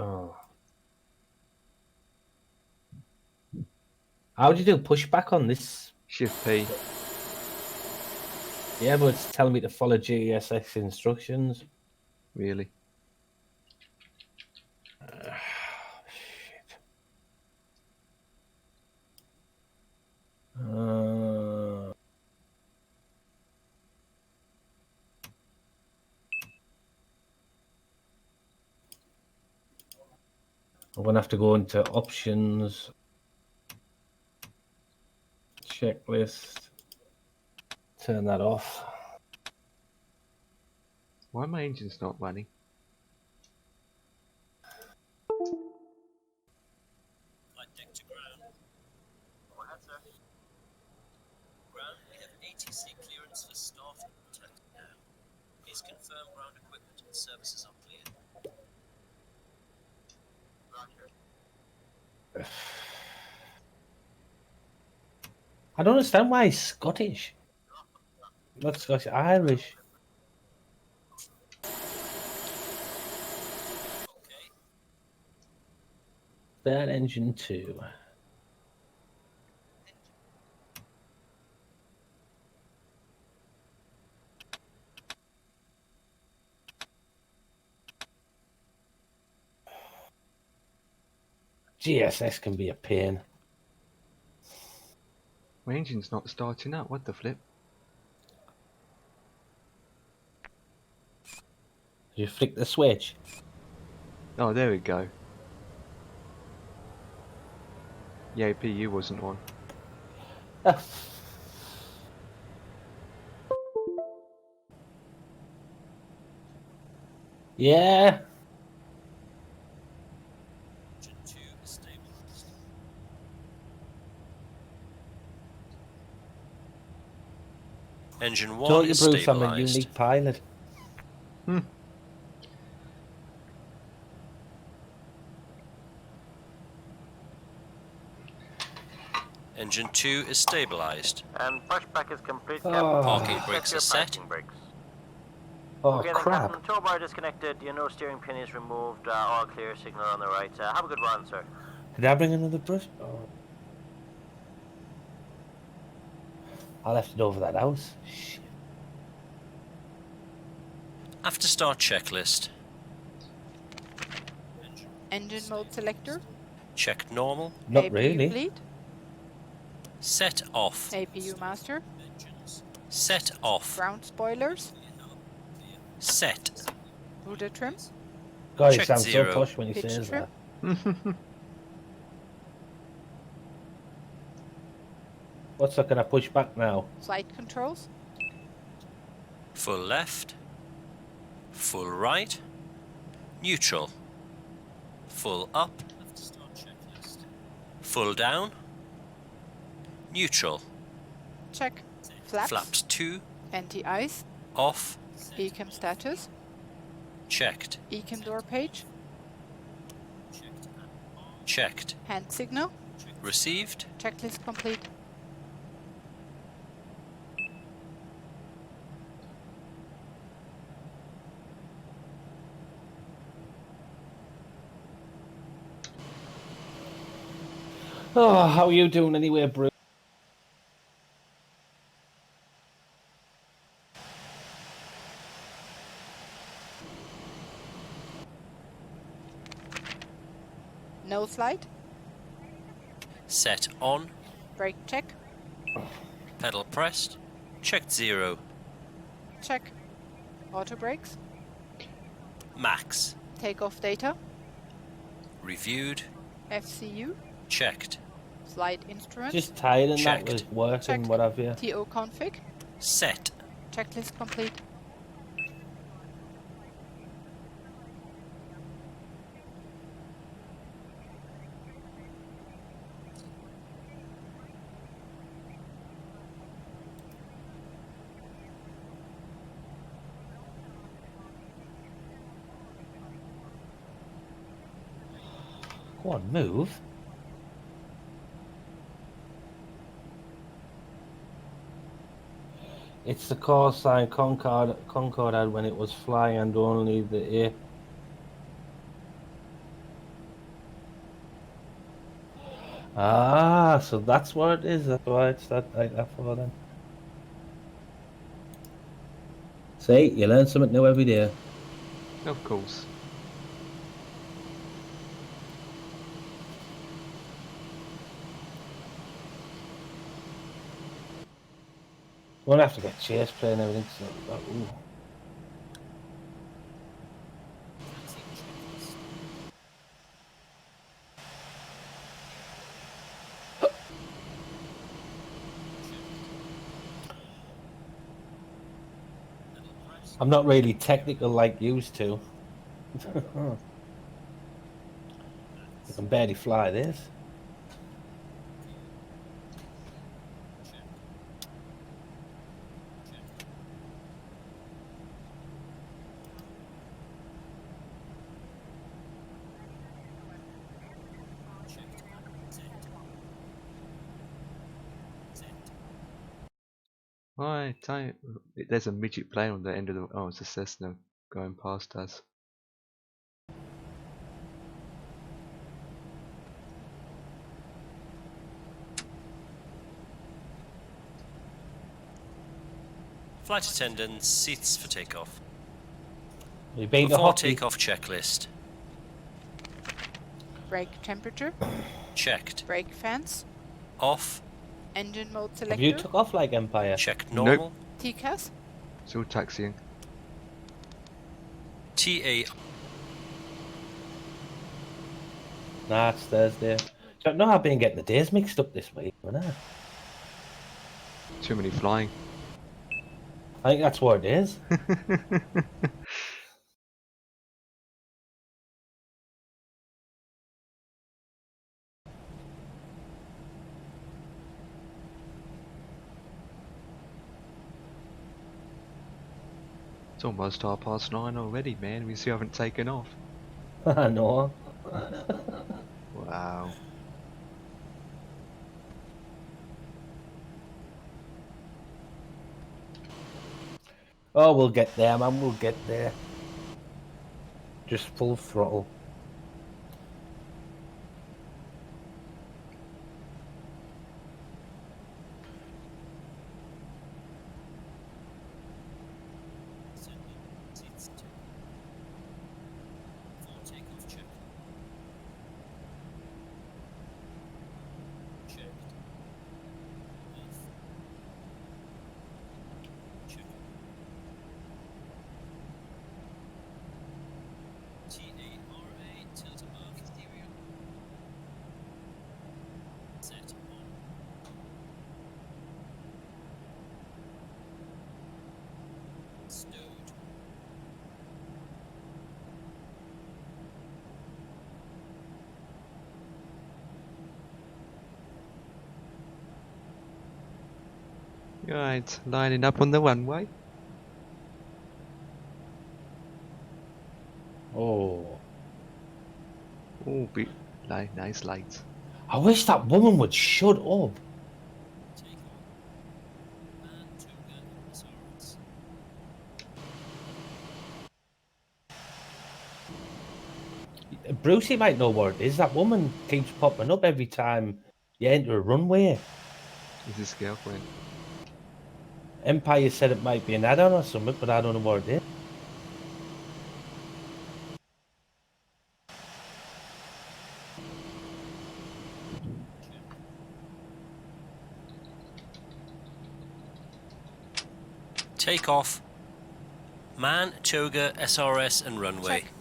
how do you do pushback on this? Shift P. Yeah, but it's telling me to follow GSX instructions. Really? Shit. I'm going to have to go into options, checklist, turn that off. Why are my engines not running? Flight deck to ground. Go ahead, sir. Ground, we have ATC clearance for start and taxi now. Please confirm ground equipment and services are clear. Roger. I don't understand why he's Scottish. Not Scottish, Irish. Okay. That engine 2. GSX can be a pain. My engine's not starting up. What the flip? You flick the switch. Oh, there we go. Yeah, APU wasn't on. Yeah. Engine 2 is stabilized. Engine 1 Don't you, is Bruce? I'm a stabilized. unique pilot. Engine 2 is stabilized. And pushback is complete. Oh. Parking brakes are set. Parking brakes. Oh, Okay, crap. then, Captain, tow bar disconnected. You know steering pin is removed. All clear. Signal on the right. Have a good run, sir. Did I bring another brush? Oh. I left it over that house. Shit. After start checklist. Engine mode selector. Check normal. Not APU really. fleet. Set off. APU master. Set off. Ground spoilers. Set. Rudder trim. God, he Check sounds 0. so posh when he Pitch says trim. that. What's that going to push back now? Flight controls. Full left. Full right. Neutral. Full up. Full down. Neutral. Check. Flaps. Flapped 2. Anti-ice. Off. Ecam status. Checked. Ecam door page. Checked. Hand signal. Received. Checklist complete. Oh, how are you doing anyway, Bruce? No slide. Set on. Brake check. Pedal pressed. Checked 0. Check. Auto brakes. Max. Takeoff data. Reviewed. FCU. Checked. Flight instrument. Just tired and Checked. that was working, Checked. what have you? TO config. Set. Checklist complete. Go on, move. It's the call sign Concorde had when it was flying and only the air. Ah, so that's what it is. That's why it's that like that for then. See, you learn something new every day. Of course. We'll have to get chase play and everything. So, ooh. I'm not really technical like used to. I can barely fly this. Right, there's a midget plane on the end of the. Oh, it's a Cessna going past us. Flight attendants, seats for takeoff. We beat the Before hockey. takeoff checklist. Brake temperature. Checked. Brake fans. Off. Engine mode Have selector. you took off like Empire? Checked normal. TCAS. Still taxiing. TA. Nah, it's Thursday. Don't know, I've been getting the days mixed up this week, haven't I? Too many flying. I think that's what it is. It's almost 9:30 already, man. We still haven't taken off. I know. Wow. Oh, we'll get there, man. We'll get there. Just full throttle. Right, lining up on the runway. Oh. Oh, nice lights. I wish that woman would shut up. Brucey might know what it is. That woman keeps popping up every time you enter a runway. Is his girlfriend? Empire said it might be an add-on or something, but I don't know what it is. Takeoff. Man, Toga, SRS and runway. Check.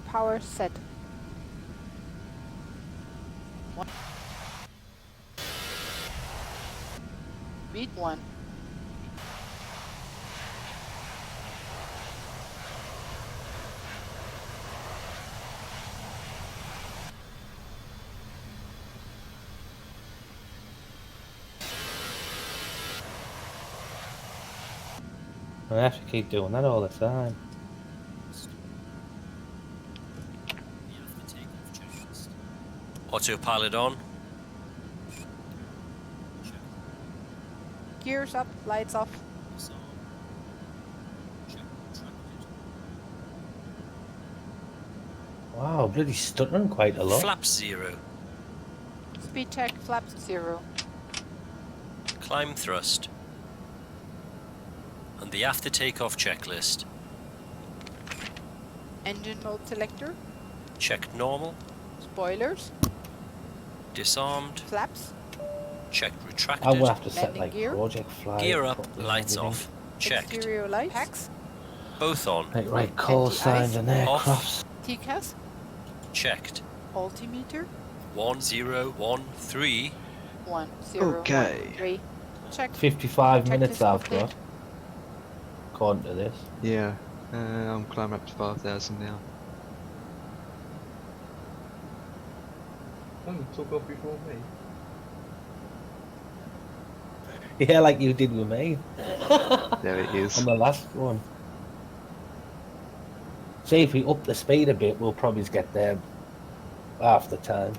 Power set. Beat 1. I have to keep doing that all the time. Autopilot on. Gears up, lights off. Wow, bloody stuttering quite a lot. Flaps 0. Speed check, flaps 0. Climb thrust. And the after takeoff checklist. Engine mode selector. Checked normal. Spoilers. Disarmed. Flaps. Checked I retracted. will have to set Landing like gear. project fly. Gear up, lights off. Checked. Exterior lights. Packs. Both on. Right, call signs and Off. aircrafts. TCAS. Checked. Altimeter. 1013. 1, 0, Okay. 1, 3. Check. 55 minutes Checklist I've got. complete. According to this. Yeah, I'm climbing up to 5,000 now. Oh, you took off before me. Yeah, like you did with me. There it is. On the last one. See, if we up the speed a bit, we'll probably get there half the time.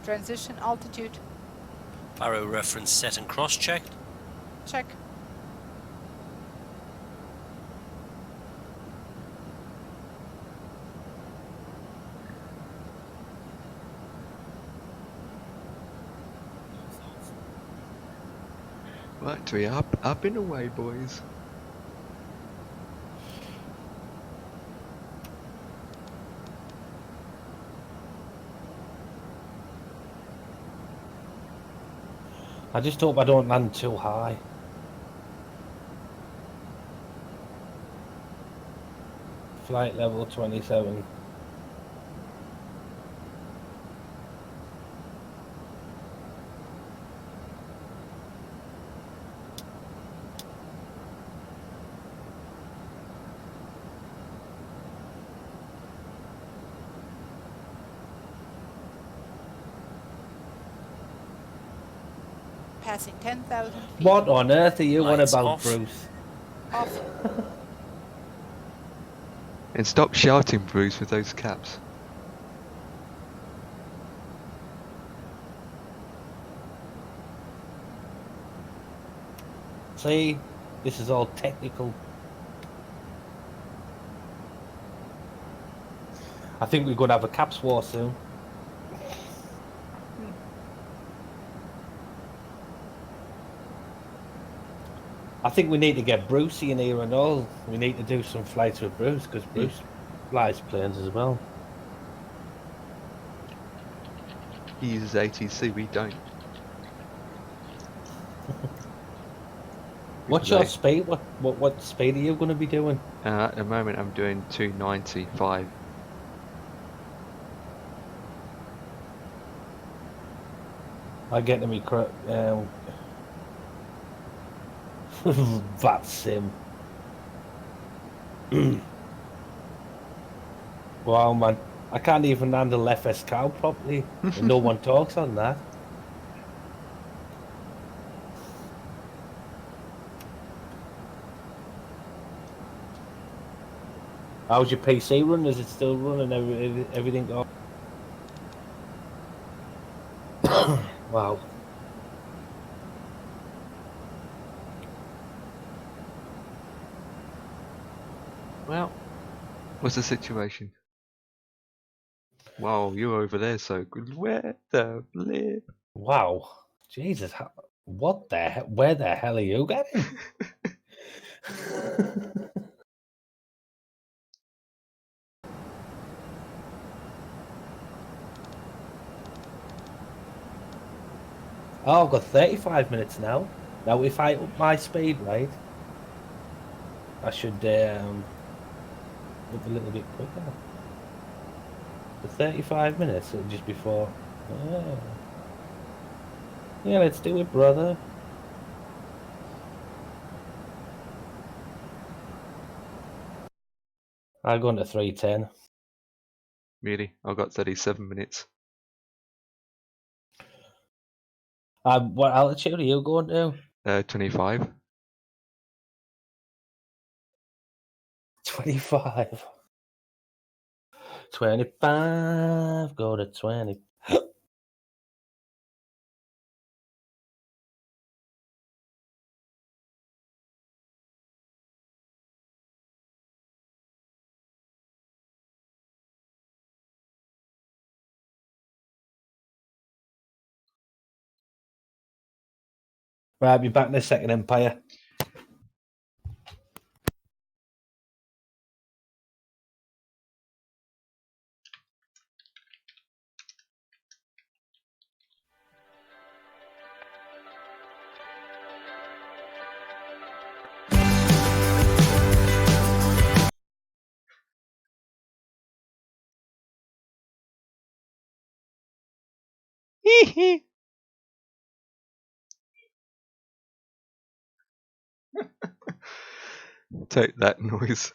Transition altitude. Baro reference set and cross checked. Check. Right, we up and away, boys. I just hope I don't land too high. Flight level 27. Passing 10,000 feet. What on earth are you on Lights about, off. Bruce? Off. And stop shouting, Bruce, with those caps. See, this is all technical. I think we're going to have a caps war soon. I think we need to get Brucey in here and all. We need to do some flights with Bruce because Bruce flies planes as well. He uses ATC, we don't. What's your speed? What speed are you going to be doing? At the moment, I'm doing 295. I get to me that sim. Wow, man. I can't even handle FSX properly. And no one talks on that. How's your PC run? Is it still running? Everything? Wow. Well, what's the situation? Wow, you're over there so good. Where the flip? Wow. Jesus. What the hell? Where the hell are you getting? Oh, I've got 35 minutes now. Now, if I up my speed, right, I should up a little bit quicker. For 35 minutes, just before. Yeah, let's do it, brother. I'll go into 310. Really? I've got 37 minutes. What altitude are you going to? 25. 25. 25. Go to 20. Right, I'll be back in a second, Empire. Take that noise.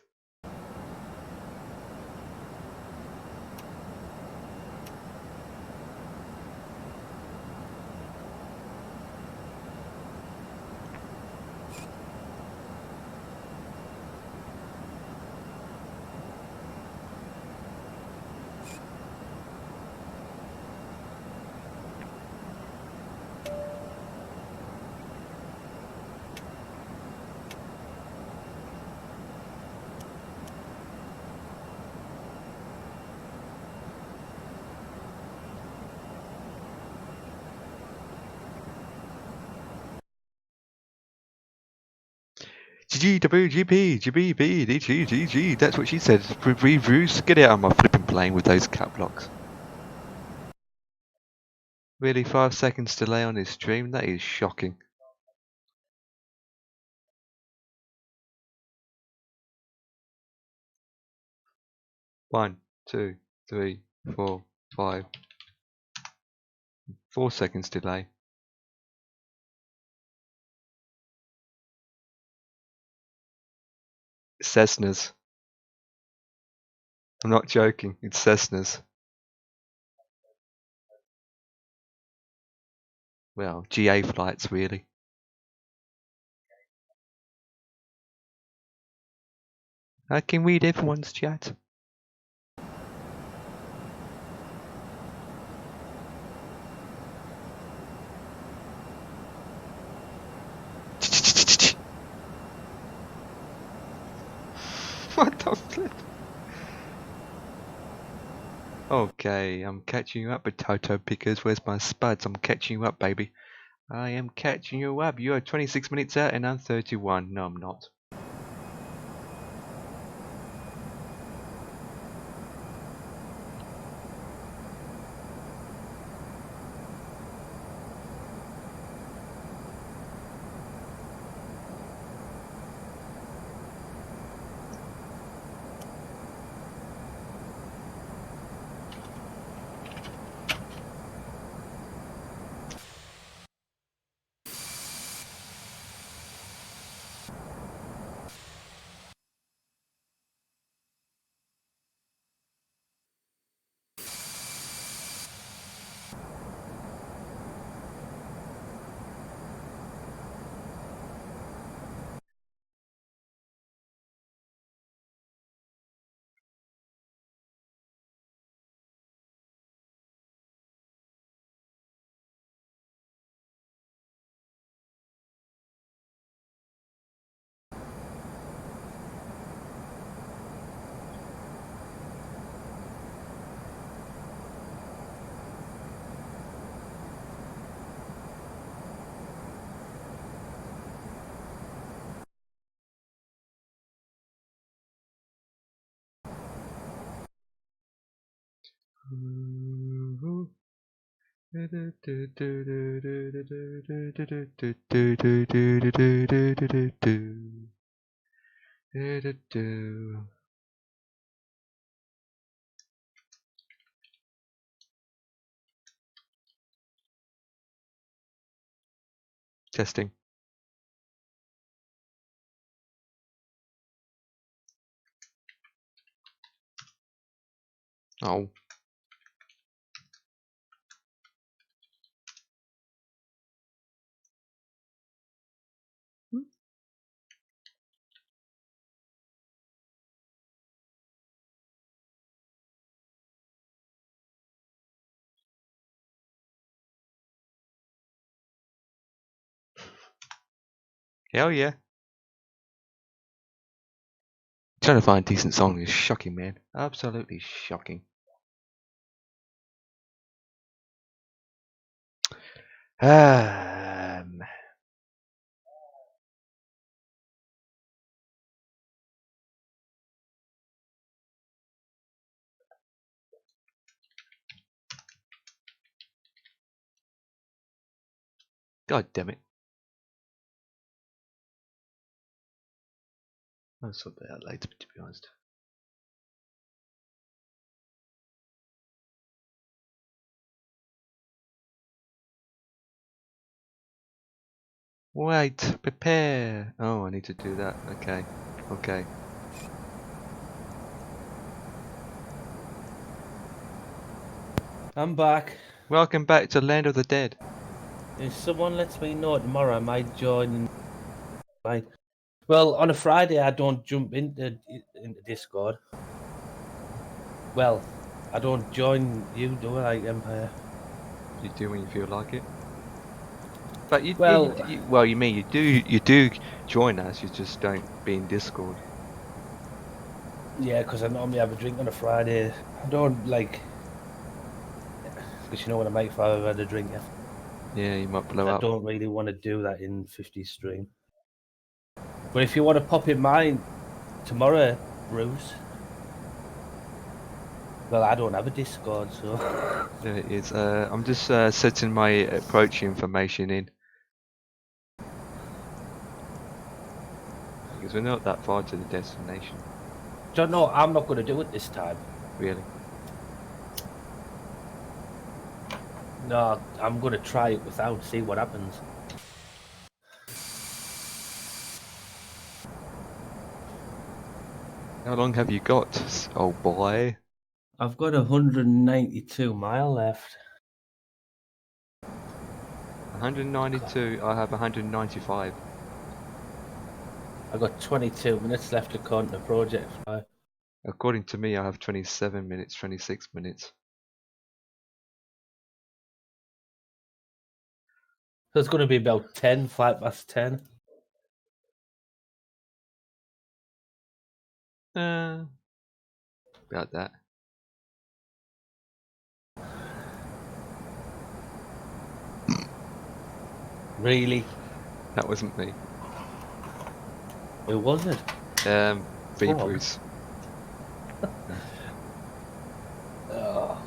GGWGP, GBB, DGGG, that's what she said. Reviews, get out of my flipping plane with those cap blocks. Really, 5 seconds delay on his stream? That is shocking. One, 2, 3, 4, 5. 4 seconds delay. Cessnas. I'm not joking, it's Cessnas. Well, GA flights, really. I can read everyone's chat. What the flip? Okay, I'm catching you up, potato pickers. Where's my spuds? I'm catching you up, baby. I am catching you up. You are 26 minutes out and I'm 31. No, I'm not. Testing. Oh. Hell yeah. Trying to find a decent song is shocking, man. Absolutely shocking. God damn it. I'll sort that out later, to be honest. Wait, prepare. Oh, I need to do that. Okay. Okay. I'm back. Welcome back to Land of the Dead. If someone lets me know tomorrow, I might join. Well, on a Friday, I don't jump into Discord. Well, I don't join you, do I, Empire? You do when you feel like it. But you, well, you mean you do join us. You just don't be in Discord. Yeah, because I normally have a drink on a Friday. I don't like, because you know what I make if I've had a drink. Yeah, you might blow up. I don't really want to do that in 50 stream. But if you want to pop in mine tomorrow, Bruce. Well, I don't have a Discord, so. There it is. I'm just setting my approach information in. Because we're not that far to the destination. Don't know, I'm not going to do it this time. Really? No, I'm going to try it without, see what happens. How long have you got, old boy? I've got 192 mile left. 192, I have 195. I've got 22 minutes left to count the project fly. According to me, I have 27 minutes, 26 minutes. So it's going to be about 10, 5 past 10. About that. Really? That wasn't me. Who was it? Bruce. Oh.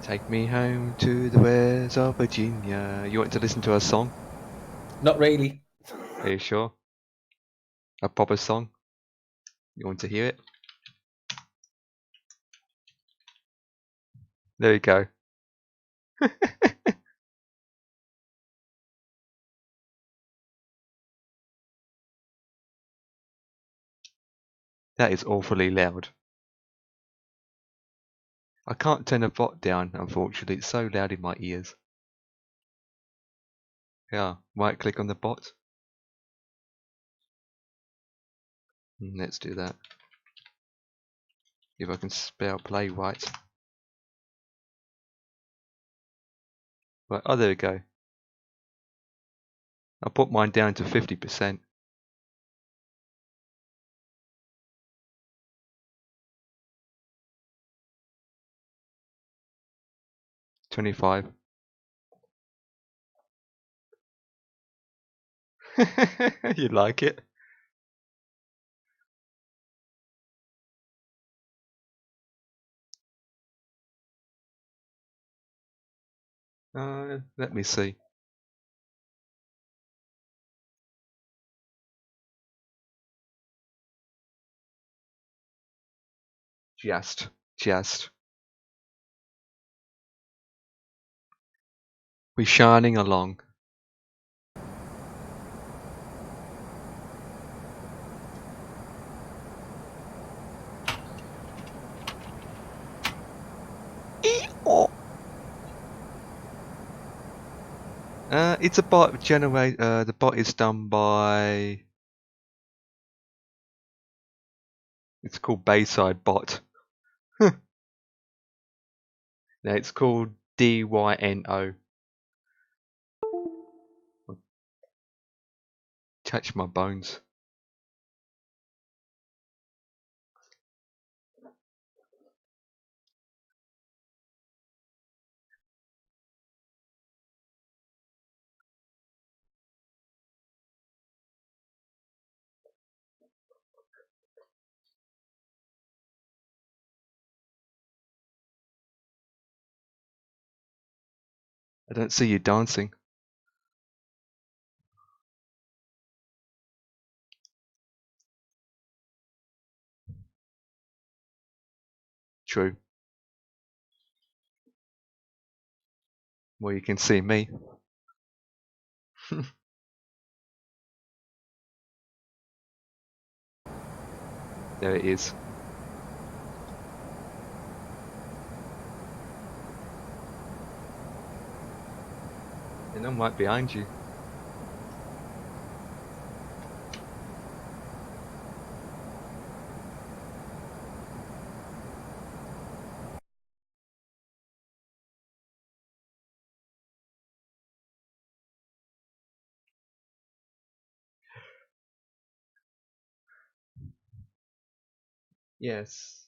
Take me home to the West of Virginia. You want to listen to a song? Not really. Are you sure? A proper song? You want to hear it? There you go. That is awfully loud. I can't turn the bot down, unfortunately. It's so loud in my ears. Yeah, right click on the bot. Let's do that. If I can spell play right. Right, oh there we go. I put mine down to 50%. $25. You like it? Let me see. Just. We're shining along. It's a bot generate. The bot is done by. It's called Bayside Bot. No, it's called DYNO. Touch my bones. I don't see you dancing. True. Well, you can see me. There it is. And I'm right behind you. Yes.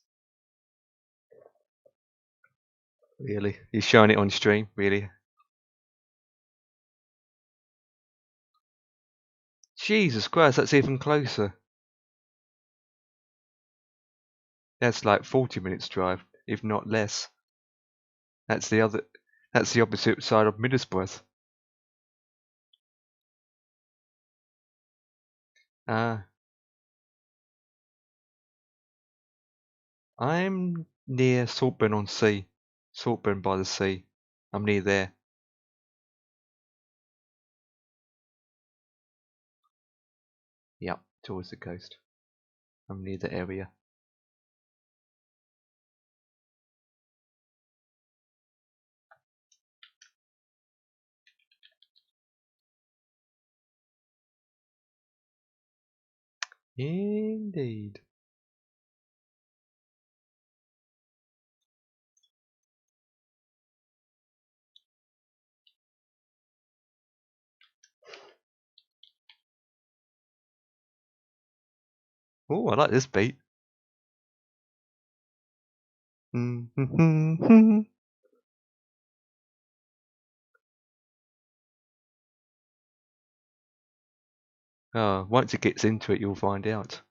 Really? You're showing it on stream? Really? Jesus Christ, that's even closer. That's like 40 minutes drive, if not less. That's the opposite side of Middlesbrough. I'm near Saltburn-on-Sea. Saltburn by the sea. I'm near there. Yep, towards the coast. I'm near the area. Indeed. Oh, I like this beat. Oh, once it gets into it, you'll find out.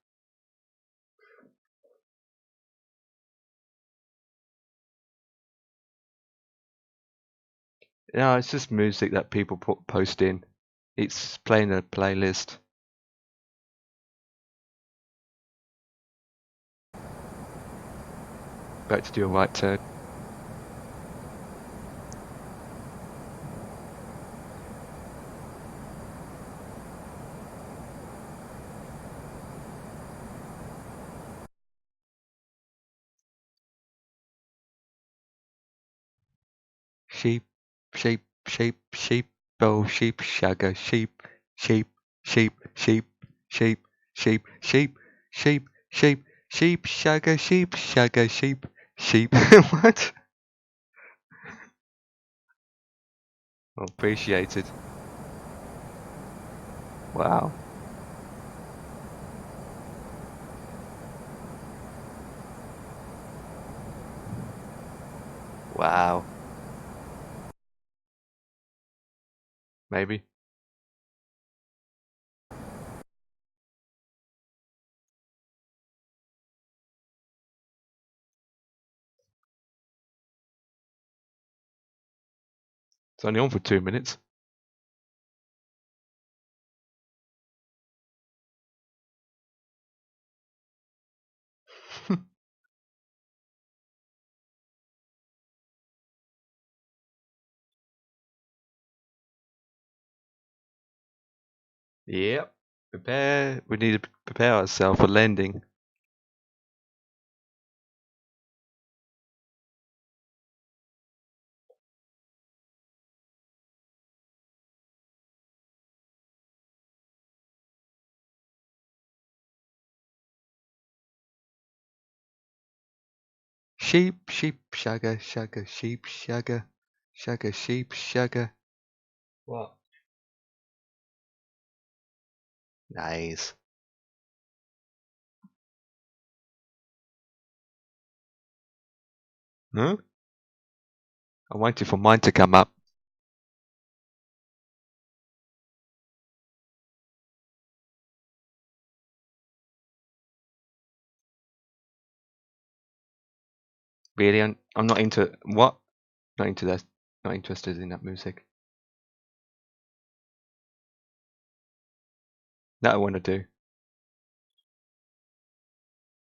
No, it's just music that people post in. It's playing a playlist. About to do a right turn. Sheep, sheep, sheep, sheep, oh sheep, shagger, sheep, sheep, sheep, sheep, sheep, sheep, sheep, sheep, sheep, sheep, shagger, sheep, sheep. What? Appreciated. Wow. Wow. Maybe. It's only on for 2 minutes. Yep. Prepare. We need to prepare ourselves for landing. Sheep, sheep, shagger, shagger, sheep, shagger, shagger, sheep, shagger. What? Nice. Huh? I'm waiting for mine to come up. Really? I'm not into what? Not into that. Not interested in that music. That I want to do.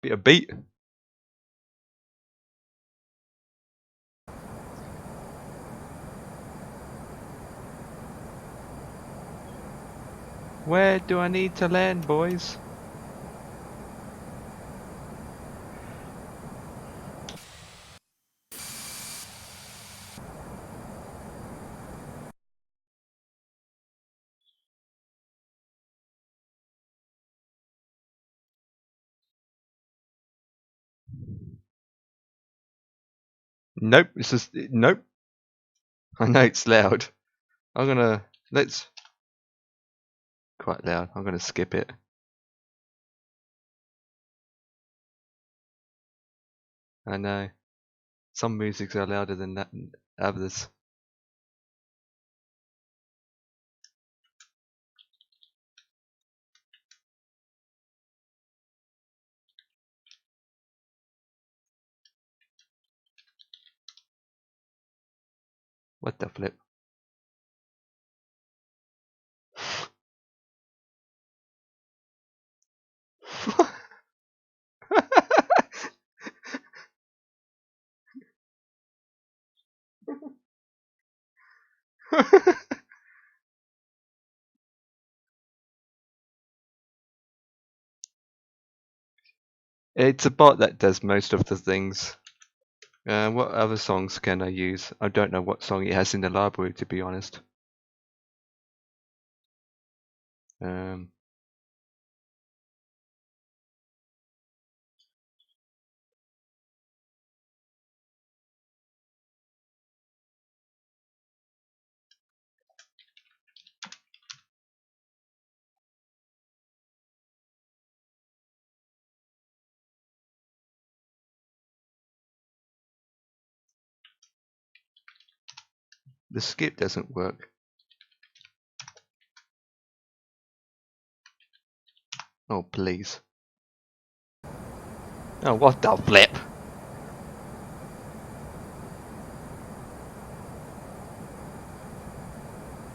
Bit of beat. Where do I need to land, boys? Nope. It's just nope. I know it's loud. Let's quite loud. I'm gonna skip it. I know. Some musics are louder than that others. What the flip? It's a bot that does most of the things. What other songs can I use? I don't know what song it has in the library, to be honest. The skip doesn't work. Oh, please. Oh, what the flip?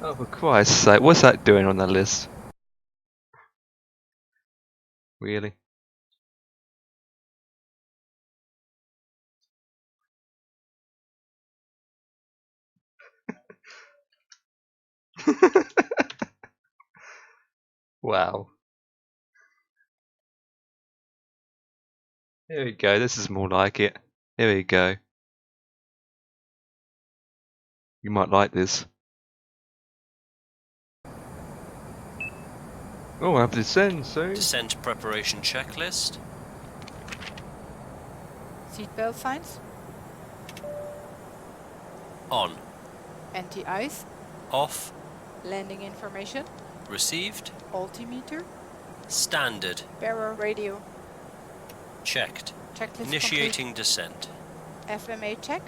Oh, for Christ's sake, what's that doing on the list? Really? Wow. Here we go, this is more like it. Here we go. You might like this. Oh, I have to descend soon. Descent preparation checklist. Seatbelt signs. On. Anti-ice. Off. Landing information. Received. Altimeter. Standard. Bearer radio. Checked. Checklist Initiating complete. descent. FMA check.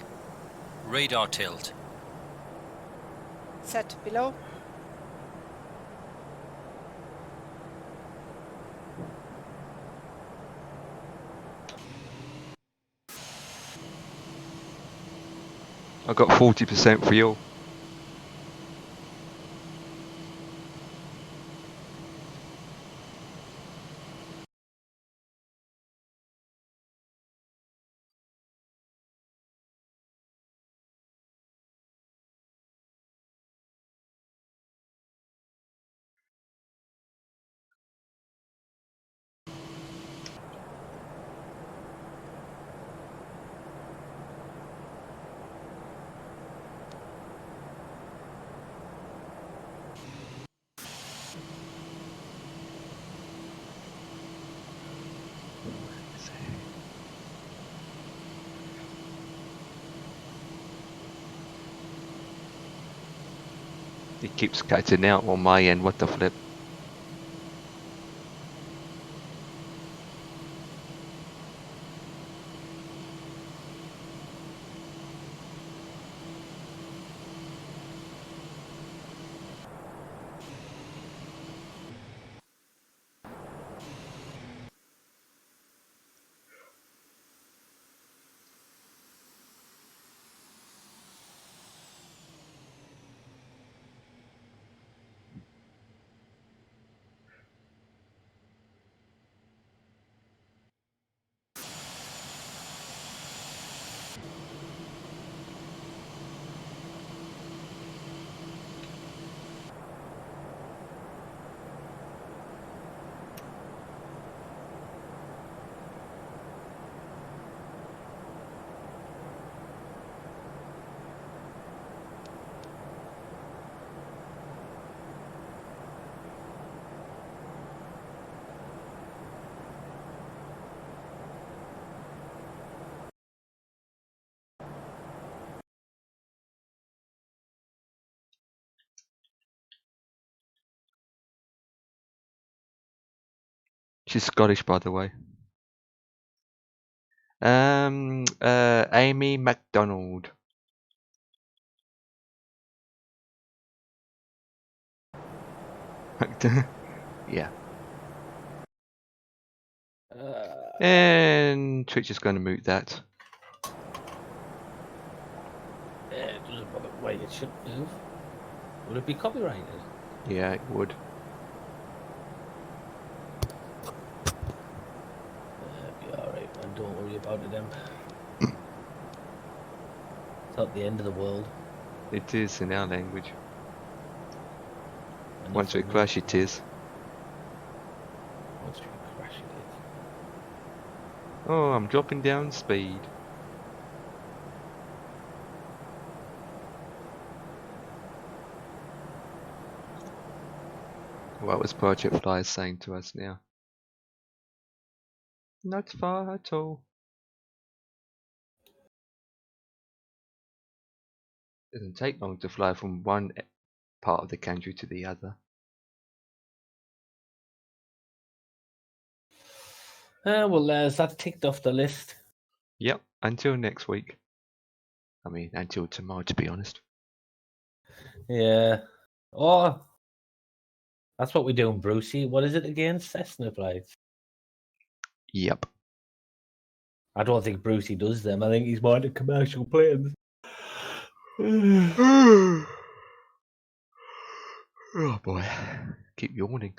Radar tilt. Set below. I got 40% fuel. It keeps cutting out on my end. What the flip? She's Scottish, by the way. Amy MacDonald. Yeah. And Twitch is going to mute that. It doesn't bother. Wait, it should move. Would it be copyrighted? Yeah, it would. Be alright, man. Don't worry about it, then. It's not the end of the world. It is in our language. Once we crash, it is. Once we crash, it is. Oh, I'm dropping down speed. What was Project Fly saying to us now? Not far at all. Doesn't take long to fly from one part of the country to the other. Well, that's ticked off the list. Yep, until next week. I mean, until tomorrow, to be honest. Yeah. Oh, that's what we do in Brucey. What is it again? Cessna flights. Yep. I don't think Brucey does them. I think he's more into commercial planes. Oh boy, keep yawning.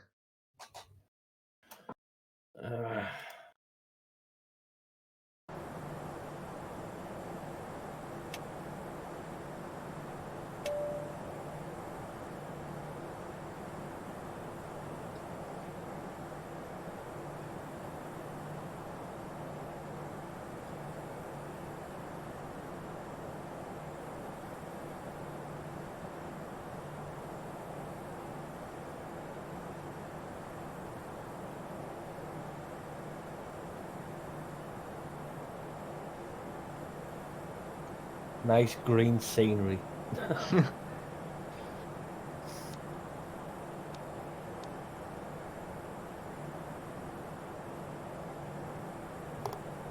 Nice green scenery.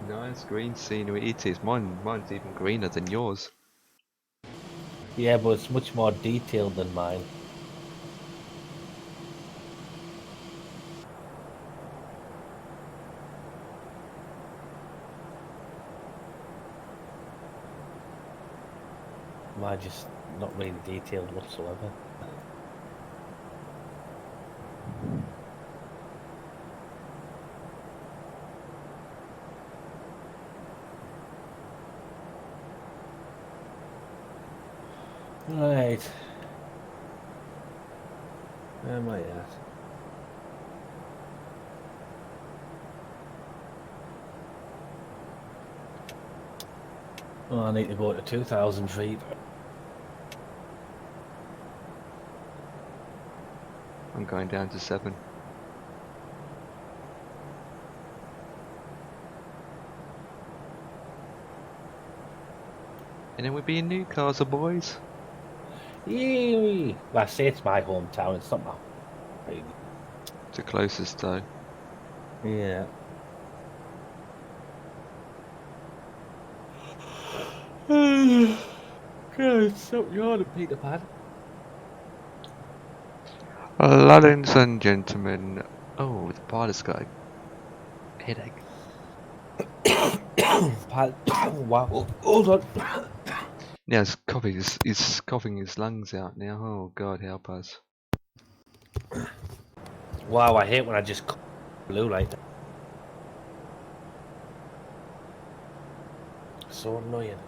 Nice green scenery. It is. Mine's even greener than yours. Yeah, but it's much more detailed than mine. Mine just not really detailed whatsoever. Right. Where am I at? Oh, I need to go to 2,000 feet. I'm going down to 7. And then we'll be in Newcastle, boys. Well, I say it's my hometown. It's not my really. It's the closest though. Yeah. It's so hard, Peter Pan. Ladies and gentlemen. Oh, the pilot's got a headache. Wow. Hold on. Yeah, he's coughing his lungs out now. Oh God, help us. Wow, I hate when I just blue like that. So annoying.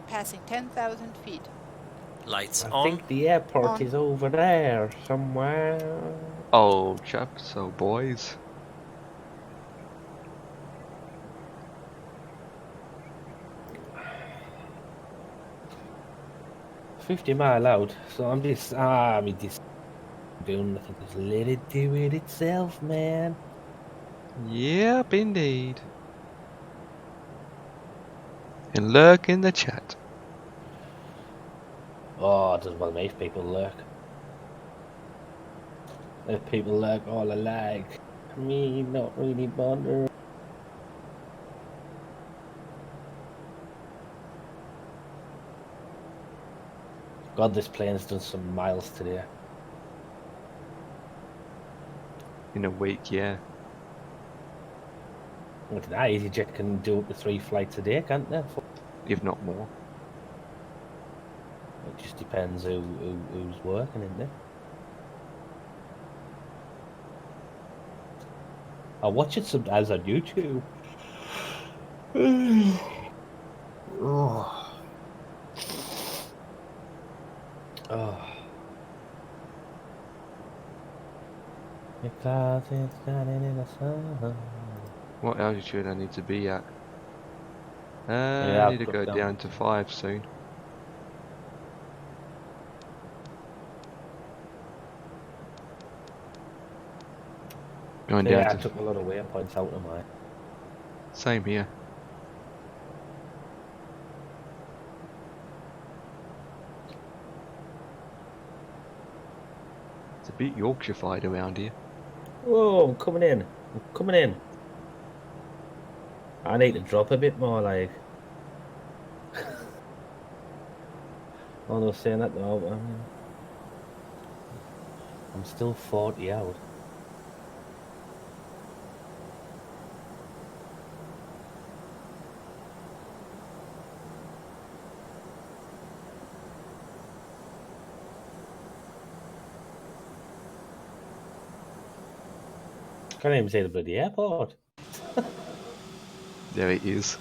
Passing 10,000 feet. Lights I on. think the airport is over there somewhere. Oh, chaps, oh boys. $50 out, so I'm just doing nothing. Just let it do it itself, man. Yep, indeed. And lurk in the chat. Oh, it doesn't bother me if people lurk. If people lurk all alike, me not really bother. God, this plane's done some miles today. In a week, yeah. Look at that, EasyJet can do up to 3 flights a day, can't they? If not more. It just depends who's working, isn't it? I watch it sometimes on YouTube. Oh. Oh. Because it's shining in the sun. What altitude I need to be at? Yeah, I need to I've go got down to 5 soon. Going down Yeah, I to... took a lot of waypoints out of mine. Same here. It's a bit Yorkshirefied around here. Whoa, I'm coming in. I'm coming in. I need to drop a bit more, like. Oh, no, saying that though. I mean, I'm still 40 out. Can't even say the bloody airport. There it is.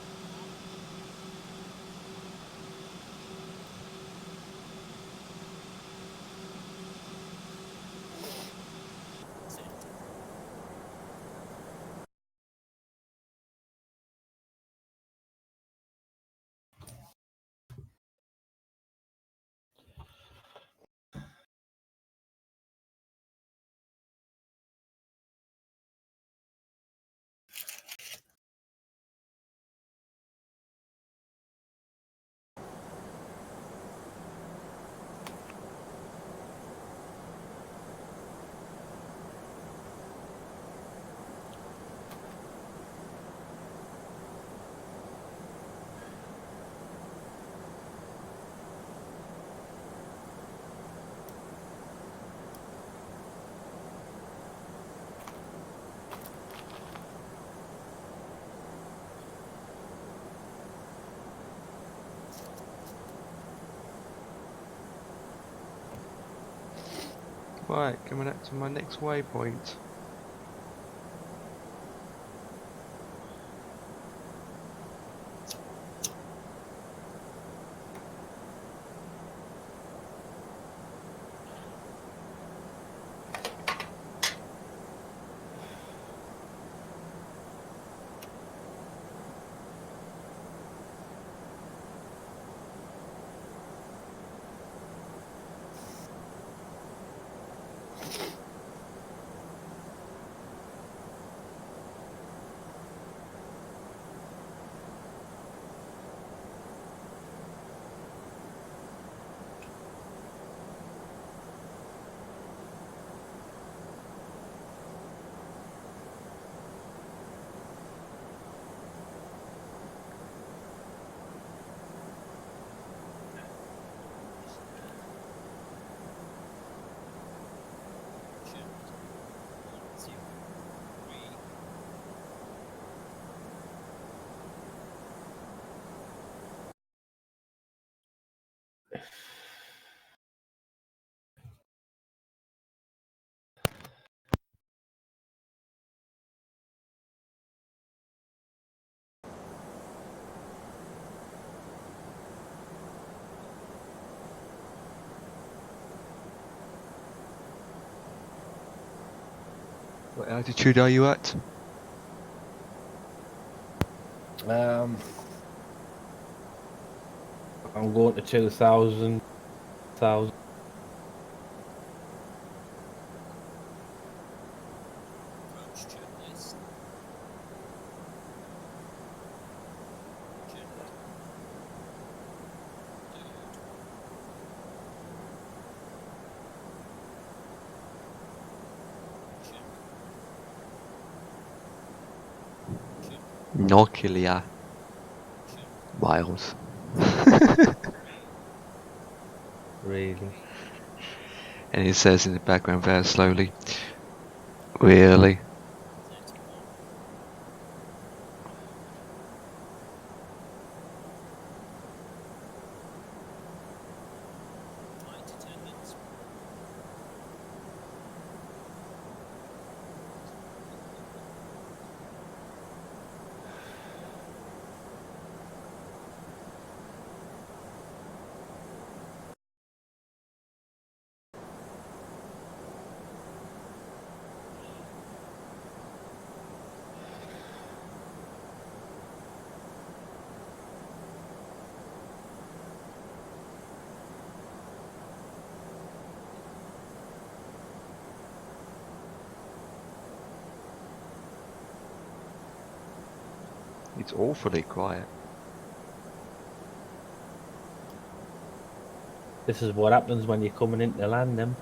Right, coming up to my next waypoint. What altitude are you at? I'm going to 2,000. Approach checklist. Check. Nokilia miles. Really? And he says in the background very slowly, really? Flight attendants. It's awfully quiet. This is what happens when you're coming into land, then.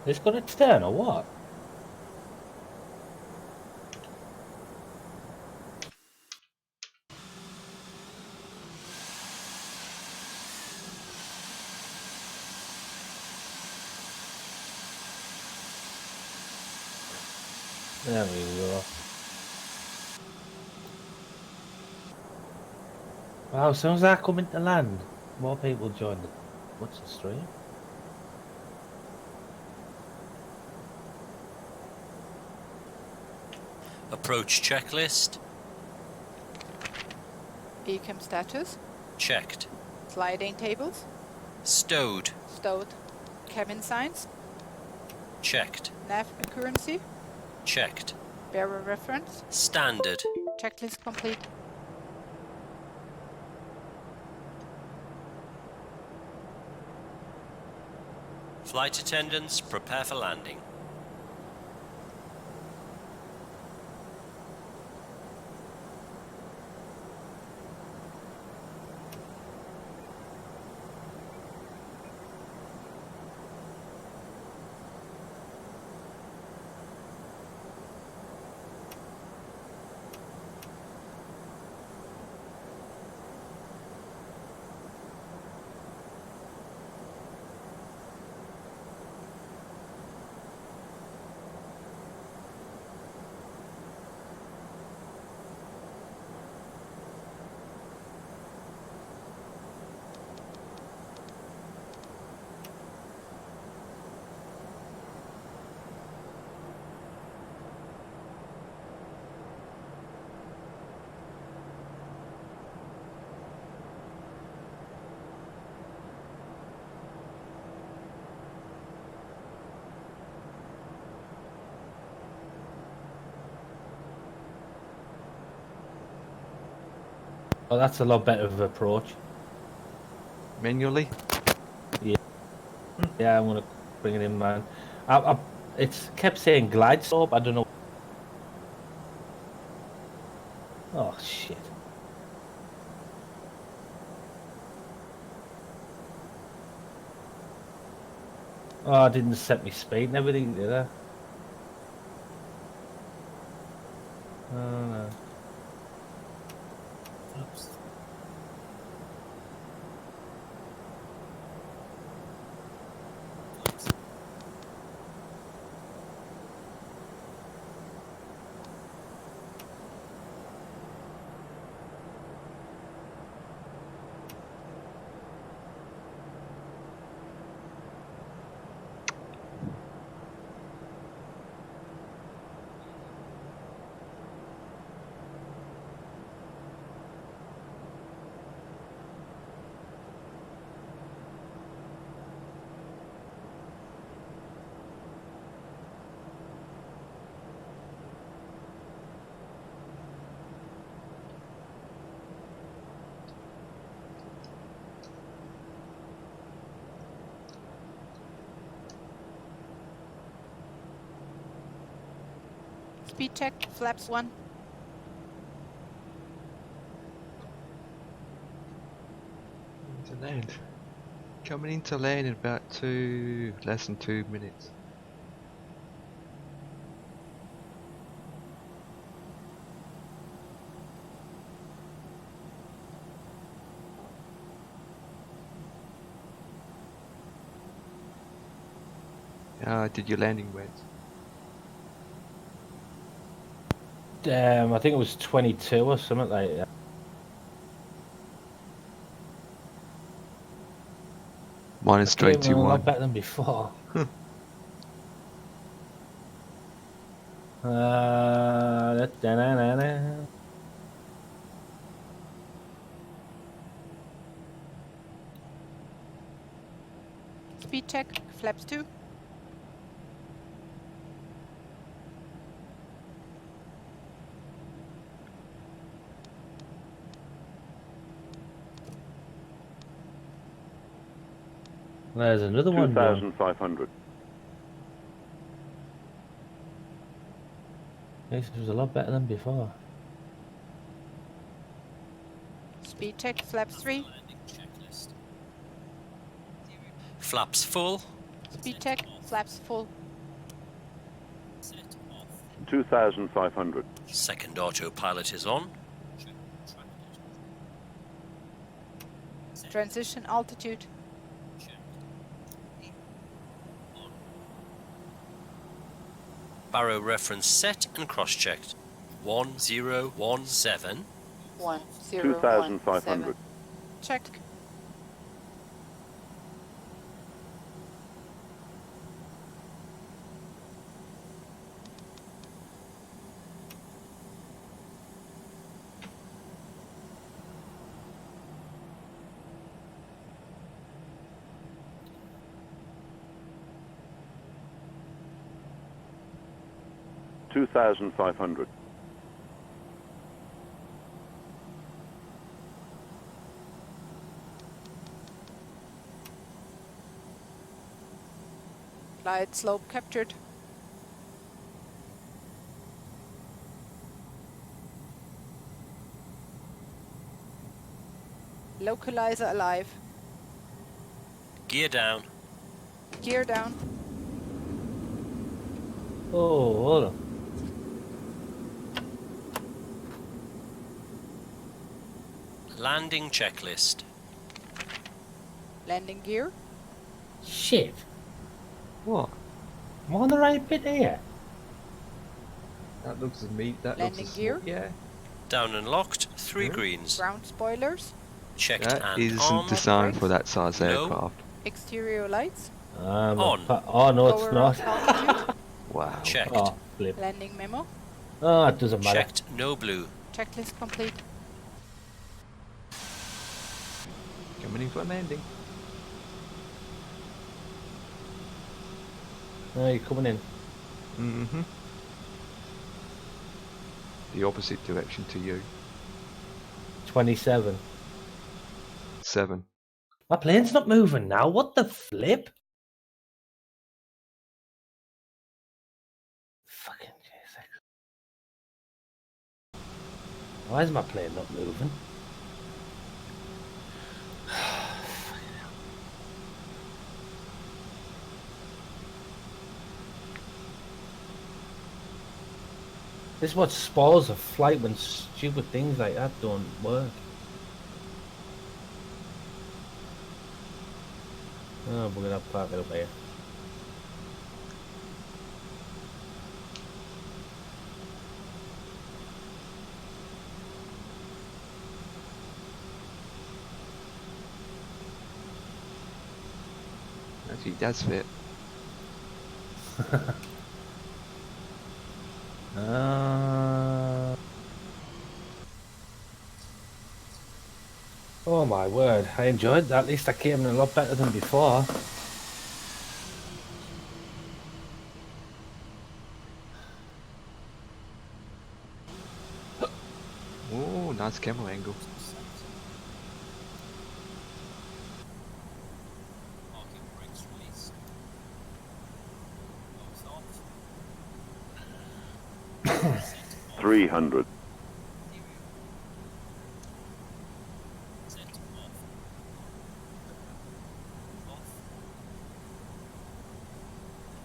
It's gonna turn or what? There we go. Wow, as soon as I come into land, more people join what's the stream? Approach checklist. Beacon status. Checked. Sliding tables. Stowed. Stowed. Cabin signs. Checked. Nav accuracy. Checked. Bearer reference. Standard. Checklist complete. Flight attendants, prepare for landing. Oh, that's a lot better of an approach. Manually? Yeah. Yeah, I'm gonna bring it in, man. It's kept saying glide slope. I don't know. Oh shit. Oh, I didn't set me speed and everything, did I? Oh no. Oops. Speed check, flaps 1. Into land. Coming into land in about less than 2 minutes. Did your landing wet? I think it was 22 or something like that. Minus 21. A lot better than before. Speed check, flaps 2. There's another one. 2,500. This was a lot better than before. Speed check, flaps 3. Flaps full. Speed check, flaps full. 2,500. Second autopilot is on. Transition altitude. Barrow reference set and cross-checked. 1017. 2,500. Check. $2,500. Glide slope captured. Localizer alive. Gear down. Gear down. Oh, hold on. Landing checklist. Landing gear. Shit. What? I'm on the right bit here. That looks as me. That Landing looks as gear. Yeah. Down and locked. 3 greens. Ground spoilers. Checked That and isn't armed. designed for that size No. aircraft. Exterior lights. On. Oh no, it's Lower not. altitude. Wow. Checked. Oh, flip. Landing memo. Oh, it doesn't matter. Checked. No blue. Checklist complete. Coming in for a landing. Oh, you're coming in. Mm-hmm. The opposite direction to you. 27. 7. My plane's not moving now. What the flip? Fucking Jesus. Why is my plane not moving? This is what spoils a flight when stupid things like that don't work. Oh, we're gonna park it up here. Actually, does fit. Oh my word, I enjoyed that. At least I came in a lot better than before. Oh, nice camera angle. Parking brakes released. Close off. 300. Set off. Off.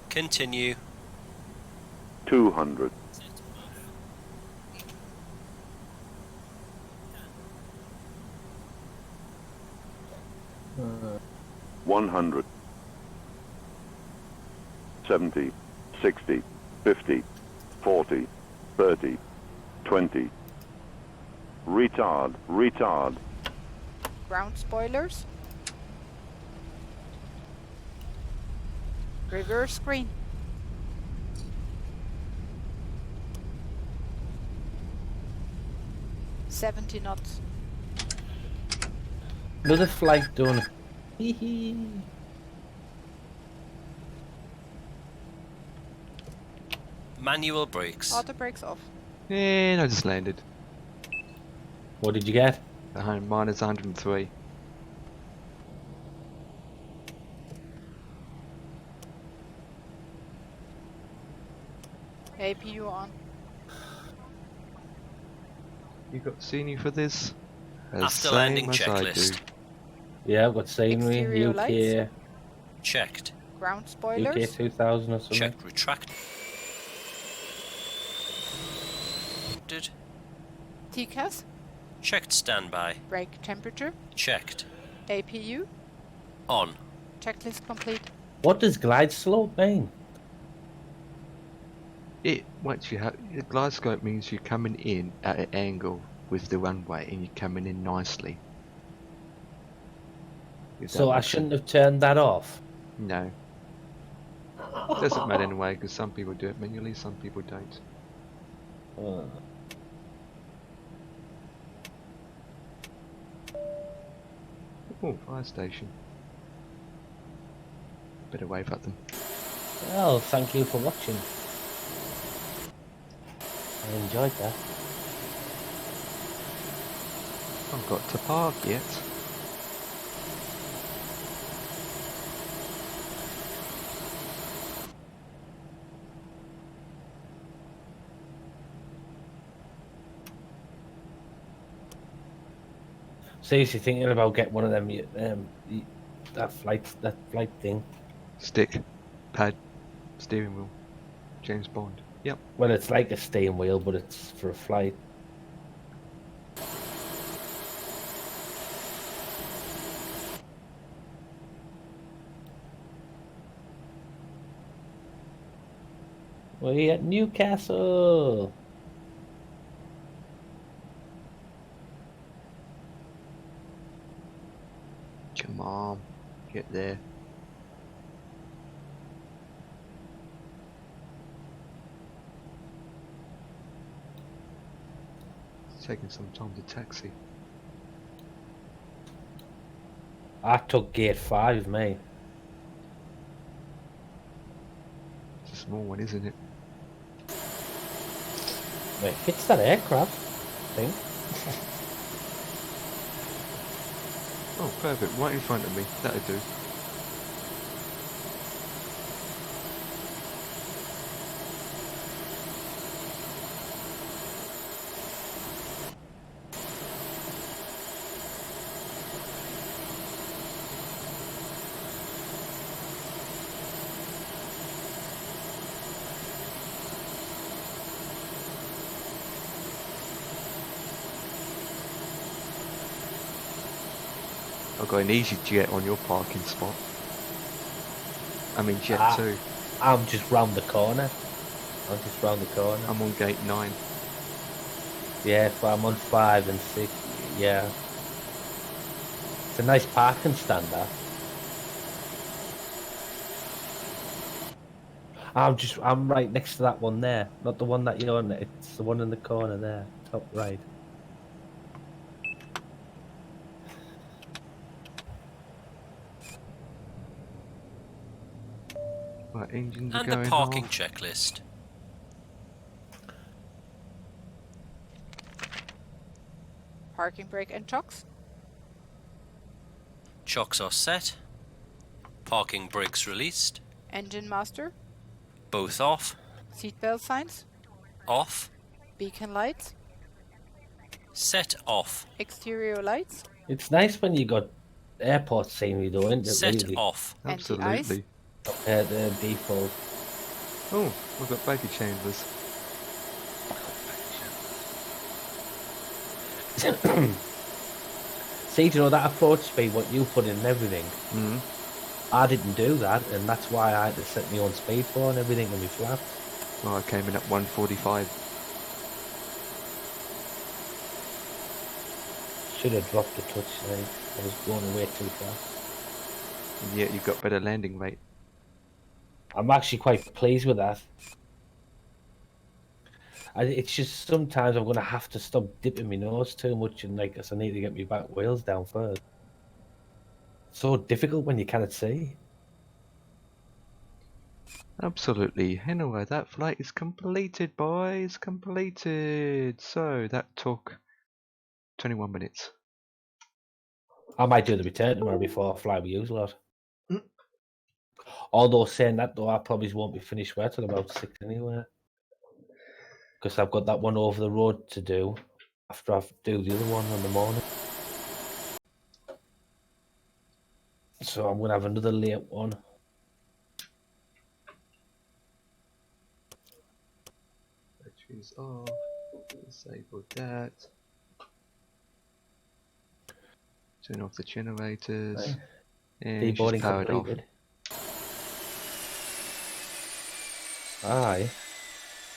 Continue. 200. Set off. 100. 70. 60. 50. 40. 30. 20. Retard. Retard. Ground spoilers. Reverse screen. $70 knots. Another flight done. Manual brakes. Auto brakes off. And I just landed. What did you get? Minus 103. APU on. You got scenery for this? After landing checklist. Yeah, I've got scenery, Exterior UK, lights. Checked. Ground UK spoilers. 2000 or something. Checked. Retract. TCAS. Checked standby. Brake temperature. Checked. APU. On. Checklist complete. What does glide slope mean? Once you have the glide slope means you're coming in at an angle with the runway and you're coming in nicely. So I shouldn't have turned that off? No. It doesn't matter anyway because some people do it manually, some people don't. Oh, fire station. Better wave at them. Well, thank you for watching. I enjoyed that. I've got to park yet. Seriously thinking about getting one of them, that flight thing. Stick, pad, steering wheel, James Bond. Yep. Well, it's like a steering wheel, but it's for a flight. We're at Newcastle. Come on, get there. It's taking some time to taxi. I took gate 5, mate. It's a small one, isn't it? It hits that aircraft thing. Oh, perfect. Right in front of me. That'll do. I've got an easy jet on your parking spot. I mean jet 2. I'm just round the corner. I'm on gate 9. Yeah, so I'm on 5 and 6. Yeah. It's a nice parking stand, that. I'm right next to that one there. Not the one that you're on. It's the one in the corner there. Top right. Right, engines are And going the parking off. checklist. Parking brake and chocks. Chocks are set. Parking brakes released. Engine master. Both off. Seatbelt signs. Off. Beacon lights. Set off. Exterior lights. It's nice when you got airport scenery though, isn't it? Set really? off. Anti-ice. Compared to default. Oh, we've got baggage chambers. See, do you know that approach speed, what you put in and everything? I didn't do that, and that's why I had to set my own speed for and everything in my flat. Well, I came in at 145. Should have dropped the touch, I was going way too fast. And yet you've got better landing rate. I'm actually quite pleased with that. It's just sometimes I'm going to have to stop dipping my nose too much, and like, 'cause I need to get my back wheels down first. So difficult when you cannot see. Absolutely. Anyway, that flight is completed, boys. Completed. So that took 21 minutes. I might do the return tomorrow before I fly with you a lot. Although saying that though, I probably won't be finished work till about 6 anyway. Because I've got that one over the road to do after I do the other one in the morning. So I'm going to have another late one. Batteries off. Disable that. Turn off the generators. Right. And she's powered off. I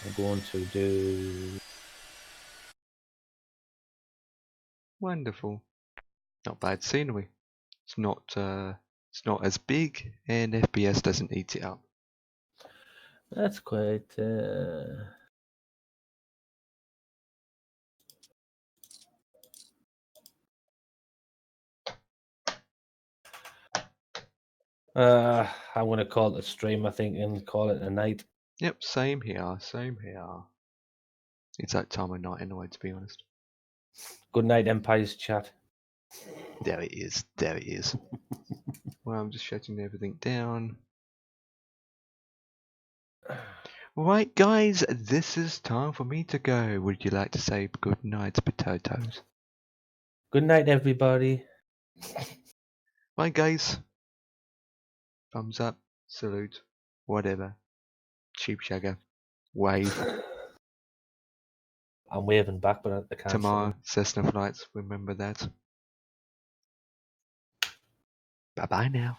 am going to do... Wonderful. Not bad scenery. It's not as big, and FPS doesn't eat it up. That's quite... I'm going to call it a stream, I think, and call it a night. Yep, same here, same here. It's that time of night anyway, to be honest. Good night, Empire's chat. There it is, there it is. Well, I'm just shutting everything down. Right, guys, this is time for me to go. Would you like to say good night, potatoes? Good night, everybody. Right, guys. Thumbs up, salute, whatever. Cheap shagger. Wave. I'm waving back, but I can't. Tomorrow, Cessna flights, remember that. Bye-bye now.